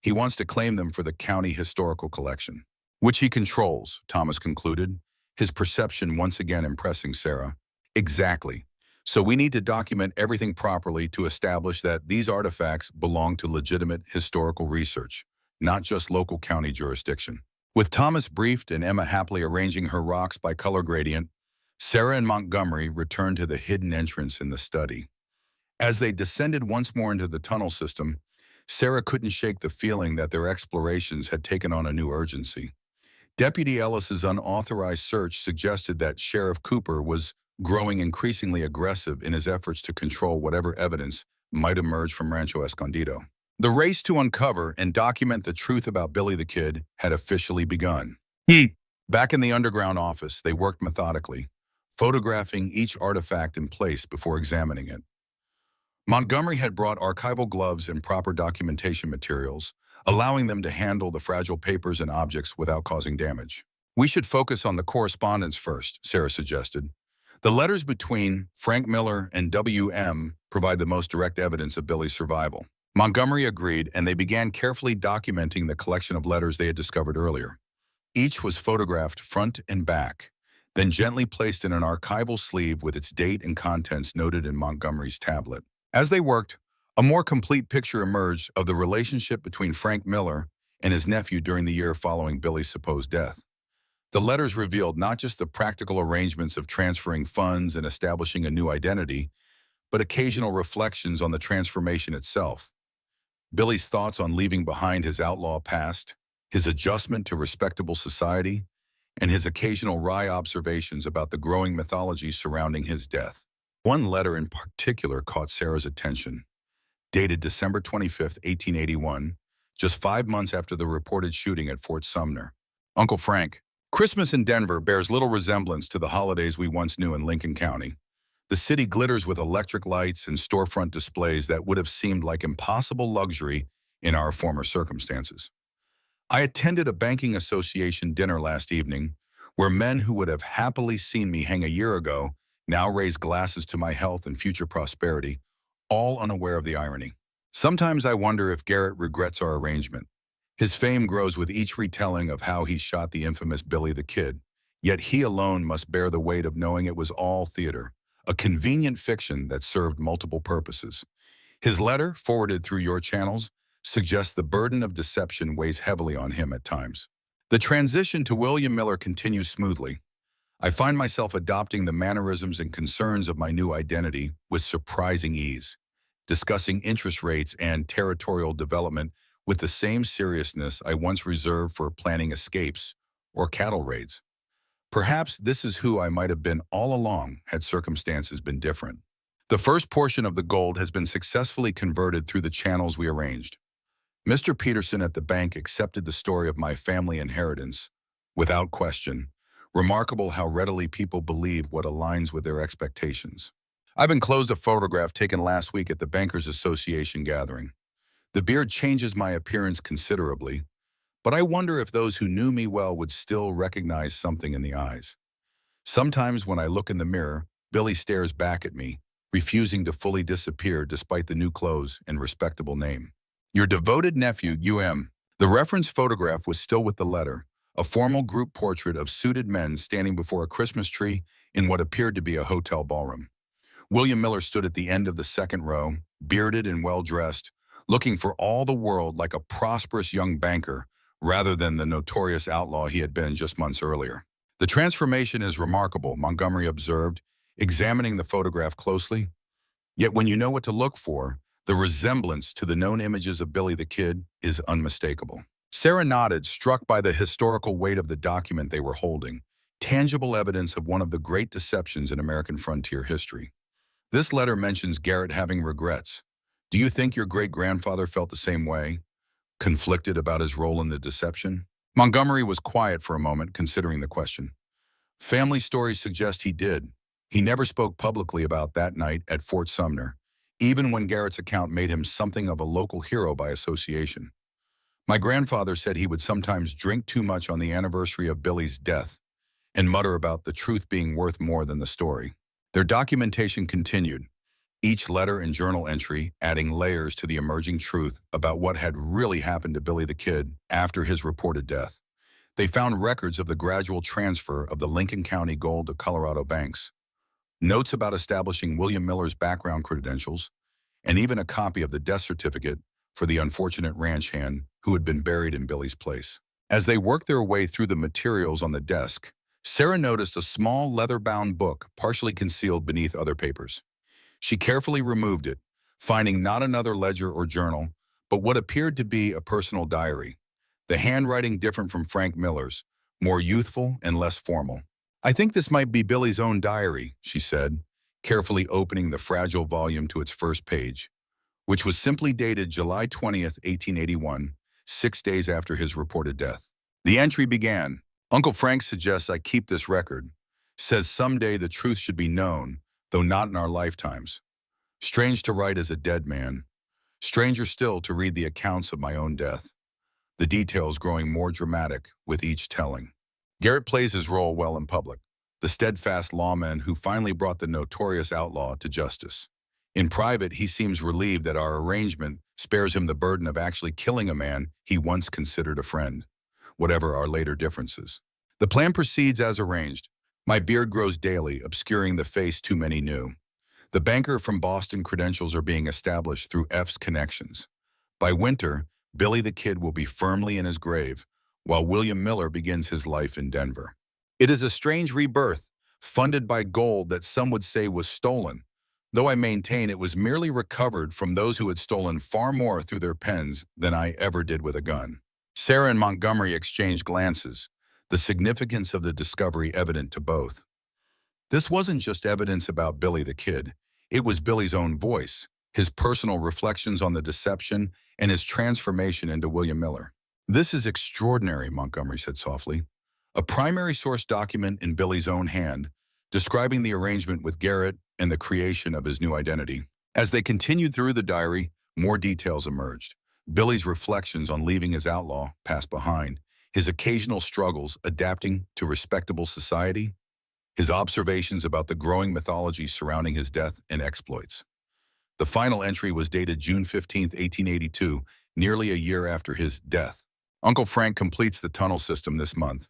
He wants to claim them for the county historical collection, which he controls, Thomas concluded, his perception once again impressing Sarah. Exactly. So we need to document everything properly to establish that these artifacts belong to legitimate historical research, not just local county jurisdiction. With Thomas briefed and Emma happily arranging her rocks by color gradient, Sarah and Montgomery returned to the hidden entrance in the study. As they descended once more into the tunnel system, Sarah couldn't shake the feeling that their explorations had taken on a new urgency. Deputy Ellis's unauthorized search suggested that Sheriff Cooper was growing increasingly aggressive in his efforts to control whatever evidence might emerge from Rancho Escondido. The race to uncover and document the truth about Billy the Kid had officially begun. Back in the underground office, they worked methodically, photographing each artifact in place before examining it. Montgomery had brought archival gloves and proper documentation materials, allowing them to handle the fragile papers and objects without causing damage. We should focus on the correspondence first, Sarah suggested. The letters between Frank Miller and W.M. provide the most direct evidence of Billy's survival. Montgomery agreed, and they began carefully documenting the collection of letters they had discovered earlier. Each was photographed front and back, then gently placed in an archival sleeve with its date and contents noted in Montgomery's tablet. As they worked, a more complete picture emerged of the relationship between Frank Miller and his nephew during the year following Billy's supposed death. The letters revealed not just the practical arrangements of transferring funds and establishing a new identity, but occasional reflections on the transformation itself. Billy's thoughts on leaving behind his outlaw past, his adjustment to respectable society, and his occasional wry observations about the growing mythology surrounding his death. One letter in particular caught Sarah's attention. Dated December 25, 1881, just 5 months after the reported shooting at Fort Sumner. Uncle Frank, Christmas in Denver bears little resemblance to the holidays we once knew in Lincoln County. The city glitters with electric lights and storefront displays that would have seemed like impossible luxury in our former circumstances. I attended a banking association dinner last evening where men who would have happily seen me hang a year ago now raise glasses to my health and future prosperity, all unaware of the irony. Sometimes I wonder if Garrett regrets our arrangement. His fame grows with each retelling of how he shot the infamous Billy the Kid, yet he alone must bear the weight of knowing it was all theater, a convenient fiction that served multiple purposes. His letter, forwarded through your channels, suggests the burden of deception weighs heavily on him at times. The transition to William Miller continues smoothly. I find myself adopting the mannerisms and concerns of my new identity with surprising ease, discussing interest rates and territorial development with the same seriousness I once reserved for planning escapes or cattle raids. Perhaps this is who I might have been all along had circumstances been different. The first portion of the gold has been successfully converted through the channels we arranged. Mr. Peterson at the bank accepted the story of my family inheritance, without question. Remarkable how readily people believe what aligns with their expectations. I've enclosed a photograph taken last week at the Bankers Association gathering. The beard changes my appearance considerably, but I wonder if those who knew me well would still recognize something in the eyes. Sometimes when I look in the mirror, Billy stares back at me, refusing to fully disappear despite the new clothes and respectable name. Your devoted nephew, U.M. The reference photograph was still with the letter, a formal group portrait of suited men standing before a Christmas tree in what appeared to be a hotel ballroom. William Miller stood at the end of the second row, bearded and well-dressed, looking for all the world like a prosperous young banker rather than the notorious outlaw he had been just months earlier. The transformation is remarkable, Montgomery observed, examining the photograph closely. Yet when you know what to look for, the resemblance to the known images of Billy the Kid is unmistakable. Sarah nodded, struck by the historical weight of the document they were holding, tangible evidence of one of the great deceptions in American frontier history. This letter mentions Garrett having regrets. Do you think your great-grandfather felt the same way, conflicted about his role in the deception? Montgomery was quiet for a moment, considering the question. Family stories suggest he did. He never spoke publicly about that night at Fort Sumner, even when Garrett's account made him something of a local hero by association. My grandfather said he would sometimes drink too much on the anniversary of Billy's death and mutter about the truth being worth more than the story. Their documentation continued, each letter and journal entry adding layers to the emerging truth about what had really happened to Billy the Kid after his reported death. They found records of the gradual transfer of the Lincoln County gold to Colorado banks, notes about establishing William Miller's background credentials, and even a copy of the death certificate for the unfortunate ranch hand who had been buried in Billy's place. As they worked their way through the materials on the desk, Sarah noticed a small leather-bound book partially concealed beneath other papers. She carefully removed it, finding not another ledger or journal, but what appeared to be a personal diary, the handwriting different from Frank Miller's, more youthful and less formal. I think this might be Billy's own diary, she said, carefully opening the fragile volume to its first page, which was simply dated July 20th, 1881, 6 days after his reported death. The entry began, Uncle Frank suggests I keep this record, says someday the truth should be known, though not in our lifetimes. Strange to write as a dead man. Stranger still to read the accounts of my own death, the details growing more dramatic with each telling. Garrett plays his role well in public, the steadfast lawman who finally brought the notorious outlaw to justice. In private, he seems relieved that our arrangement spares him the burden of actually killing a man he once considered a friend, whatever our later differences. The plan proceeds as arranged. My beard grows daily, obscuring the face too many knew. The banker from Boston credentials are being established through F's connections. By winter, Billy the Kid will be firmly in his grave, while William Miller begins his life in Denver. It is a strange rebirth, funded by gold that some would say was stolen, though I maintain it was merely recovered from those who had stolen far more through their pens than I ever did with a gun. Sarah and Montgomery exchanged glances, the significance of the discovery evident to both. This wasn't just evidence about Billy the Kid. It was Billy's own voice, his personal reflections on the deception, and his transformation into William Miller. This is extraordinary, Montgomery said softly. A primary source document in Billy's own hand, describing the arrangement with Garrett and the creation of his new identity. As they continued through the diary, more details emerged. Billy's reflections on leaving his outlaw past behind, his occasional struggles adapting to respectable society, his observations about the growing mythology surrounding his death and exploits. The final entry was dated June 15, 1882, nearly a year after his death. Uncle Frank completes the tunnel system this month.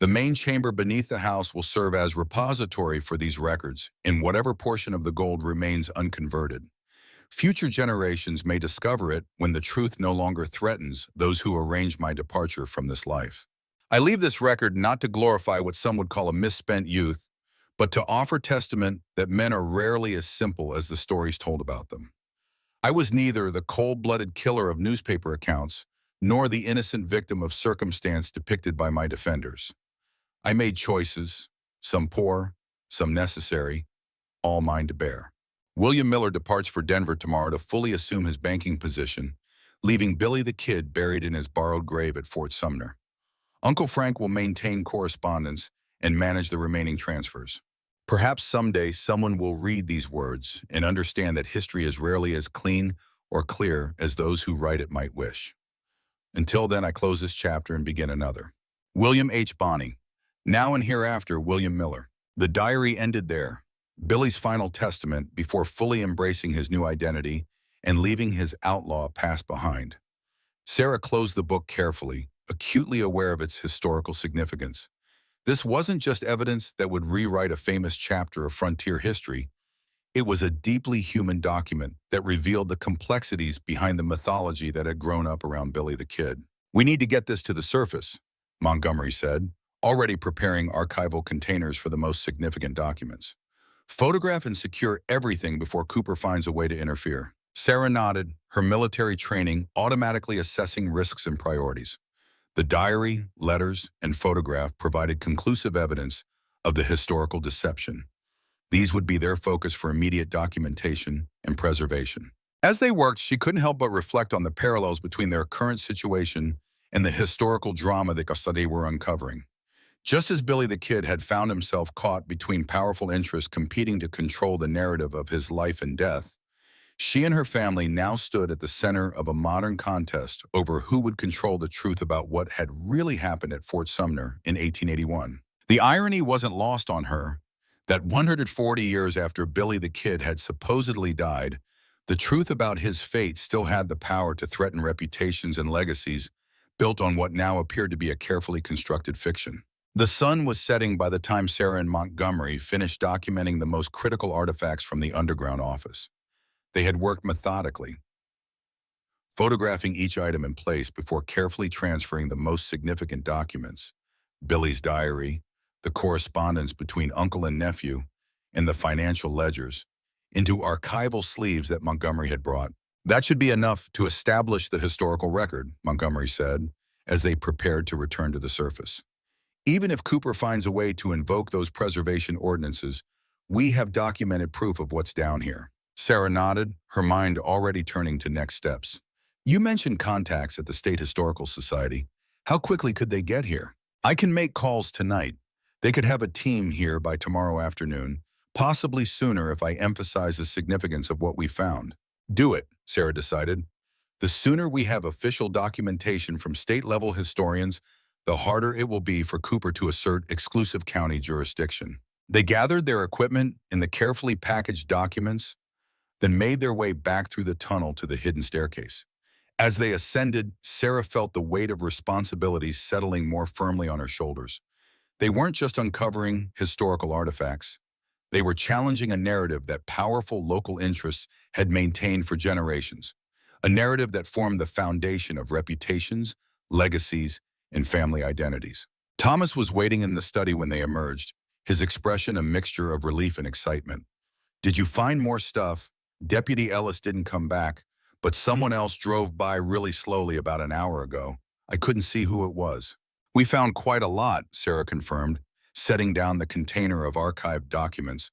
The main chamber beneath the house will serve as repository for these records in whatever portion of the gold remains unconverted. Future generations may discover it when the truth no longer threatens those who arranged my departure from this life. I leave this record not to glorify what some would call a misspent youth, but to offer testament that men are rarely as simple as the stories told about them. I was neither the cold-blooded killer of newspaper accounts nor the innocent victim of circumstance depicted by my defenders. I made choices, some poor, some necessary, all mine to bear. William Miller departs for Denver tomorrow to fully assume his banking position, leaving Billy the Kid buried in his borrowed grave at Fort Sumner. Uncle Frank will maintain correspondence and manage the remaining transfers. Perhaps someday someone will read these words and understand that history is rarely as clean or clear as those who write it might wish. Until then, I close this chapter and begin another. William H. Bonney. Now and hereafter, William Miller. The diary ended there, Billy's final testament before fully embracing his new identity and leaving his outlaw past behind. Sarah closed the book carefully, acutely aware of its historical significance. This wasn't just evidence that would rewrite a famous chapter of frontier history. It was a deeply human document that revealed the complexities behind the mythology that had grown up around Billy the Kid. "We need to get this to the surface," Montgomery said, already preparing archival containers for the most significant documents. "Photograph and secure everything before Cooper finds a way to interfere." Sarah nodded, her military training automatically assessing risks and priorities. The diary, letters, and photograph provided conclusive evidence of the historical deception. These would be their focus for immediate documentation and preservation. As they worked, she couldn't help but reflect on the parallels between their current situation and the historical drama that they were uncovering. Just as Billy the Kid had found himself caught between powerful interests competing to control the narrative of his life and death, she and her family now stood at the center of a modern contest over who would control the truth about what had really happened at Fort Sumner in 1881. The irony wasn't lost on her that 140 years after Billy the Kid had supposedly died, the truth about his fate still had the power to threaten reputations and legacies built on what now appeared to be a carefully constructed fiction. The sun was setting by the time Sarah and Montgomery finished documenting the most critical artifacts from the underground office. They had worked methodically, photographing each item in place before carefully transferring the most significant documents, Billy's diary, the correspondence between uncle and nephew, and the financial ledgers, into archival sleeves that Montgomery had brought. "That should be enough to establish the historical record," Montgomery said, as they prepared to return to the surface. "Even if Cooper finds a way to invoke those preservation ordinances, we have documented proof of what's down here." Sarah nodded, her mind already turning to next steps. "You mentioned contacts at the State Historical Society. How quickly could they get here?" "I can make calls tonight. They could have a team here by tomorrow afternoon, possibly sooner if I emphasize the significance of what we found." "Do it," Sarah decided. "The sooner we have official documentation from state-level historians, the harder it will be for Cooper to assert exclusive county jurisdiction." They gathered their equipment and the carefully packaged documents, then made their way back through the tunnel to the hidden staircase. As they ascended, Sarah felt the weight of responsibility settling more firmly on her shoulders. They weren't just uncovering historical artifacts. They were challenging a narrative that powerful local interests had maintained for generations, a narrative that formed the foundation of reputations, legacies, and family identities. Thomas was waiting in the study when they emerged, his expression a mixture of relief and excitement. "Did you find more stuff?" "Deputy Ellis didn't come back, but someone else drove by really slowly about an hour ago. I couldn't see who it was." "We found quite a lot," Sarah confirmed, setting down the container of archived documents,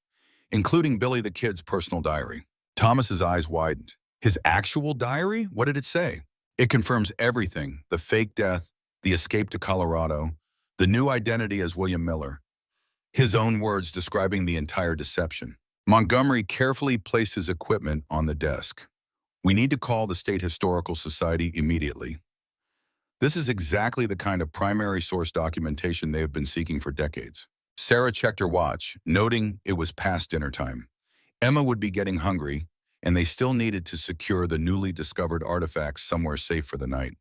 including Billy the Kid's personal diary. Thomas's eyes widened. "His actual diary? What did it say?" "It confirms everything: the fake death, the escape to Colorado, the new identity as William Miller." His own words describing the entire deception. Montgomery carefully placed his equipment on the desk. "We need to call the State Historical Society immediately. This is exactly the kind of primary source documentation they have been seeking for decades." Sarah checked her watch, noting it was past dinner time. Emma would be getting hungry, and they still needed to secure the newly discovered artifacts somewhere safe for the night.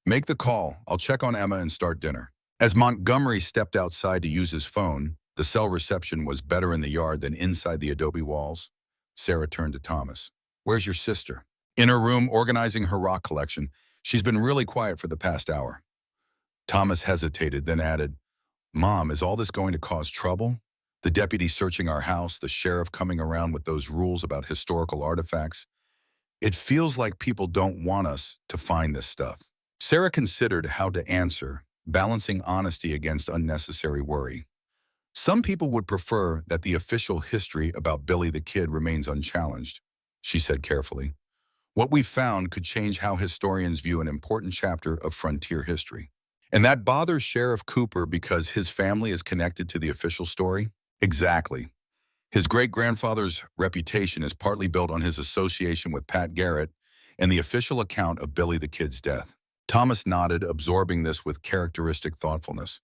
Make the call. I'll check on Emma and start dinner. As Montgomery stepped outside to use his phone, the cell reception was better in the yard than inside the adobe walls. Sarah turned to Thomas. Where's your sister? In her room, organizing her rock collection. She's been really quiet for the past hour. Thomas hesitated, then added, Mom, is all this going to cause trouble? The deputy searching our house, the sheriff coming around with those rules about historical artifacts. It feels like people don't want us to find this stuff. Sarah considered how to answer, balancing honesty against unnecessary worry. Some people would prefer that the official history about Billy the Kid remains unchallenged, she said carefully. What we found could change how historians view an important chapter of frontier history. And that bothers Sheriff Cooper because his family is connected to the official story? Exactly. His great-grandfather's reputation is partly built on his association with Pat Garrett and the official account of Billy the Kid's death. Thomas nodded, absorbing this with characteristic thoughtfulness.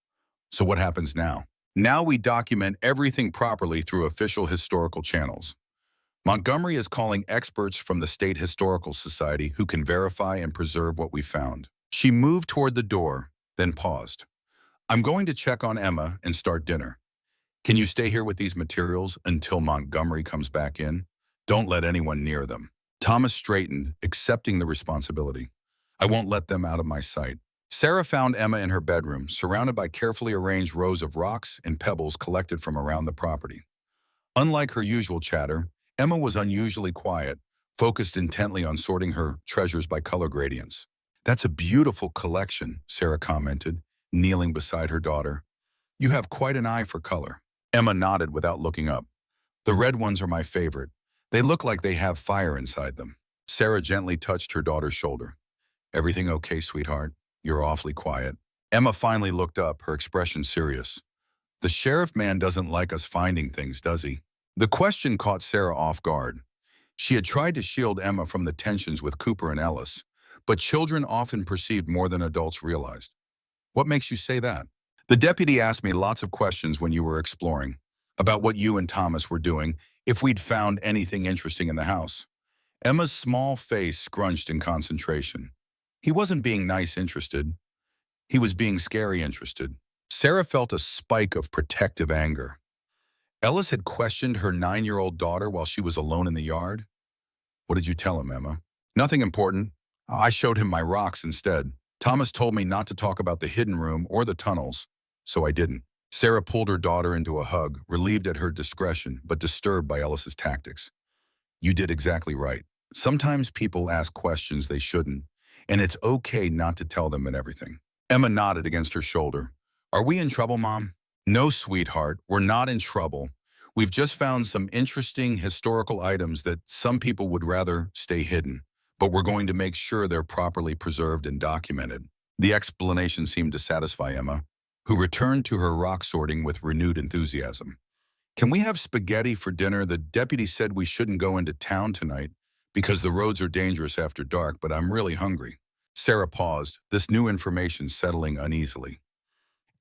So what happens now? Now we document everything properly through official historical channels. Montgomery is calling experts from the State Historical Society who can verify and preserve what we found. She moved toward the door, then paused. I'm going to check on Emma and start dinner. Can you stay here with these materials until Montgomery comes back in? Don't let anyone near them. Thomas straightened, accepting the responsibility. I won't let them out of my sight. Sarah found Emma in her bedroom, surrounded by carefully arranged rows of rocks and pebbles collected from around the property. Unlike her usual chatter, Emma was unusually quiet, focused intently on sorting her treasures by color gradients. That's a beautiful collection, Sarah commented, kneeling beside her daughter. You have quite an eye for color. Emma nodded without looking up. The red ones are my favorite. They look like they have fire inside them. Sarah gently touched her daughter's shoulder. Everything okay, sweetheart? You're awfully quiet. Emma finally looked up, her expression serious. The sheriff man doesn't like us finding things, does he? The question caught Sarah off guard. She had tried to shield Emma from the tensions with Cooper and Ellis, but children often perceived more than adults realized. What makes you say that? The deputy asked me lots of questions when you were exploring, about what you and Thomas were doing, if we'd found anything interesting in the house. Emma's small face scrunched in concentration. He wasn't being nice interested. He was being scary interested. Sarah felt a spike of protective anger. Ellis had questioned her 9-year-old daughter while she was alone in the yard? What did you tell him, Emma? Nothing important. I showed him my rocks instead. Thomas told me not to talk about the hidden room or the tunnels, so I didn't. Sarah pulled her daughter into a hug, relieved at her discretion, but disturbed by Ellis's tactics. You did exactly right. Sometimes people ask questions they shouldn't, and it's okay not to tell them everything. Emma nodded against her shoulder. Are we in trouble, Mom? No, sweetheart, we're not in trouble. We've just found some interesting historical items that some people would rather stay hidden, but we're going to make sure they're properly preserved and documented. The explanation seemed to satisfy Emma, who returned to her rock sorting with renewed enthusiasm. Can we have spaghetti for dinner? The deputy said we shouldn't go into town tonight because the roads are dangerous after dark, but I'm really hungry. Sarah paused, this new information settling uneasily.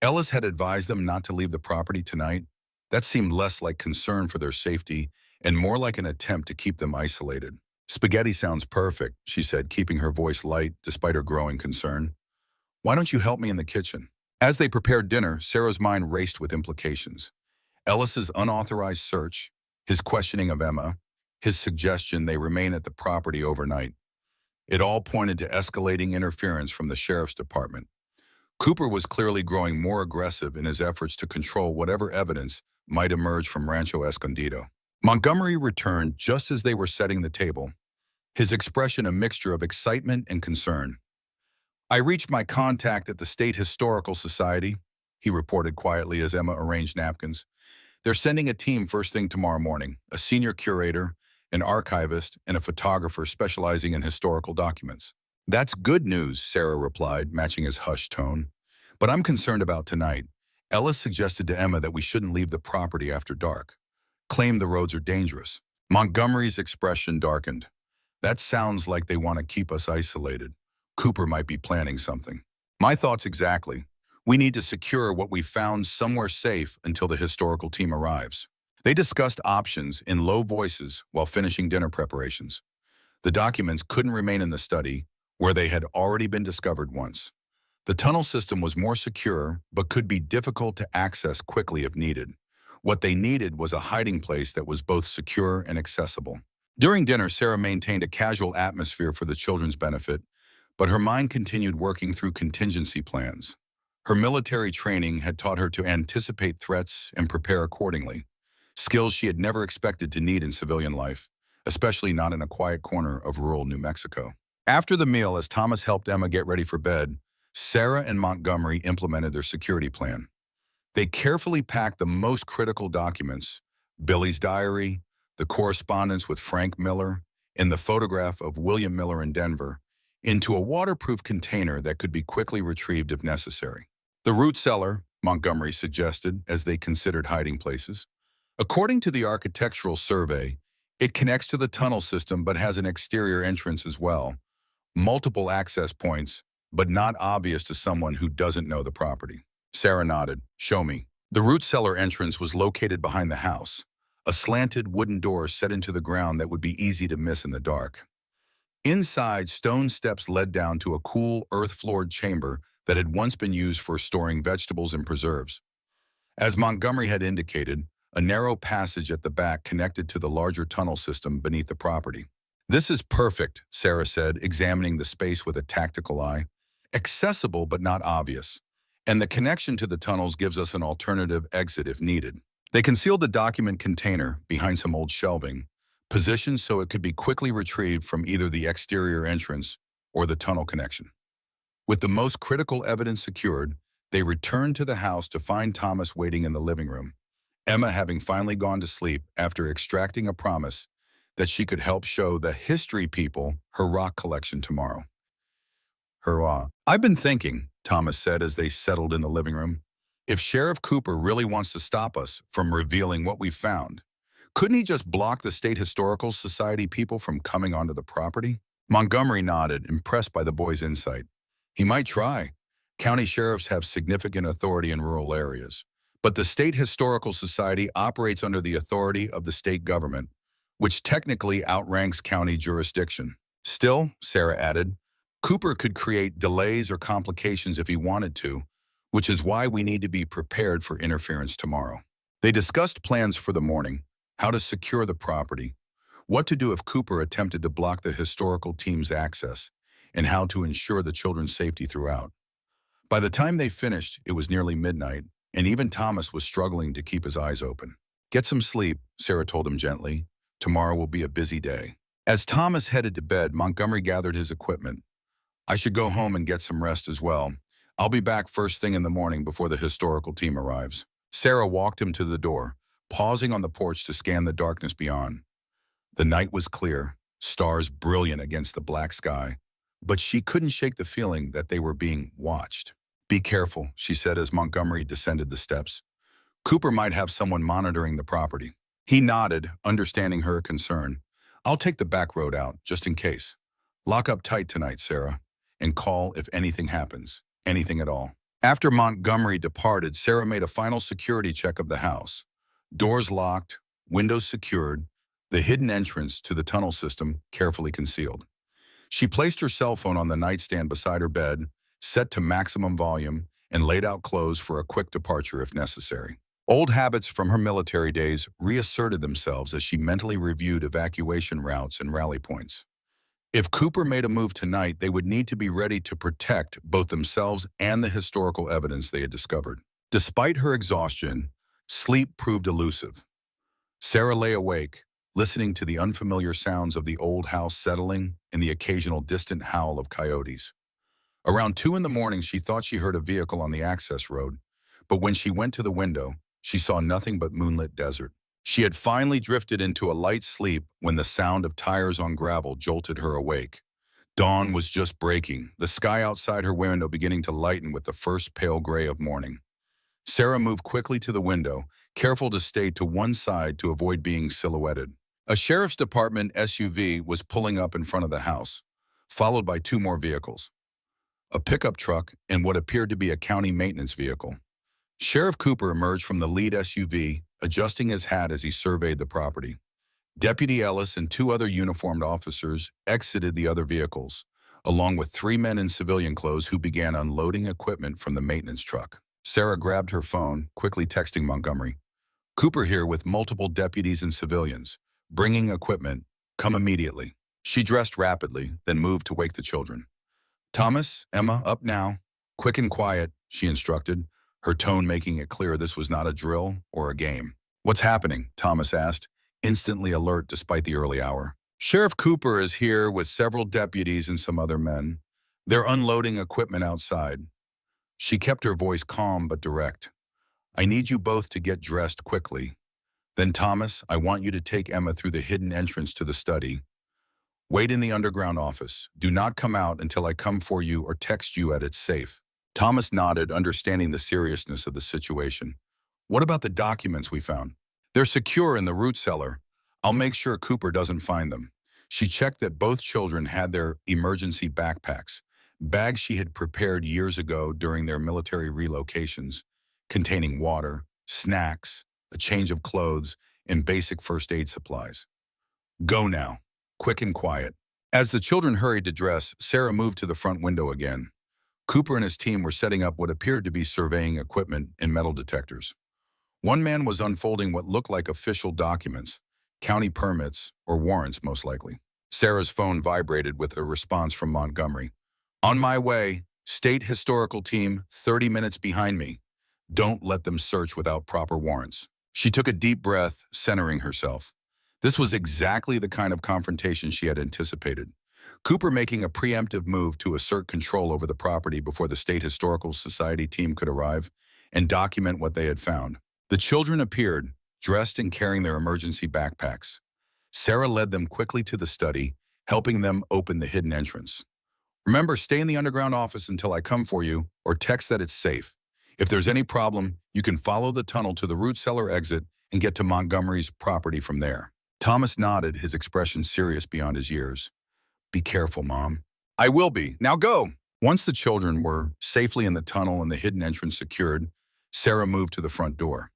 Ellis had advised them not to leave the property tonight. That seemed less like concern for their safety and more like an attempt to keep them isolated. Spaghetti sounds perfect, she said, keeping her voice light despite her growing concern. Why don't you help me in the kitchen? As they prepared dinner, Sarah's mind raced with implications. Ellis's unauthorized search, his questioning of Emma, his suggestion they remain at the property overnight. It all pointed to escalating interference from the sheriff's department. Cooper was clearly growing more aggressive in his efforts to control whatever evidence might emerge from Rancho Escondido. Montgomery returned just as they were setting the table, his expression a mixture of excitement and concern. I reached my contact at the State Historical Society, he reported quietly as Emma arranged napkins. They're sending a team first thing tomorrow morning, a senior curator, an archivist, and a photographer specializing in historical documents. That's good news, Sarah replied, matching his hushed tone. But I'm concerned about tonight. Ellis suggested to Emma that we shouldn't leave the property after dark. Claimed the roads are dangerous. Montgomery's expression darkened. That sounds like they want to keep us isolated. Cooper might be planning something. My thoughts exactly. We need to secure what we found somewhere safe until the historical team arrives. They discussed options in low voices while finishing dinner preparations. The documents couldn't remain in the study. where they had already been discovered once. The tunnel system was more secure, but could be difficult to access quickly if needed. What they needed was a hiding place that was both secure and accessible. During dinner, Sarah maintained a casual atmosphere for the children's benefit, but her mind continued working through contingency plans. Her military training had taught her to anticipate threats and prepare accordingly, skills she had never expected to need in civilian life, especially not in a quiet corner of rural New Mexico. After the meal, as Thomas helped Emma get ready for bed, Sarah and Montgomery implemented their security plan. They carefully packed the most critical documents, Billy's diary, the correspondence with Frank Miller, and the photograph of William Miller in Denver, into a waterproof container that could be quickly retrieved if necessary. The root cellar, Montgomery suggested as they considered hiding places. According to the architectural survey, it connects to the tunnel system but has an exterior entrance as well. Multiple access points, but not obvious to someone who doesn't know the property. Sarah nodded. Show me. The root cellar entrance was located behind the house, a slanted wooden door set into the ground that would be easy to miss in the dark. Inside, stone steps led down to a cool, earth-floored chamber that had once been used for storing vegetables and preserves. As Montgomery had indicated, a narrow passage at the back connected to the larger tunnel system beneath the property. This is perfect, Sarah said, examining the space with a tactical eye. Accessible but not obvious. And the connection to the tunnels gives us an alternative exit if needed. They concealed the document container behind some old shelving, positioned so it could be quickly retrieved from either the exterior entrance or the tunnel connection. With the most critical evidence secured, they returned to the house to find Thomas waiting in the living room, Emma having finally gone to sleep after extracting a promise that she could help show the history people her rock collection tomorrow. Hurrah. I've been thinking, Thomas said as they settled in the living room, if Sheriff Cooper really wants to stop us from revealing what we found, couldn't he just block the State Historical Society people from coming onto the property? Montgomery nodded, impressed by the boy's insight. He might try. County sheriffs have significant authority in rural areas, but the State Historical Society operates under the authority of the state government, which technically outranks county jurisdiction. Still, Sarah added, Cooper could create delays or complications if he wanted to, which is why we need to be prepared for interference tomorrow. They discussed plans for the morning, how to secure the property, what to do if Cooper attempted to block the historical team's access, and how to ensure the children's safety throughout. By the time they finished, it was nearly midnight, and even Thomas was struggling to keep his eyes open. Get some sleep, Sarah told him gently. Tomorrow will be a busy day. As Thomas headed to bed, Montgomery gathered his equipment. I should go home and get some rest as well. I'll be back first thing in the morning before the historical team arrives. Sarah walked him to the door, pausing on the porch to scan the darkness beyond. The night was clear, stars brilliant against the black sky, but she couldn't shake the feeling that they were being watched. Be careful, she said as Montgomery descended the steps. Cooper might have someone monitoring the property. He nodded, understanding her concern. I'll take the back road out, just in case. Lock up tight tonight, Sarah, and call if anything happens, anything at all. After Montgomery departed, Sarah made a final security check of the house. Doors locked, windows secured, the hidden entrance to the tunnel system carefully concealed. She placed her cell phone on the nightstand beside her bed, set to maximum volume, and laid out clothes for a quick departure if necessary. Old habits from her military days reasserted themselves as she mentally reviewed evacuation routes and rally points. If Cooper made a move tonight, they would need to be ready to protect both themselves and the historical evidence they had discovered. Despite her exhaustion, sleep proved elusive. Sarah lay awake, listening to the unfamiliar sounds of the old house settling and the occasional distant howl of coyotes. Around 2 in the morning, she thought she heard a vehicle on the access road, but when she went to the window, she saw nothing but moonlit desert. She had finally drifted into a light sleep when the sound of tires on gravel jolted her awake. Dawn was just breaking, the sky outside her window beginning to lighten with the first pale gray of morning. Sarah moved quickly to the window, careful to stay to one side to avoid being silhouetted. A sheriff's department SUV was pulling up in front of the house, followed by 2 more vehicles. A pickup truck and what appeared to be a county maintenance vehicle. Sheriff Cooper emerged from the lead SUV, adjusting his hat as he surveyed the property. Deputy Ellis and 2 other uniformed officers exited the other vehicles, along with 3 men in civilian clothes who began unloading equipment from the maintenance truck. Sarah grabbed her phone, quickly texting Montgomery. Cooper here with multiple deputies and civilians. Bringing equipment. Come immediately. She dressed rapidly, then moved to wake the children. Thomas, Emma, up now. Quick and quiet, she instructed, her tone making it clear this was not a drill or a game. What's happening? Thomas asked, instantly alert despite the early hour. Sheriff Cooper is here with several deputies and some other men. They're unloading equipment outside. She kept her voice calm but direct. I need you both to get dressed quickly. Then Thomas, I want you to take Emma through the hidden entrance to the study. Wait in the underground office. Do not come out until I come for you or text you at it's safe. Thomas nodded, understanding the seriousness of the situation. What about the documents we found? They're secure in the root cellar. I'll make sure Cooper doesn't find them. She checked that both children had their emergency backpacks, bags she had prepared years ago during their military relocations, containing water, snacks, a change of clothes, and basic first aid supplies. Go now, quick and quiet. As the children hurried to dress, Sarah moved to the front window again. Cooper and his team were setting up what appeared to be surveying equipment and metal detectors. One man was unfolding what looked like official documents, county permits, or warrants most likely. Sarah's phone vibrated with a response from Montgomery. On my way, State Historical Team, 30 minutes behind me. Don't let them search without proper warrants. She took a deep breath, centering herself. This was exactly the kind of confrontation she had anticipated. Cooper making a preemptive move to assert control over the property before the State Historical Society team could arrive and document what they had found. The children appeared, dressed and carrying their emergency backpacks. Sarah led them quickly to the study, helping them open the hidden entrance. Remember, stay in the underground office until I come for you, or text that it's safe. If there's any problem, you can follow the tunnel to the root cellar exit and get to Montgomery's property from there. Thomas nodded, his expression serious beyond his years. Be careful, Mom. I will be. Now go. Once the children were safely in the tunnel and the hidden entrance secured, Sarah moved to the front door.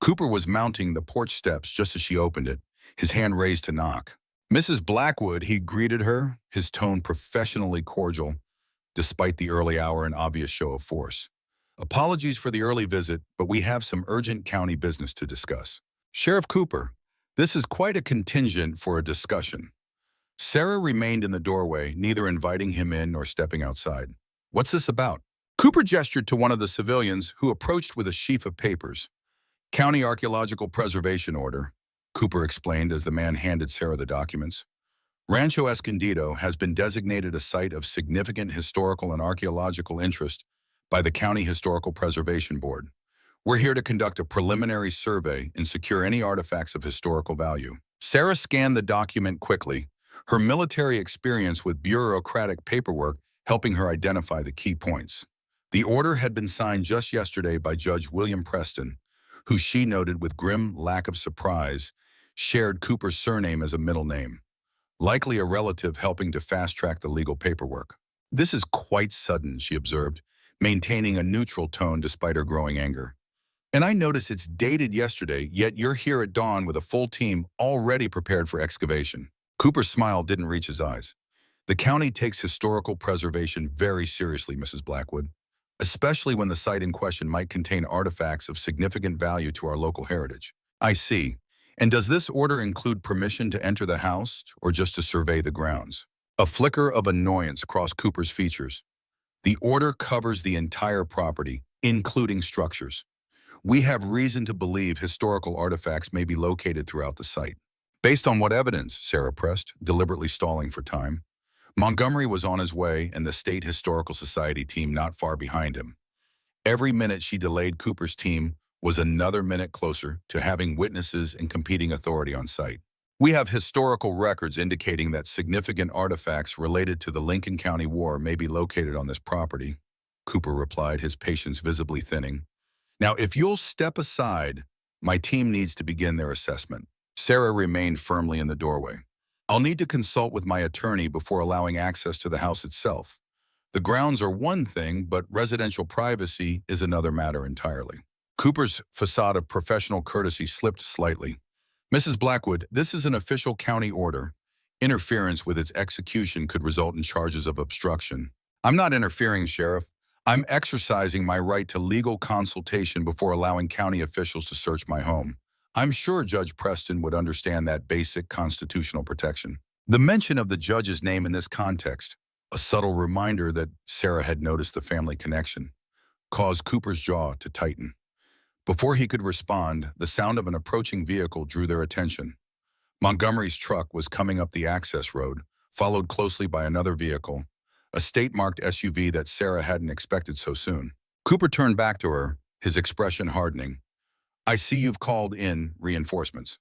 Cooper was mounting the porch steps just as she opened it, his hand raised to knock. Mrs. Blackwood, he greeted her, his tone professionally cordial, despite the early hour and obvious show of force. Apologies for the early visit, but we have some urgent county business to discuss. Sheriff Cooper, this is quite a contingent for a discussion. Sarah remained in the doorway, neither inviting him in nor stepping outside. What's this about? Cooper gestured to one of the civilians who approached with a sheaf of papers. County Archaeological Preservation Order, Cooper explained as the man handed Sarah the documents. Rancho Escondido has been designated a site of significant historical and archaeological interest by the County Historical Preservation Board. We're here to conduct a preliminary survey and secure any artifacts of historical value. Sarah scanned the document quickly, her military experience with bureaucratic paperwork helping her identify the key points. The order had been signed just yesterday by Judge William Preston, who she noted with grim lack of surprise, shared Cooper's surname as a middle name, likely a relative helping to fast-track the legal paperwork. This is quite sudden, she observed, maintaining a neutral tone despite her growing anger. And I notice it's dated yesterday, yet you're here at dawn with a full team already prepared for excavation. Cooper's smile didn't reach his eyes. The county takes historical preservation very seriously, Mrs. Blackwood, especially when the site in question might contain artifacts of significant value to our local heritage. I see. And does this order include permission to enter the house or just to survey the grounds? A flicker of annoyance crossed Cooper's features. The order covers the entire property, including structures. We have reason to believe historical artifacts may be located throughout the site. Based on what evidence? Sarah pressed, deliberately stalling for time. Montgomery was on his way and the State Historical Society team not far behind him. Every minute she delayed Cooper's team was another minute closer to having witnesses and competing authority on site. We have historical records indicating that significant artifacts related to the Lincoln County War may be located on this property, Cooper replied, his patience visibly thinning. Now, if you'll step aside, my team needs to begin their assessment. Sarah remained firmly in the doorway. I'll need to consult with my attorney before allowing access to the house itself. The grounds are one thing, but residential privacy is another matter entirely. Cooper's facade of professional courtesy slipped slightly. Mrs. Blackwood, this is an official county order. Interference with its execution could result in charges of obstruction. I'm not interfering, Sheriff. I'm exercising my right to legal consultation before allowing county officials to search my home. I'm sure Judge Preston would understand that basic constitutional protection. The mention of the judge's name in this context, a subtle reminder that Sarah had noticed the family connection, caused Cooper's jaw to tighten. Before he could respond, the sound of an approaching vehicle drew their attention. Montgomery's truck was coming up the access road, followed closely by another vehicle, a state-marked SUV that Sarah hadn't expected so soon. Cooper turned back to her, his expression hardening. I see you've called in reinforcements.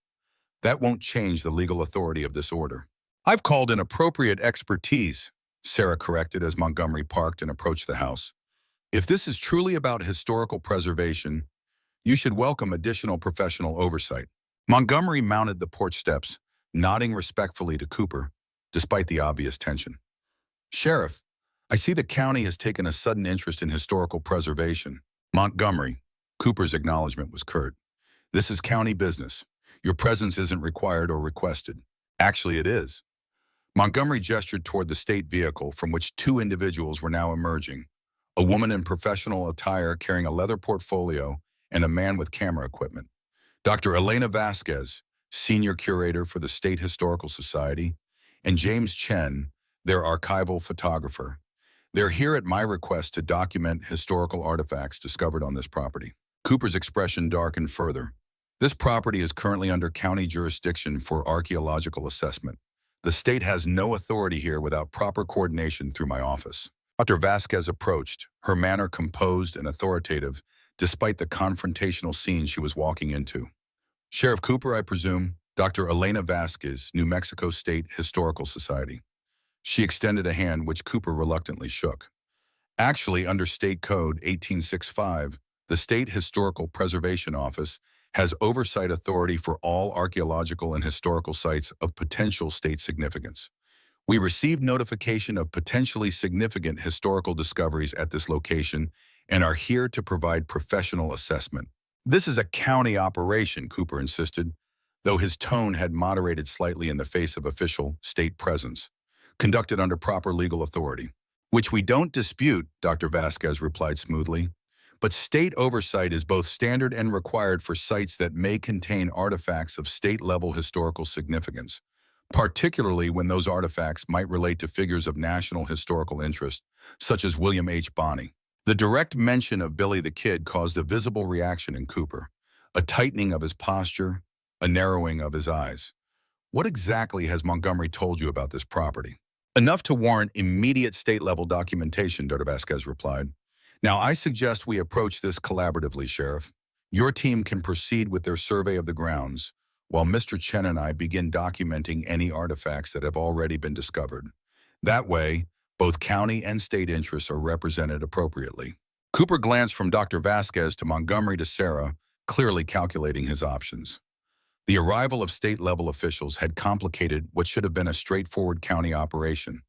That won't change the legal authority of this order. I've called in appropriate expertise, Sarah corrected as Montgomery parked and approached the house. If this is truly about historical preservation, you should welcome additional professional oversight. Montgomery mounted the porch steps, nodding respectfully to Cooper, despite the obvious tension. Sheriff, I see the county has taken a sudden interest in historical preservation. Montgomery, Cooper's acknowledgement was curt. This is county business. Your presence isn't required or requested. Actually, it is. Montgomery gestured toward the state vehicle from which two individuals were now emerging, a woman in professional attire carrying a leather portfolio and a man with camera equipment. Dr. Elena Vasquez, senior curator for the State Historical Society, and James Chen, their archival photographer. They're here at my request to document historical artifacts discovered on this property. Cooper's expression darkened further. This property is currently under county jurisdiction for archaeological assessment. The state has no authority here without proper coordination through my office. Dr. Vasquez approached, her manner composed and authoritative, despite the confrontational scene she was walking into. Sheriff Cooper, I presume, Dr. Elena Vasquez, New Mexico State Historical Society. She extended a hand which Cooper reluctantly shook. Actually, under State Code 1865, the State Historical Preservation Office has oversight authority for all archaeological and historical sites of potential state significance. We received notification of potentially significant historical discoveries at this location and are here to provide professional assessment. This is a county operation, Cooper insisted, though his tone had moderated slightly in the face of official state presence, conducted under proper legal authority. Which we don't dispute, Dr. Vasquez replied smoothly. But state oversight is both standard and required for sites that may contain artifacts of state-level historical significance, particularly when those artifacts might relate to figures of national historical interest, such as William H. Bonney. The direct mention of Billy the Kid caused a visible reaction in Cooper, a tightening of his posture, a narrowing of his eyes. What exactly has Montgomery told you about this property? Enough to warrant immediate state-level documentation, Dr. Vasquez replied. Now, I suggest we approach this collaboratively, Sheriff. Your team can proceed with their survey of the grounds, while Mr. Chen and I begin documenting any artifacts that have already been discovered. That way, both county and state interests are represented appropriately. Cooper glanced from Dr. Vasquez to Montgomery to Sarah, clearly calculating his options. The arrival of state-level officials had complicated what should have been a straightforward county operation,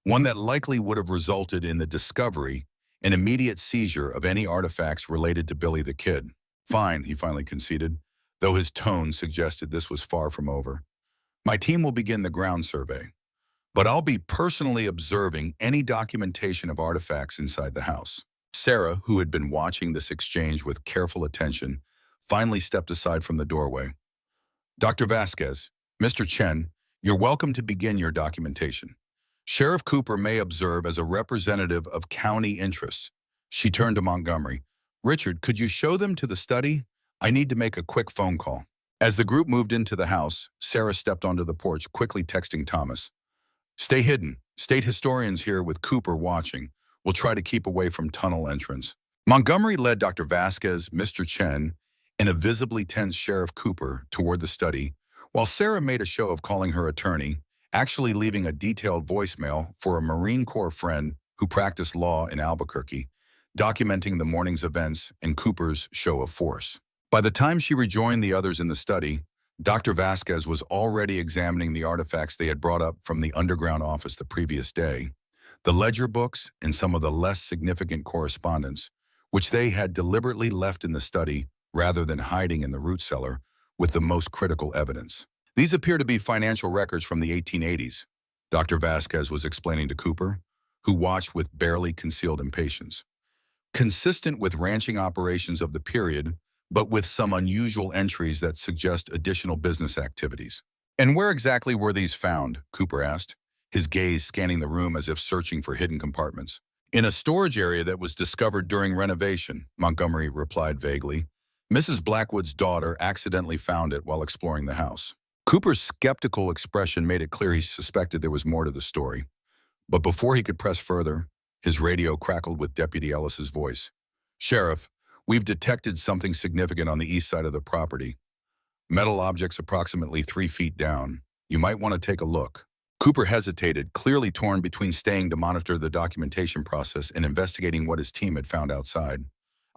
one that likely would have resulted in the discovery and immediate seizure of any artifacts related to Billy the Kid. Fine, he finally conceded, though his tone suggested this was far from over. My team will begin the ground survey, but I'll be personally observing any documentation of artifacts inside the house. Sarah, who had been watching this exchange with careful attention, finally stepped aside from the doorway. Dr. Vasquez, Mr. Chen, you're welcome to begin your documentation. Sheriff Cooper may observe as a representative of county interests. She turned to Montgomery. Richard, could you show them to the study? I need to make a quick phone call. As the group moved into the house, Sarah stepped onto the porch, quickly texting Thomas. Stay hidden. State historians here with Cooper watching. We'll try to keep away from tunnel entrance. Montgomery led Dr. Vasquez, Mr. Chen, and a visibly tense Sheriff Cooper toward the study, while Sarah made a show of calling her attorney, actually leaving a detailed voicemail for a Marine Corps friend who practiced law in Albuquerque, documenting the morning's events and Cooper's show of force. By the time she rejoined the others in the study, Dr. Vasquez was already examining the artifacts they had brought up from the underground office the previous day, the ledger books and some of the less significant correspondence, which they had deliberately left in the study rather than hiding in the root cellar with the most critical evidence. These appear to be financial records from the 1880s, Dr. Vasquez was explaining to Cooper, who watched with barely concealed impatience. Consistent with ranching operations of the period, but with some unusual entries that suggest additional business activities. And where exactly were these found? Cooper asked, his gaze scanning the room as if searching for hidden compartments. In a storage area that was discovered during renovation, Montgomery replied vaguely. Mrs. Blackwood's daughter accidentally found it while exploring the house. Cooper's skeptical expression made it clear he suspected there was more to the story. But before he could press further, his radio crackled with Deputy Ellis's voice. "Sheriff, we've detected something significant on the east side of the property. Metal objects approximately 3 feet down. You might want to take a look." Cooper hesitated, clearly torn between staying to monitor the documentation process and investigating what his team had found outside.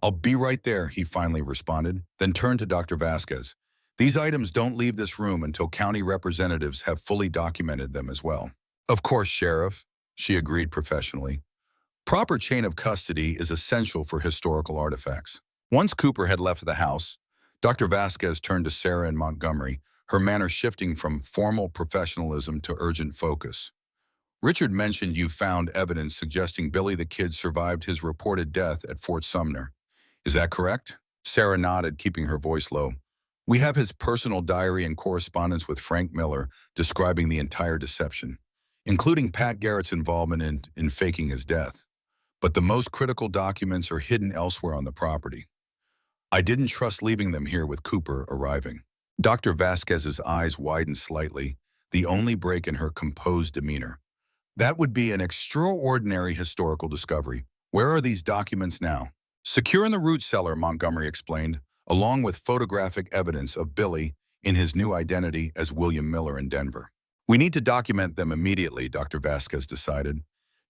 "I'll be right there," he finally responded, then turned to Dr. Vasquez. "These items don't leave this room until county representatives have fully documented them as well." "Of course, Sheriff," she agreed professionally. Proper chain of custody is essential for historical artifacts. Once Cooper had left the house, Dr. Vasquez turned to Sarah and Montgomery, her manner shifting from formal professionalism to urgent focus. "Richard mentioned you found evidence suggesting Billy the Kid survived his reported death at Fort Sumner. Is that correct?" Sarah nodded, keeping her voice low. "We have his personal diary and correspondence with Frank Miller describing the entire deception, including Pat Garrett's involvement in faking his death. But the most critical documents are hidden elsewhere on the property. I didn't trust leaving them here with Cooper arriving." Dr. Vasquez's eyes widened slightly, the only break in her composed demeanor. "That would be an extraordinary historical discovery. Where are these documents now?" "Secure in the root cellar," Montgomery explained, along with photographic evidence of Billy in his new identity as William Miller in Denver. "We need to document them immediately," Dr. Vasquez decided.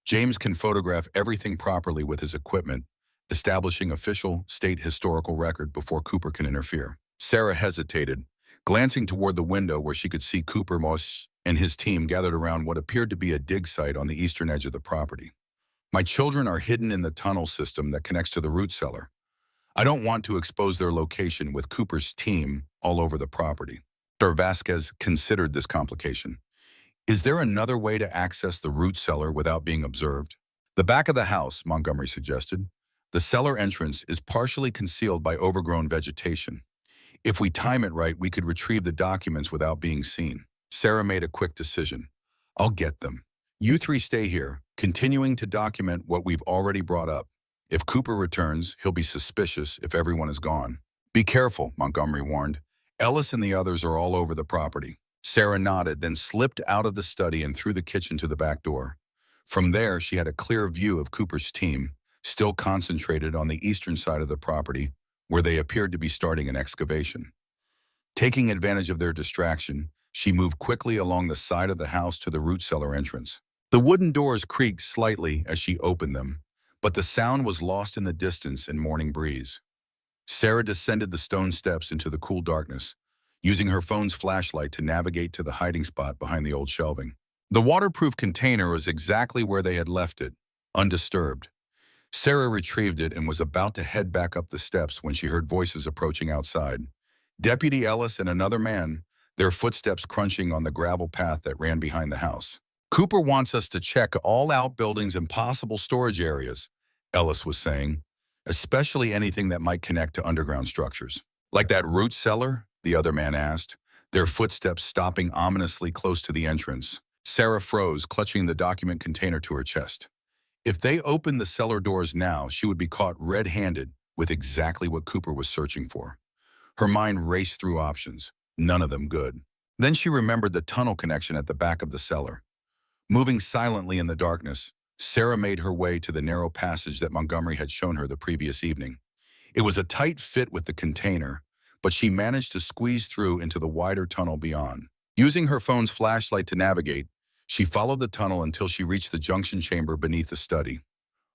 "James can photograph everything properly with his equipment, establishing official state historical record before Cooper can interfere." Sarah hesitated, glancing toward the window where she could see Cooper Moss and his team gathered around what appeared to be a dig site on the eastern edge of the property. "My children are hidden in the tunnel system that connects to the root cellar. I don't want to expose their location with Cooper's team all over the property." Dr. Vasquez considered this complication. "Is there another way to access the root cellar without being observed?" "The back of the house," Montgomery suggested. "The cellar entrance is partially concealed by overgrown vegetation. If we time it right, we could retrieve the documents without being seen." Sarah made a quick decision. "I'll get them. You three stay here, continuing to document what we've already brought up. If Cooper returns, he'll be suspicious if everyone is gone." "Be careful," Montgomery warned. "Ellis and the others are all over the property." Sarah nodded, then slipped out of the study and through the kitchen to the back door. From there, she had a clear view of Cooper's team, still concentrated on the eastern side of the property, where they appeared to be starting an excavation. Taking advantage of their distraction, she moved quickly along the side of the house to the root cellar entrance. The wooden doors creaked slightly as she opened them, but the sound was lost in the distance and morning breeze. Sarah descended the stone steps into the cool darkness, using her phone's flashlight to navigate to the hiding spot behind the old shelving. The waterproof container was exactly where they had left it, undisturbed. Sarah retrieved it and was about to head back up the steps when she heard voices approaching outside. Deputy Ellis and another man, their footsteps crunching on the gravel path that ran behind the house. "Cooper wants us to check all outbuildings and possible storage areas," Ellis was saying, "especially anything that might connect to underground structures." "Like that root cellar?" the other man asked, their footsteps stopping ominously close to the entrance. Sarah froze, clutching the document container to her chest. If they opened the cellar doors now, she would be caught red-handed with exactly what Cooper was searching for. Her mind raced through options, none of them good. Then she remembered the tunnel connection at the back of the cellar. Moving silently in the darkness, Sarah made her way to the narrow passage that Montgomery had shown her the previous evening. It was a tight fit with the container, but she managed to squeeze through into the wider tunnel beyond. Using her phone's flashlight to navigate, she followed the tunnel until she reached the junction chamber beneath the study.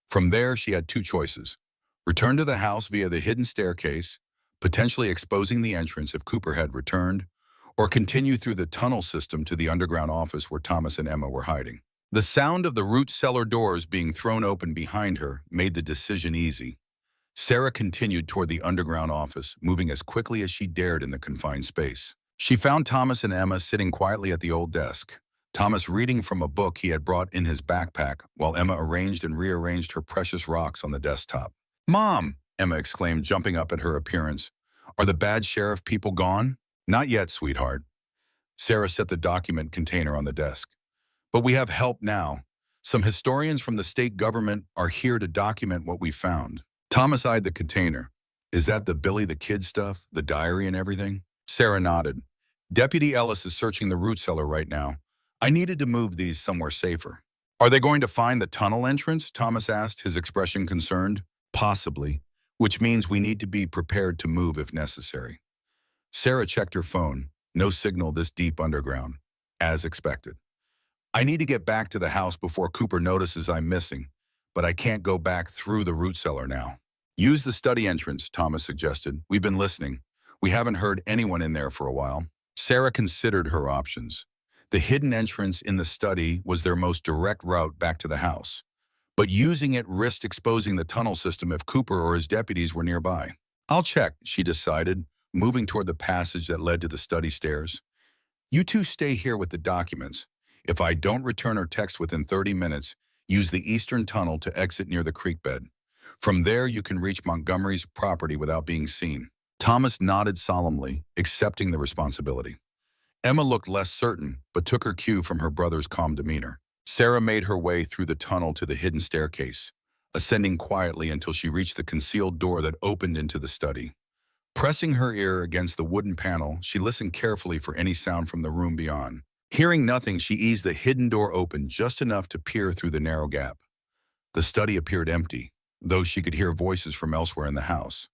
From there, she had two choices: return to the house via the hidden staircase, potentially exposing the entrance if Cooper had returned, or continue through the tunnel system to the underground office where Thomas and Emma were hiding. The sound of the root cellar doors being thrown open behind her made the decision easy. Sarah continued toward the underground office, moving as quickly as she dared in the confined space. She found Thomas and Emma sitting quietly at the old desk, Thomas reading from a book he had brought in his backpack, while Emma arranged and rearranged her precious rocks on the desktop. "Mom!" Emma exclaimed, jumping up at her appearance. "Are the bad sheriff people gone?" "Not yet, sweetheart." Sarah set the document container on the desk. "But we have help now. Some historians from the state government are here to document what we found." Thomas eyed the container. "Is that the Billy the Kid stuff, the diary and everything?" Sarah nodded. "Deputy Ellis is searching the root cellar right now. I needed to move these somewhere safer." "Are they going to find the tunnel entrance?" Thomas asked, his expression concerned. "Possibly, which means we need to be prepared to move if necessary." Sarah checked her phone. No signal this deep underground. As expected. "I need to get back to the house before Cooper notices I'm missing, but I can't go back through the root cellar now." "Use the study entrance," Thomas suggested. "We've been listening. We haven't heard anyone in there for a while." Sarah considered her options. The hidden entrance in the study was their most direct route back to the house, but using it risked exposing the tunnel system if Cooper or his deputies were nearby. "I'll check," she decided, moving toward the passage that led to the study stairs. "You two stay here with the documents. If I don't return or text within 30 minutes, use the eastern tunnel to exit near the creek bed. From there, you can reach Montgomery's property without being seen." Thomas nodded solemnly, accepting the responsibility. Emma looked less certain, but took her cue from her brother's calm demeanor. Sarah made her way through the tunnel to the hidden staircase, ascending quietly until she reached the concealed door that opened into the study. Pressing her ear against the wooden panel, she listened carefully for any sound from the room beyond. Hearing nothing, she eased the hidden door open just enough to peer through the narrow gap. The study appeared empty, though she could hear voices from elsewhere in the house.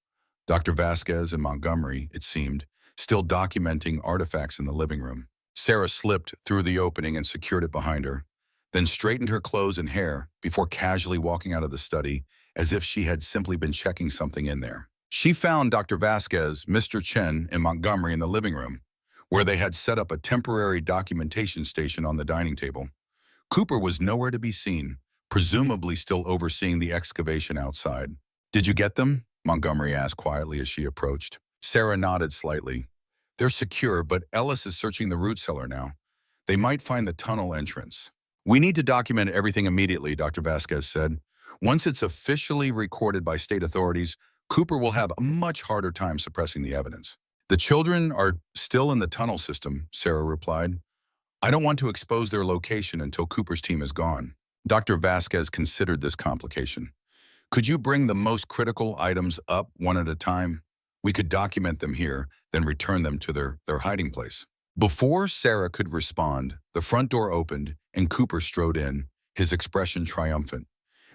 Dr. Vasquez and Montgomery, it seemed, still documenting artifacts in the living room. Sarah slipped through the opening and secured it behind her, then straightened her clothes and hair before casually walking out of the study as if she had simply been checking something in there. She found Dr. Vasquez, Mr. Chen, and Montgomery in the living room, where they had set up a temporary documentation station on the dining table. Cooper was nowhere to be seen, presumably still overseeing the excavation outside. "Did you get them?" Montgomery asked quietly as she approached. Sarah nodded slightly. "They're secure, but Ellis is searching the root cellar now. They might find the tunnel entrance." "We need to document everything immediately," Dr. Vasquez said. "Once it's officially recorded by state authorities, Cooper will have a much harder time suppressing the evidence." "The children are still in the tunnel system," Sarah replied. "I don't want to expose their location until Cooper's team is gone." Dr. Vasquez considered this complication. "Could you bring the most critical items up one at a time? We could document them here, then return them to their hiding place." Before Sarah could respond, the front door opened and Cooper strode in, his expression triumphant.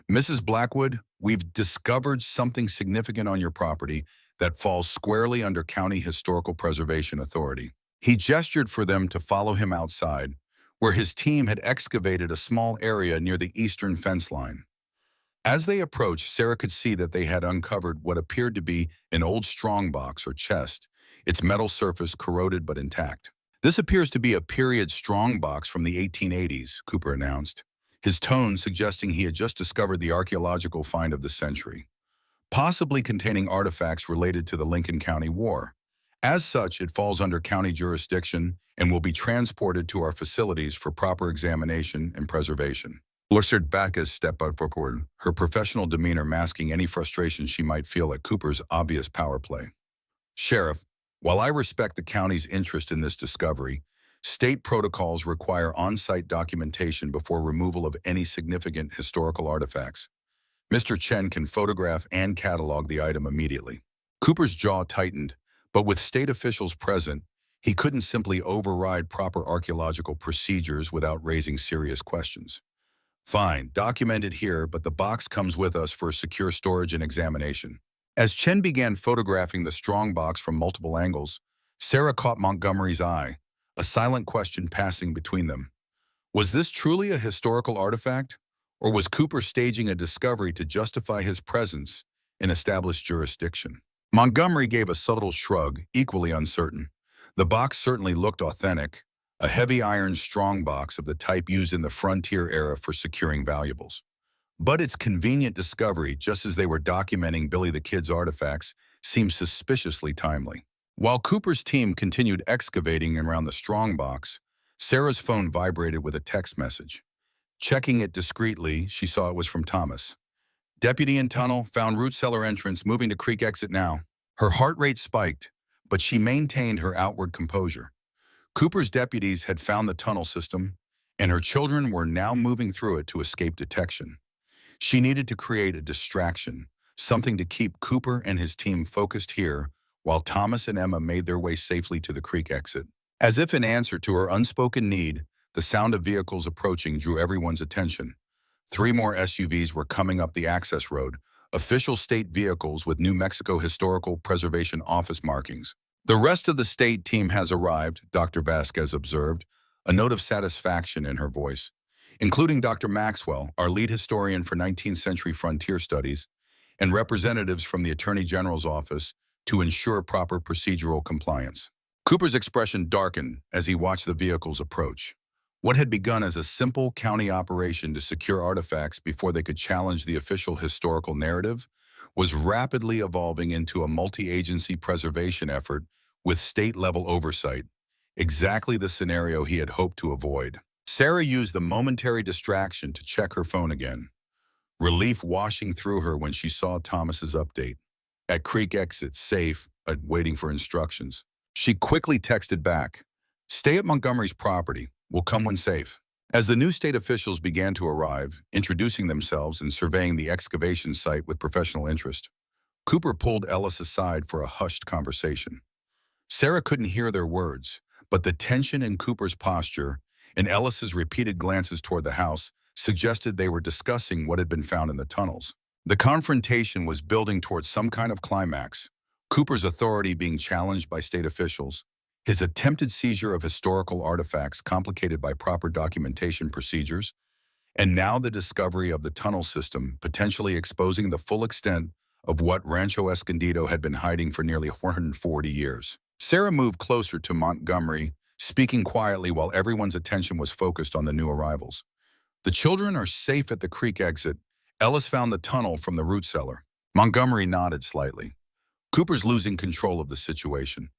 "Mrs. Blackwood, we've discovered something significant on your property that falls squarely under County Historical Preservation Authority." He gestured for them to follow him outside, where his team had excavated a small area near the eastern fence line. As they approached, Sarah could see that they had uncovered what appeared to be an old strongbox or chest, its metal surface corroded but intact. "This appears to be a period strongbox from the 1880s, Cooper announced, his tone suggesting he had just discovered the archaeological find of the century, possibly containing artifacts related to the Lincoln County War. As such, it falls under county jurisdiction and will be transported to our facilities for proper examination and preservation." Lucid Backus stepped forward, her professional demeanor masking any frustration she might feel at Cooper's obvious power play. "Sheriff, while I respect the county's interest in this discovery, state protocols require on-site documentation before removal of any significant historical artifacts. Mr. Chen can photograph and catalog the item immediately." Cooper's jaw tightened, but with state officials present, he couldn't simply override proper archaeological procedures without raising serious questions. "Fine, document it here, but the box comes with us for secure storage and examination." As Chen began photographing the strongbox from multiple angles, Sarah caught Montgomery's eye, a silent question passing between them. Was this truly a historical artifact, or was Cooper staging a discovery to justify his presence in established jurisdiction? Montgomery gave a subtle shrug, equally uncertain. The box certainly looked authentic, a heavy iron strongbox of the type used in the frontier era for securing valuables. But its convenient discovery, just as they were documenting Billy the Kid's artifacts, seemed suspiciously timely. While Cooper's team continued excavating around the strongbox, Sarah's phone vibrated with a text message. Checking it discreetly, she saw it was from Thomas. Deputy in tunnel, found root cellar entrance, moving to creek exit now. Her heart rate spiked, but she maintained her outward composure. Cooper's deputies had found the tunnel system, and her children were now moving through it to escape detection. She needed to create a distraction, something to keep Cooper and his team focused here, while Thomas and Emma made their way safely to the creek exit. As if in answer to her unspoken need, the sound of vehicles approaching drew everyone's attention. 3 more SUVs were coming up the access road, official state vehicles with New Mexico Historical Preservation Office markings. The rest of the state team has arrived, Dr. Vasquez observed, a note of satisfaction in her voice, including Dr. Maxwell, our lead historian for 19th century frontier studies, and representatives from the Attorney General's office to ensure proper procedural compliance. Cooper's expression darkened as he watched the vehicles approach. What had begun as a simple county operation to secure artifacts before they could challenge the official historical narrative was rapidly evolving into a multi-agency preservation effort with state-level oversight, exactly the scenario he had hoped to avoid. Sarah used the momentary distraction to check her phone again, relief washing through her when she saw Thomas's update. At creek exit, safe, waiting for instructions. She quickly texted back, "Stay at Montgomery's property. Will come when safe." As the new state officials began to arrive, introducing themselves and surveying the excavation site with professional interest, Cooper pulled Ellis aside for a hushed conversation. Sarah couldn't hear their words, but the tension in Cooper's posture and Ellis's repeated glances toward the house suggested they were discussing what had been found in the tunnels. The confrontation was building towards some kind of climax, Cooper's authority being challenged by state officials, his attempted seizure of historical artifacts complicated by proper documentation procedures, and now the discovery of the tunnel system potentially exposing the full extent of what Rancho Escondido had been hiding for nearly 440 years. Sarah moved closer to Montgomery, speaking quietly while everyone's attention was focused on the new arrivals. "The children are safe at the creek exit. Ellis found the tunnel from the root cellar." Montgomery nodded slightly. Cooper's losing control of the situation.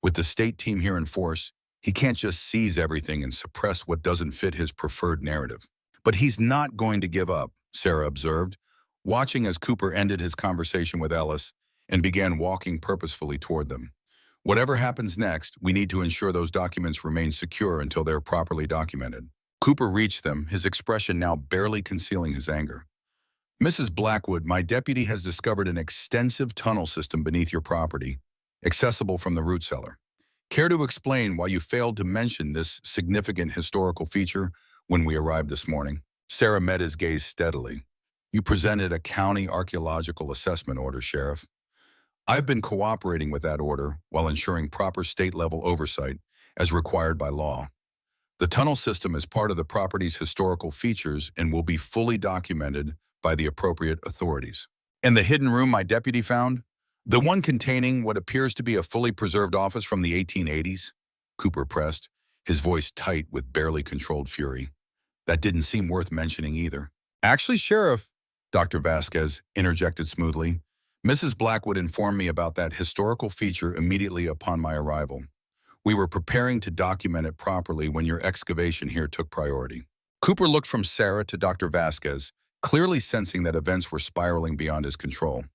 With the state team here in force, he can't just seize everything and suppress what doesn't fit his preferred narrative. But he's not going to give up, Sarah observed, watching as Cooper ended his conversation with Ellis and began walking purposefully toward them. "Whatever happens next, we need to ensure those documents remain secure until they're properly documented." Cooper reached them, his expression now barely concealing his anger. "Mrs. Blackwood, my deputy has discovered an extensive tunnel system beneath your property, accessible from the root cellar. Care to explain why you failed to mention this significant historical feature when we arrived this morning?" Sarah met his gaze steadily. "You presented a county archaeological assessment order, Sheriff. I've been cooperating with that order while ensuring proper state-level oversight as required by law. The tunnel system is part of the property's historical features and will be fully documented by the appropriate authorities." "And the hidden room my deputy found? The one containing what appears to be a fully preserved office from the 1880s? Cooper pressed, his voice tight with barely controlled fury. "That didn't seem worth mentioning either." "Actually, Sheriff," Dr. Vasquez interjected smoothly, "Mrs. Blackwood informed me about that historical feature immediately upon my arrival. We were preparing to document it properly when your excavation here took priority." Cooper looked from Sarah to Dr. Vasquez, clearly sensing that events were spiraling beyond his control.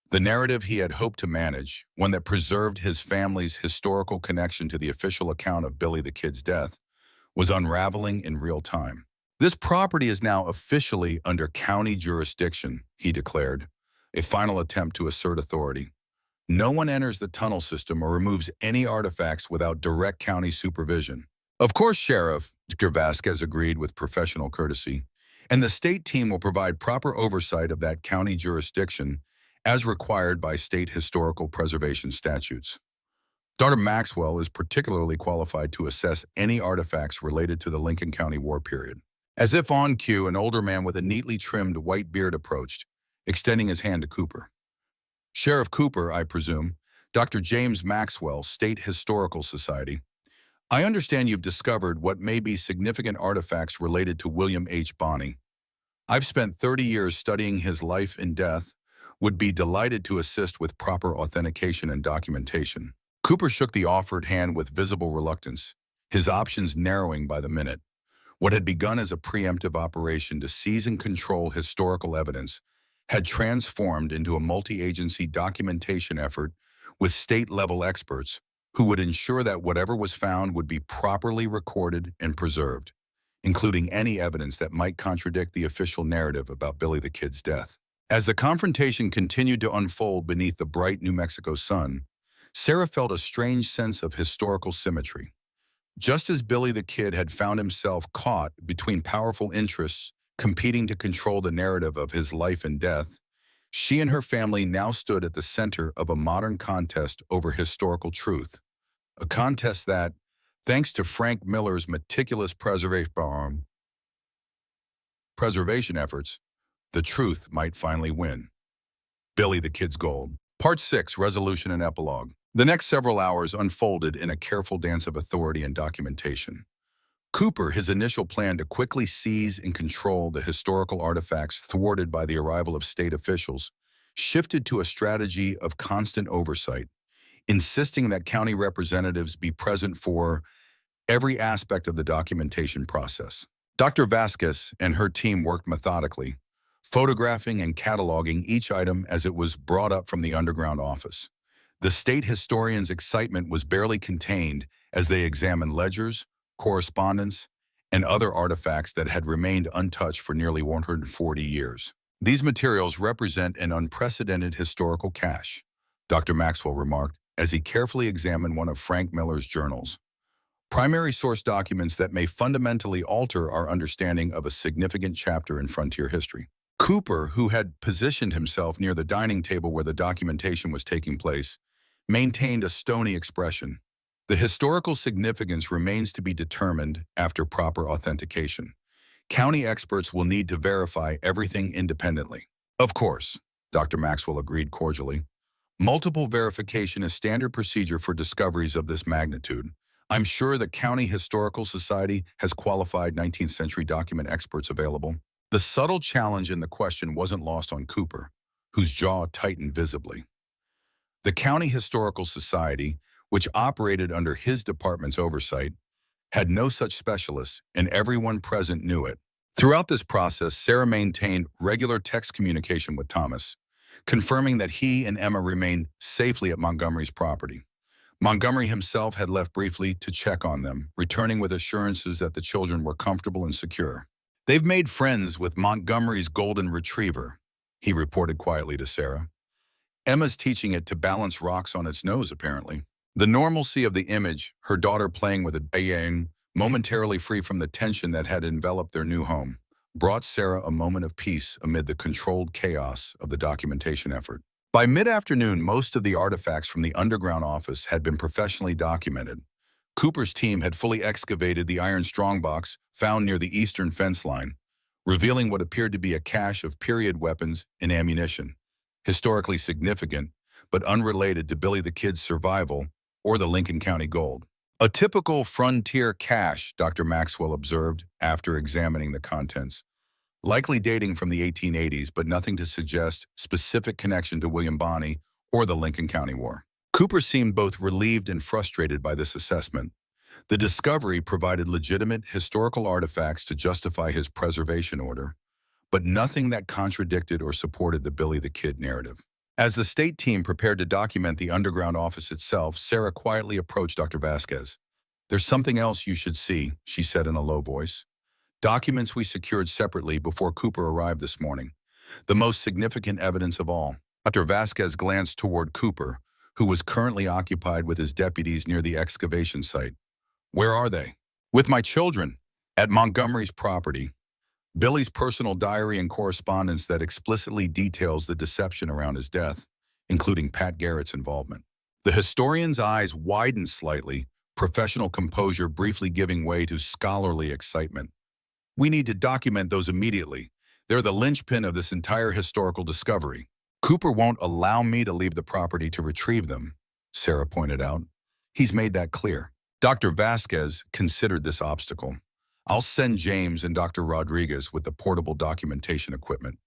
The narrative he had hoped to manage, one that preserved his family's historical connection to the official account of Billy the Kid's death, was unraveling in real time. "This property is now officially under county jurisdiction," he declared, a final attempt to assert authority. "No one enters the tunnel system or removes any artifacts without direct county supervision." "Of course, Sheriff," Dr. Vasquez agreed with professional courtesy, "and the state team will provide proper oversight of that county jurisdiction as required by state historical preservation statutes. Dr. Maxwell is particularly qualified to assess any artifacts related to the Lincoln County War period." As if on cue, an older man with a neatly trimmed white beard approached, extending his hand to Cooper. "Sheriff Cooper, I presume, Dr. James Maxwell, State Historical Society. I understand you've discovered what may be significant artifacts related to William H. Bonney. I've spent 30 years studying his life and death, would be delighted to assist with proper authentication and documentation." Cooper shook the offered hand with visible reluctance, his options narrowing by the minute. What had begun as a preemptive operation to seize and control historical evidence had transformed into a multi-agency documentation effort with state-level experts who would ensure that whatever was found would be properly recorded and preserved, including any evidence that might contradict the official narrative about Billy the Kid's death. As the confrontation continued to unfold beneath the bright New Mexico sun, Sarah felt a strange sense of historical symmetry. Just as Billy the Kid had found himself caught between powerful interests competing to control the narrative of his life and death, she and her family now stood at the center of a modern contest over historical truth. A contest that, thanks to Frank Miller's meticulous preservation efforts, the truth might finally win. Billy the Kid's Gold. Part 6, Resolution and Epilogue. The next several hours unfolded in a careful dance of authority and documentation. Cooper, his initial plan to quickly seize and control the historical artifacts thwarted by the arrival of state officials, shifted to a strategy of constant oversight, insisting that county representatives be present for every aspect of the documentation process. Dr. Vasquez and her team worked methodically, photographing and cataloging each item as it was brought up from the underground office. The state historian's excitement was barely contained as they examined ledgers, correspondence, and other artifacts that had remained untouched for nearly 140 years. These materials represent an unprecedented historical cache, Dr. Maxwell remarked as he carefully examined one of Frank Miller's journals. Primary source documents that may fundamentally alter our understanding of a significant chapter in frontier history. Cooper, who had positioned himself near the dining table where the documentation was taking place, maintained a stony expression. The historical significance remains to be determined after proper authentication. County experts will need to verify everything independently. Of course, Dr. Maxwell agreed cordially. Multiple verification is standard procedure for discoveries of this magnitude. I'm sure the County Historical Society has qualified 19th century document experts available. The subtle challenge in the question wasn't lost on Cooper, whose jaw tightened visibly. The County Historical Society, which operated under his department's oversight, had no such specialists, and everyone present knew it. Throughout this process, Sarah maintained regular text communication with Thomas, confirming that he and Emma remained safely at Montgomery's property. Montgomery himself had left briefly to check on them, returning with assurances that the children were comfortable and secure. "They've made friends with Montgomery's golden retriever," he reported quietly to Sarah. "Emma's teaching it to balance rocks on its nose, apparently." The normalcy of the image, her daughter playing with a bayang, momentarily free from the tension that had enveloped their new home, brought Sarah a moment of peace amid the controlled chaos of the documentation effort. By mid-afternoon, most of the artifacts from the underground office had been professionally documented. Cooper's team had fully excavated the iron strongbox found near the eastern fence line, revealing what appeared to be a cache of period weapons and ammunition, historically significant, but unrelated to Billy the Kid's survival or the Lincoln County gold. "A typical frontier cache," Dr. Maxwell observed after examining the contents. "Likely dating from the 1880s, but nothing to suggest specific connection to William Bonney or the Lincoln County War." Cooper seemed both relieved and frustrated by this assessment. The discovery provided legitimate historical artifacts to justify his preservation order, but nothing that contradicted or supported the Billy the Kid narrative. As the state team prepared to document the underground office itself, Sarah quietly approached Dr. Vasquez. "There's something else you should see," she said in a low voice. "Documents we secured separately before Cooper arrived this morning. The most significant evidence of all." Dr. Vasquez glanced toward Cooper, who was currently occupied with his deputies near the excavation site. "Where are they?" "With my children, at Montgomery's property." Billy's personal diary and correspondence that explicitly details the deception around his death, including Pat Garrett's involvement. The historian's eyes widened slightly, professional composure briefly giving way to scholarly excitement. "We need to document those immediately. They're the linchpin of this entire historical discovery." "Cooper won't allow me to leave the property to retrieve them," Sarah pointed out. "He's made that clear." Dr. Vasquez considered this obstacle. "I'll send James and Dr. Rodriguez with the portable documentation equipment.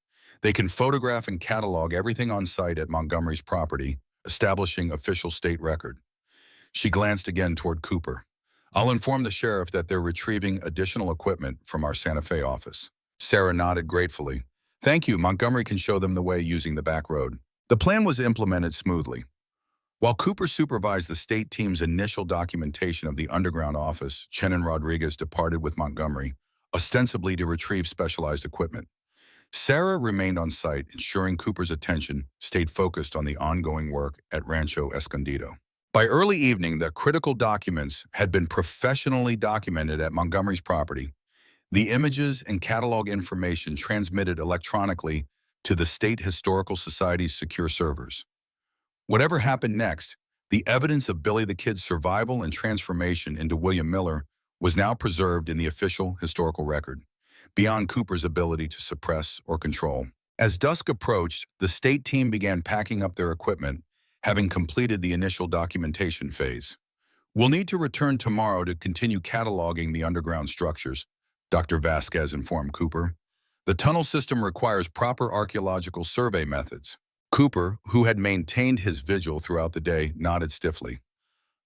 They can photograph and catalog everything on site at Montgomery's property, establishing official state record. She glanced again toward Cooper. I'll inform the sheriff that they're retrieving additional equipment from our Santa Fe office. Sarah nodded gratefully. Thank you, Montgomery can show them the way using the back road. The plan was implemented smoothly. While Cooper supervised the state team's initial documentation of the underground office, Chen and Rodriguez departed with Montgomery, ostensibly to retrieve specialized equipment. Sarah remained on site, ensuring Cooper's attention stayed focused on the ongoing work at Rancho Escondido. By early evening, the critical documents had been professionally documented at Montgomery's property. The images and catalog information transmitted electronically to the State Historical Society's secure servers. Whatever happened next, the evidence of Billy the Kid's survival and transformation into William Miller was now preserved in the official historical record, beyond Cooper's ability to suppress or control. As dusk approached, the state team began packing up their equipment, having completed the initial documentation phase. We'll need to return tomorrow to continue cataloging the underground structures, Dr. Vasquez informed Cooper. The tunnel system requires proper archaeological survey methods. Cooper, who had maintained his vigil throughout the day, nodded stiffly.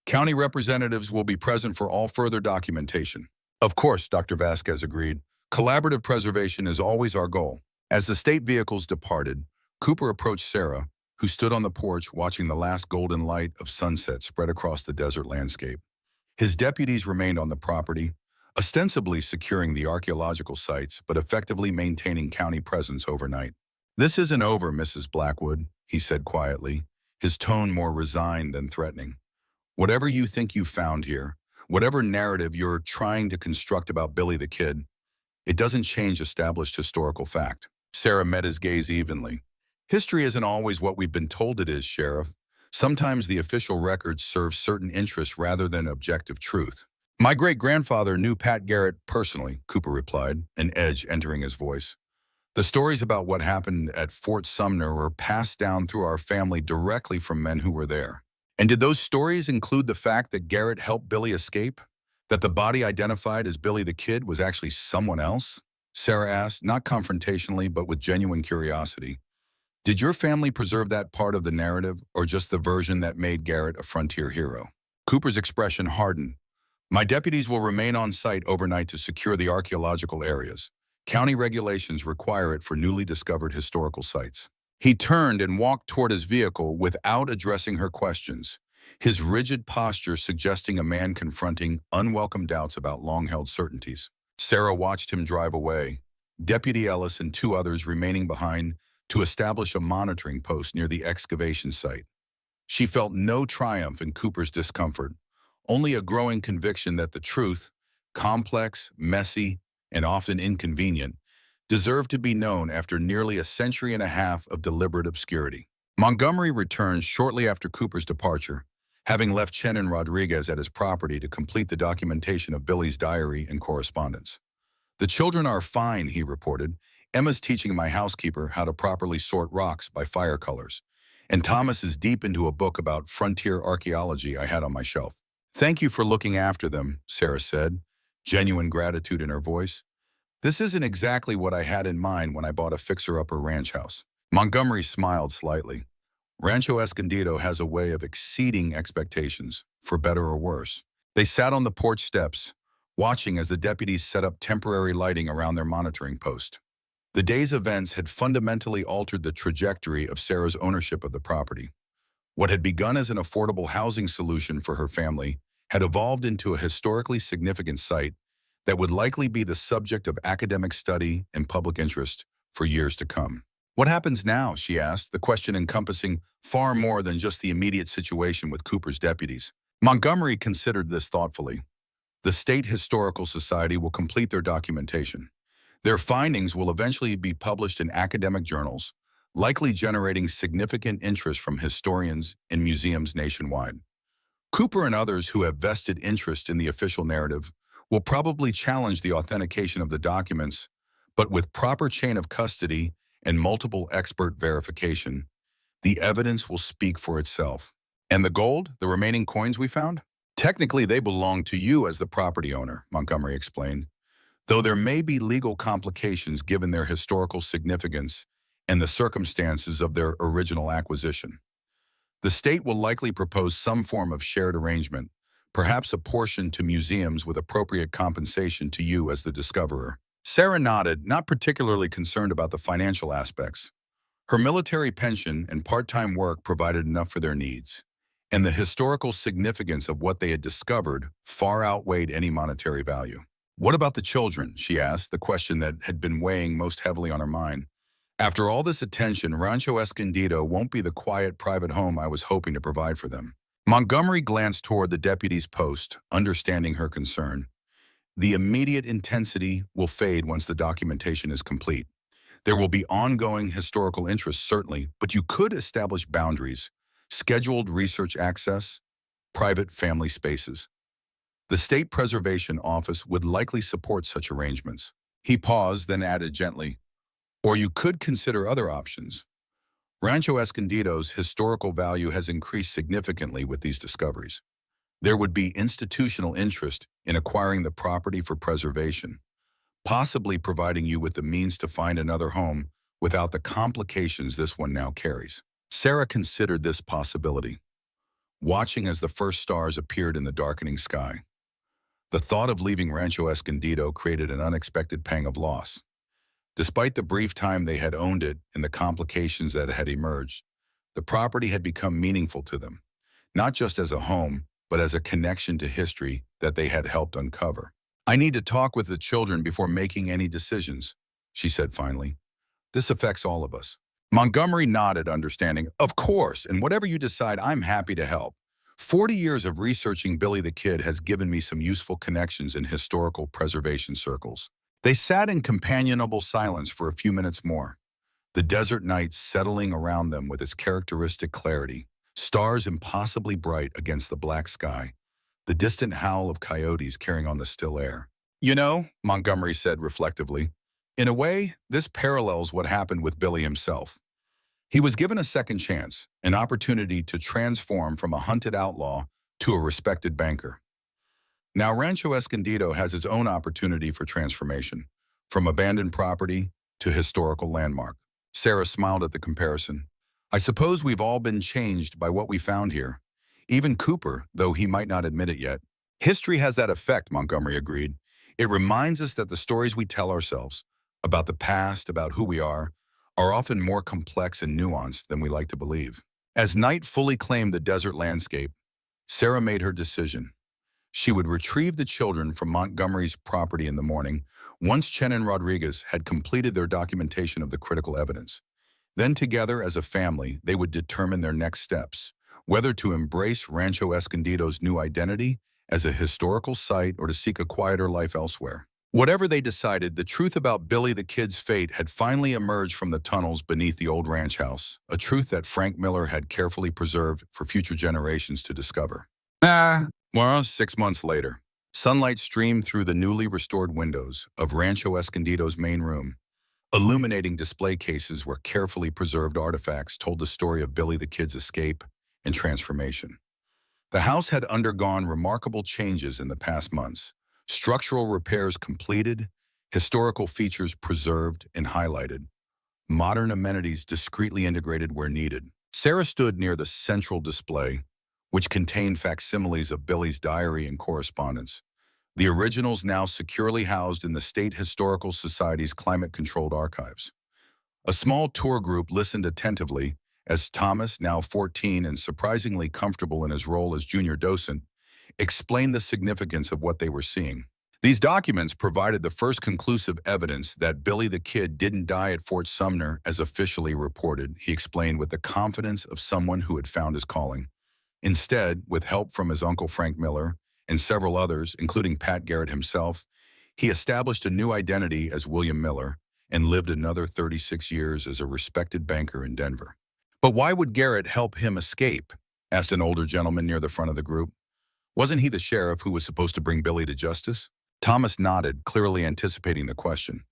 County representatives will be present for all further documentation. Of course, Dr. Vasquez agreed. Collaborative preservation is always our goal. As the state vehicles departed, Cooper approached Sarah, who stood on the porch watching the last golden light of sunset spread across the desert landscape. His deputies remained on the property, ostensibly securing the archaeological sites but effectively maintaining county presence overnight. This isn't over, Mrs. Blackwood, he said quietly, his tone more resigned than threatening. Whatever you think you found here, whatever narrative you're trying to construct about Billy the Kid, it doesn't change established historical fact. Sarah met his gaze evenly. History isn't always what we've been told it is, Sheriff. Sometimes the official records serve certain interests rather than objective truth. My great-grandfather knew Pat Garrett personally, Cooper replied, an edge entering his voice. The stories about what happened at Fort Sumner were passed down through our family directly from men who were there. And did those stories include the fact that Garrett helped Billy escape? That the body identified as Billy the Kid was actually someone else? Sarah asked, not confrontationally, but with genuine curiosity. Did your family preserve that part of the narrative, or just the version that made Garrett a frontier hero? Cooper's expression hardened. My deputies will remain on site overnight to secure the archaeological areas. County regulations require it for newly discovered historical sites. He turned and walked toward his vehicle without addressing her questions, his rigid posture suggesting a man confronting unwelcome doubts about long-held certainties. Sarah watched him drive away, Deputy Ellis and two others remaining behind to establish a monitoring post near the excavation site. She felt no triumph in Cooper's discomfort, only a growing conviction that the truth, complex, messy, and often inconvenient, deserved to be known after nearly a century and a half of deliberate obscurity. Montgomery returned shortly after Cooper's departure, having left Chen and Rodriguez at his property to complete the documentation of Billy's diary and correspondence. The children are fine, he reported. Emma's teaching my housekeeper how to properly sort rocks by fire colors, and Thomas is deep into a book about frontier archaeology I had on my shelf. Thank you for looking after them, Sarah said, genuine gratitude in her voice. This isn't exactly what I had in mind when I bought a fixer-upper ranch house. Montgomery smiled slightly. Rancho Escondido has a way of exceeding expectations, for better or worse. They sat on the porch steps, watching as the deputies set up temporary lighting around their monitoring post. The day's events had fundamentally altered the trajectory of Sarah's ownership of the property. What had begun as an affordable housing solution for her family had evolved into a historically significant site that would likely be the subject of academic study and public interest for years to come. What happens now, she asked, the question encompassing far more than just the immediate situation with Cooper's deputies. Montgomery considered this thoughtfully. The State Historical Society will complete their documentation. Their findings will eventually be published in academic journals, likely generating significant interest from historians and museums nationwide. Cooper and others who have vested interest in the official narrative will probably challenge the authentication of the documents, but with proper chain of custody and multiple expert verification, the evidence will speak for itself. And the gold, the remaining coins we found? Technically, they belong to you as the property owner, Montgomery explained, though there may be legal complications given their historical significance and the circumstances of their original acquisition. The state will likely propose some form of shared arrangement, perhaps a portion to museums with appropriate compensation to you as the discoverer. Sarah nodded, not particularly concerned about the financial aspects. Her military pension and part-time work provided enough for their needs, and the historical significance of what they had discovered far outweighed any monetary value. What about the children, she asked, the question that had been weighing most heavily on her mind. After all this attention, Rancho Escondido won't be the quiet private home I was hoping to provide for them. Montgomery glanced toward the deputy's post, understanding her concern. The immediate intensity will fade once the documentation is complete. There will be ongoing historical interest, certainly, but you could establish boundaries, scheduled research access, private family spaces. The State Preservation Office would likely support such arrangements. He paused, then added gently, or you could consider other options. Rancho Escondido's historical value has increased significantly with these discoveries. There would be institutional interest in acquiring the property for preservation, possibly providing you with the means to find another home without the complications this one now carries. Sarah considered this possibility, watching as the first stars appeared in the darkening sky. The thought of leaving Rancho Escondido created an unexpected pang of loss. Despite the brief time they had owned it and the complications that had emerged, the property had become meaningful to them, not just as a home, but as a connection to history that they had helped uncover. I need to talk with the children before making any decisions, she said finally. This affects all of us. Montgomery nodded, understanding. Of course, and whatever you decide, I'm happy to help. 40 years of researching Billy the Kid has given me some useful connections in historical preservation circles. They sat in companionable silence for a few minutes more, the desert night settling around them with its characteristic clarity, stars impossibly bright against the black sky, the distant howl of coyotes carrying on the still air. You know, Montgomery said reflectively, in a way, this parallels what happened with Billy himself. He was given a second chance, an opportunity to transform from a hunted outlaw to a respected banker. Now Rancho Escondido has its own opportunity for transformation, from abandoned property to historical landmark. Sarah smiled at the comparison. I suppose we've all been changed by what we found here. Even Cooper, though he might not admit it yet. History has that effect, Montgomery agreed. It reminds us that the stories we tell ourselves, about the past, about who we are often more complex and nuanced than we like to believe. As night fully claimed the desert landscape, Sarah made her decision. She would retrieve the children from Montgomery's property in the morning, once Chen and Rodriguez had completed their documentation of the critical evidence. Then together as a family, they would determine their next steps, whether to embrace Rancho Escondido's new identity as a historical site or to seek a quieter life elsewhere. Whatever they decided, the truth about Billy the Kid's fate had finally emerged from the tunnels beneath the old ranch house, a truth that Frank Miller had carefully preserved for future generations to discover. Well, 6 months later, sunlight streamed through the newly restored windows of Rancho Escondido's main room. Illuminating display cases where carefully preserved artifacts told the story of Billy the Kid's escape and transformation. The house had undergone remarkable changes in the past months. Structural repairs completed, historical features preserved and highlighted, modern amenities discreetly integrated where needed. Sarah stood near the central display, which contained facsimiles of Billy's diary and correspondence, the originals now securely housed in the State Historical Society's climate-controlled archives. A small tour group listened attentively as Thomas, now 14 and surprisingly comfortable in his role as junior docent, explained the significance of what they were seeing. These documents provided the first conclusive evidence that Billy the Kid didn't die at Fort Sumner as officially reported, he explained with the confidence of someone who had found his calling. Instead, with help from his uncle Frank Miller and several others, including Pat Garrett himself, he established a new identity as William Miller and lived another 36 years as a respected banker in Denver. But why would Garrett help him escape? Asked an older gentleman near the front of the group. Wasn't he the sheriff who was supposed to bring Billy to justice? Thomas nodded, clearly anticipating the question.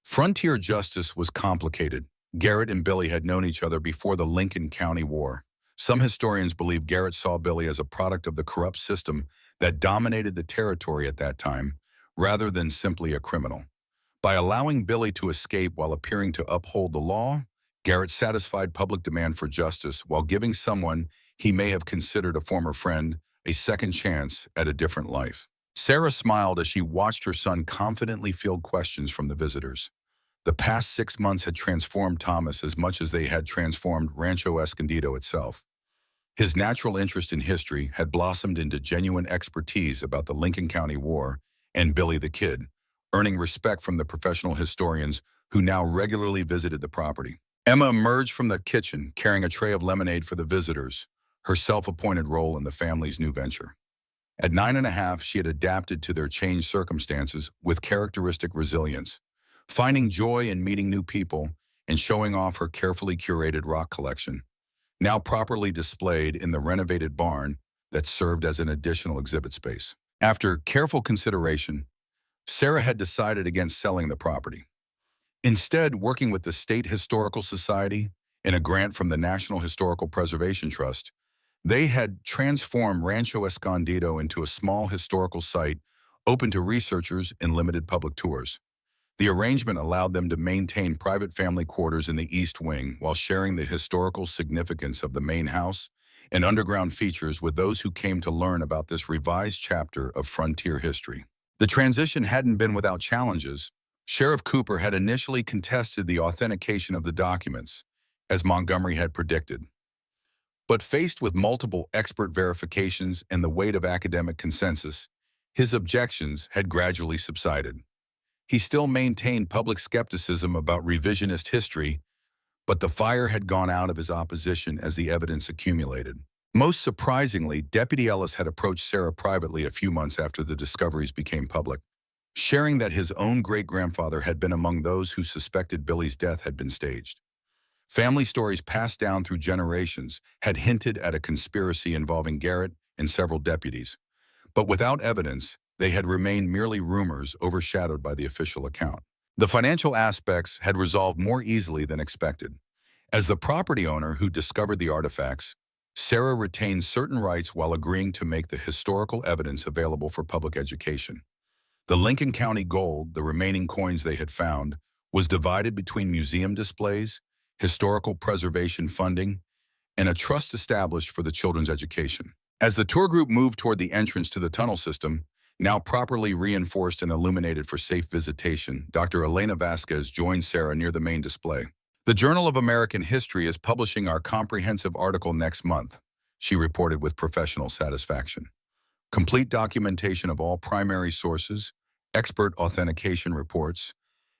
Frontier justice was complicated. Garrett and Billy had known each other before the Lincoln County War. Some historians believe Garrett saw Billy as a product of the corrupt system that dominated the territory at that time, rather than simply a criminal. By allowing Billy to escape while appearing to uphold the law, Garrett satisfied public demand for justice while giving someone he may have considered a former friend a second chance at a different life. Sarah smiled as she watched her son confidently field questions from the visitors. The past 6 months had transformed Thomas as much as they had transformed Rancho Escondido itself. His natural interest in history had blossomed into genuine expertise about the Lincoln County War and Billy the Kid, earning respect from the professional historians who now regularly visited the property. Emma emerged from the kitchen carrying a tray of lemonade for the visitors, her self-appointed role in the family's new venture. At 9.5, she had adapted to their changed circumstances with characteristic resilience, finding joy in meeting new people and showing off her carefully curated rock collection, now properly displayed in the renovated barn that served as an additional exhibit space. After careful consideration, Sarah had decided against selling the property. Instead, working with the State Historical Society and a grant from the National Historical Preservation Trust, they had transformed Rancho Escondido into a small historical site open to researchers and limited public tours. The arrangement allowed them to maintain private family quarters in the East Wing while sharing the historical significance of the main house and underground features with those who came to learn about this revised chapter of frontier history. The transition hadn't been without challenges. Sheriff Cooper had initially contested the authentication of the documents, as Montgomery had predicted. But faced with multiple expert verifications and the weight of academic consensus, his objections had gradually subsided. He still maintained public skepticism about revisionist history, but the fire had gone out of his opposition as the evidence accumulated. Most surprisingly, Deputy Ellis had approached Sarah privately a few months after the discoveries became public, sharing that his own great-grandfather had been among those who suspected Billy's death had been staged. Family stories passed down through generations had hinted at a conspiracy involving Garrett and several deputies, but without evidence, they had remained merely rumors overshadowed by the official account. The financial aspects had resolved more easily than expected. As the property owner who discovered the artifacts, Sarah retained certain rights while agreeing to make the historical evidence available for public education. The Lincoln County gold, the remaining coins they had found, was divided between museum displays, historical preservation funding, and a trust established for the children's education. As the tour group moved toward the entrance to the tunnel system, now properly reinforced and illuminated for safe visitation, Dr. Elena Vasquez joined Sarah near the main display. "The Journal of American History is publishing our comprehensive article next month," she reported with professional satisfaction. "Complete documentation of all primary sources, expert authentication reports,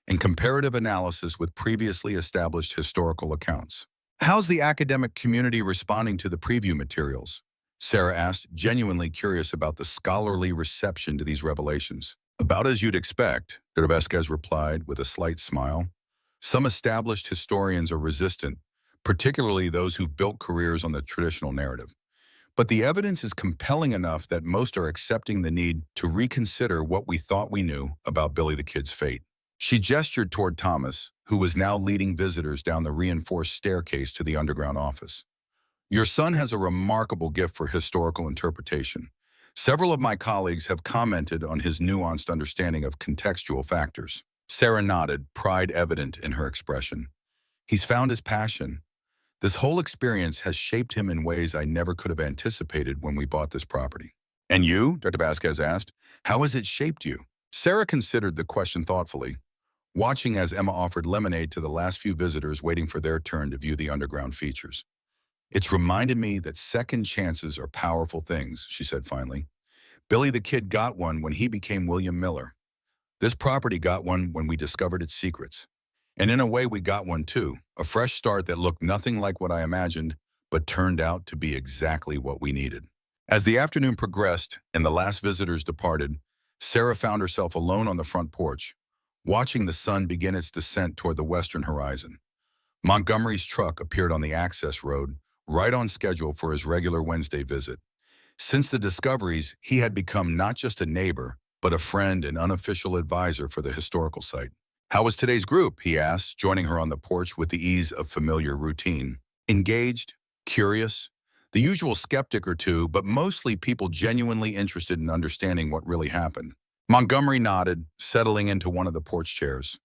and comparative analysis with previously established historical accounts." "How's the academic community responding to the preview materials?" Sarah asked, genuinely curious about the scholarly reception to these revelations. "About as you'd expect," Dr. Vasquez replied with a slight smile. "Some established historians are resistant, particularly those who've built careers on the traditional narrative. But the evidence is compelling enough that most are accepting the need to reconsider what we thought we knew about Billy the Kid's fate." She gestured toward Thomas, who was now leading visitors down the reinforced staircase to the underground office. "Your son has a remarkable gift for historical interpretation. Several of my colleagues have commented on his nuanced understanding of contextual factors." Sarah nodded, pride evident in her expression. "He's found his passion. This whole experience has shaped him in ways I never could have anticipated when we bought this property." "And you?" Dr. Vasquez asked. "How has it shaped you?" Sarah considered the question thoughtfully, watching as Emma offered lemonade to the last few visitors waiting for their turn to view the underground features. "It's reminded me that second chances are powerful things," she said finally. "Billy the Kid got one when he became William Miller. This property got one when we discovered its secrets. And in a way we got one too, a fresh start that looked nothing like what I imagined, but turned out to be exactly what we needed." As the afternoon progressed and the last visitors departed, Sarah found herself alone on the front porch, watching the sun begin its descent toward the western horizon. Montgomery's truck appeared on the access road, right on schedule for his regular Wednesday visit. Since the discoveries, he had become not just a neighbor, but a friend and unofficial advisor for the historical site. "How was today's group?" he asked, joining her on the porch with the ease of familiar routine. "Engaged, curious, the usual skeptic or two, but mostly people genuinely interested in understanding what really happened." Montgomery nodded, settling into one of the porch chairs.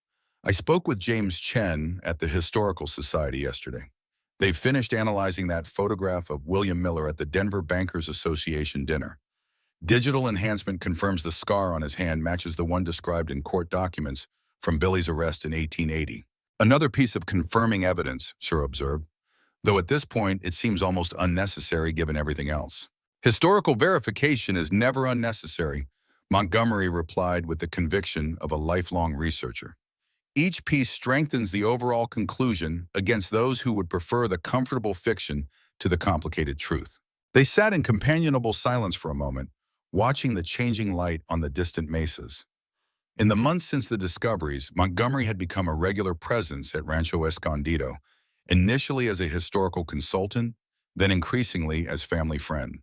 I spoke with James Chen at the Historical Society yesterday. They finished analyzing that photograph of William Miller at the Denver Bankers Association dinner. Digital enhancement confirms the scar on his hand matches the one described in court documents from Billy's arrest in 1880. Another piece of confirming evidence, Sir observed, though at this point it seems almost unnecessary given everything else. Historical verification is never unnecessary, Montgomery replied with the conviction of a lifelong researcher. Each piece strengthens the overall conclusion against those who would prefer the comfortable fiction to the complicated truth. They sat in companionable silence for a moment, watching the changing light on the distant mesas. In the months since the discoveries, Montgomery had become a regular presence at Rancho Escondido, initially as a historical consultant, then increasingly as family friend.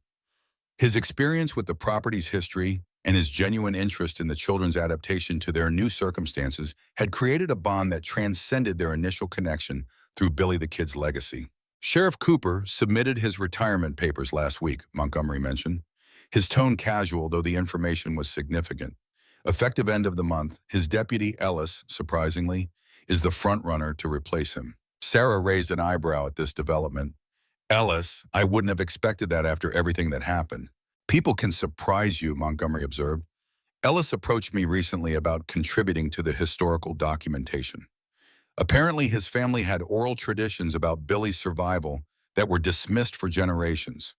His experience with the property's history and his genuine interest in the children's adaptation to their new circumstances had created a bond that transcended their initial connection through Billy the Kid's legacy. Sheriff Cooper submitted his retirement papers last week, Montgomery mentioned, his tone casual though the information was significant. Effective end of the month, his deputy, Ellis, surprisingly, is the front-runner to replace him. Sarah raised an eyebrow at this development. Ellis, I wouldn't have expected that after everything that happened. People can surprise you, Montgomery observed. Ellis approached me recently about contributing to the historical documentation. Apparently, his family had oral traditions about Billy's survival that were dismissed for generations.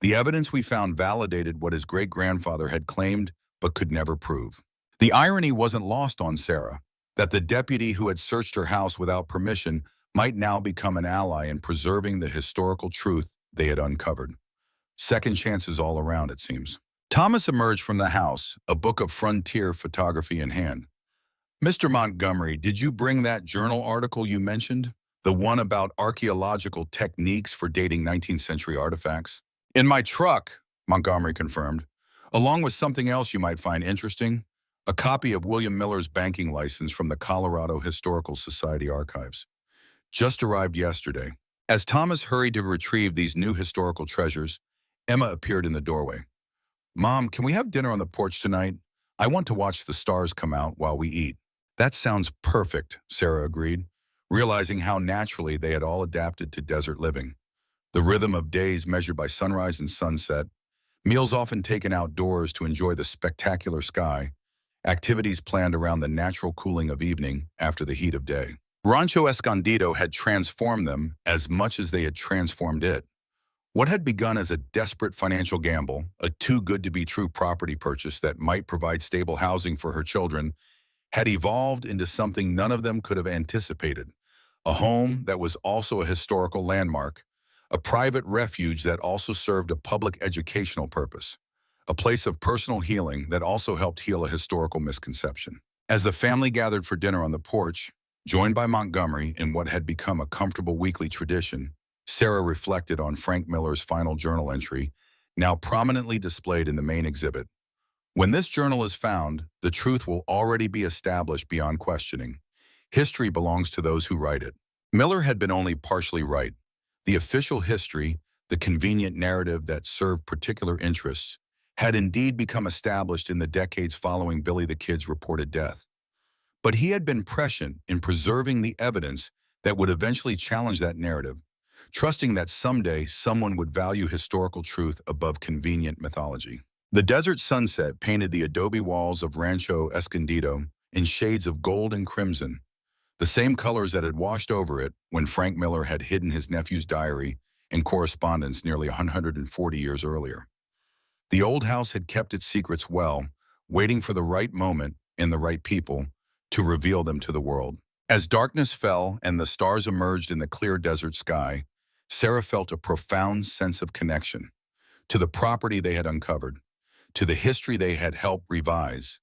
The evidence we found validated what his great-grandfather had claimed but could never prove. The irony wasn't lost on Sarah, that the deputy who had searched her house without permission might now become an ally in preserving the historical truth they had uncovered. Second chances all around, it seems. Thomas emerged from the house, a book of frontier photography in hand. Mr. Montgomery, did you bring that journal article you mentioned? The one about archaeological techniques for dating 19th century artifacts? In my truck, Montgomery confirmed, along with something else you might find interesting, a copy of William Miller's banking license from the Colorado Historical Society archives. Just arrived yesterday. As Thomas hurried to retrieve these new historical treasures, Emma appeared in the doorway. Mom, can we have dinner on the porch tonight? I want to watch the stars come out while we eat. That sounds perfect, Sarah agreed, realizing how naturally they had all adapted to desert living. The rhythm of days measured by sunrise and sunset, meals often taken outdoors to enjoy the spectacular sky, activities planned around the natural cooling of evening after the heat of day. Rancho Escondido had transformed them as much as they had transformed it. What had begun as a desperate financial gamble, a too-good-to-be-true property purchase that might provide stable housing for her children, had evolved into something none of them could have anticipated. A home that was also a historical landmark, a private refuge that also served a public educational purpose, a place of personal healing that also helped heal a historical misconception. As the family gathered for dinner on the porch, joined by Montgomery in what had become a comfortable weekly tradition, Sarah reflected on Frank Miller's final journal entry, now prominently displayed in the main exhibit. When this journal is found, the truth will already be established beyond questioning. History belongs to those who write it. Miller had been only partially right. The official history, the convenient narrative that served particular interests, had indeed become established in the decades following Billy the Kid's reported death. But he had been prescient in preserving the evidence that would eventually challenge that narrative, trusting that someday someone would value historical truth above convenient mythology. The desert sunset painted the adobe walls of Rancho Escondido in shades of gold and crimson, the same colors that had washed over it when Frank Miller had hidden his nephew's diary and correspondence nearly 140 years earlier. The old house had kept its secrets well, waiting for the right moment and the right people to reveal them to the world. As darkness fell and the stars emerged in the clear desert sky, Sarah felt a profound sense of connection to the property they had uncovered, to the history they had helped revise,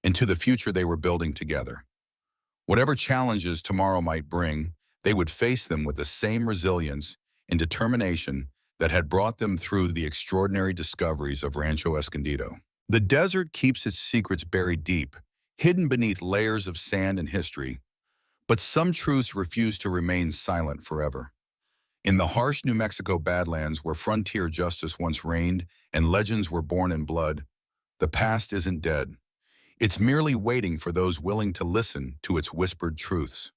and to the future they were building together. Whatever challenges tomorrow might bring, they would face them with the same resilience and determination that had brought them through the extraordinary discoveries of Rancho Escondido. The desert keeps its secrets buried deep, hidden beneath layers of sand and history, but some truths refuse to remain silent forever. In the harsh New Mexico Badlands where frontier justice once reigned and legends were born in blood, the past isn't dead. It's merely waiting for those willing to listen to its whispered truths.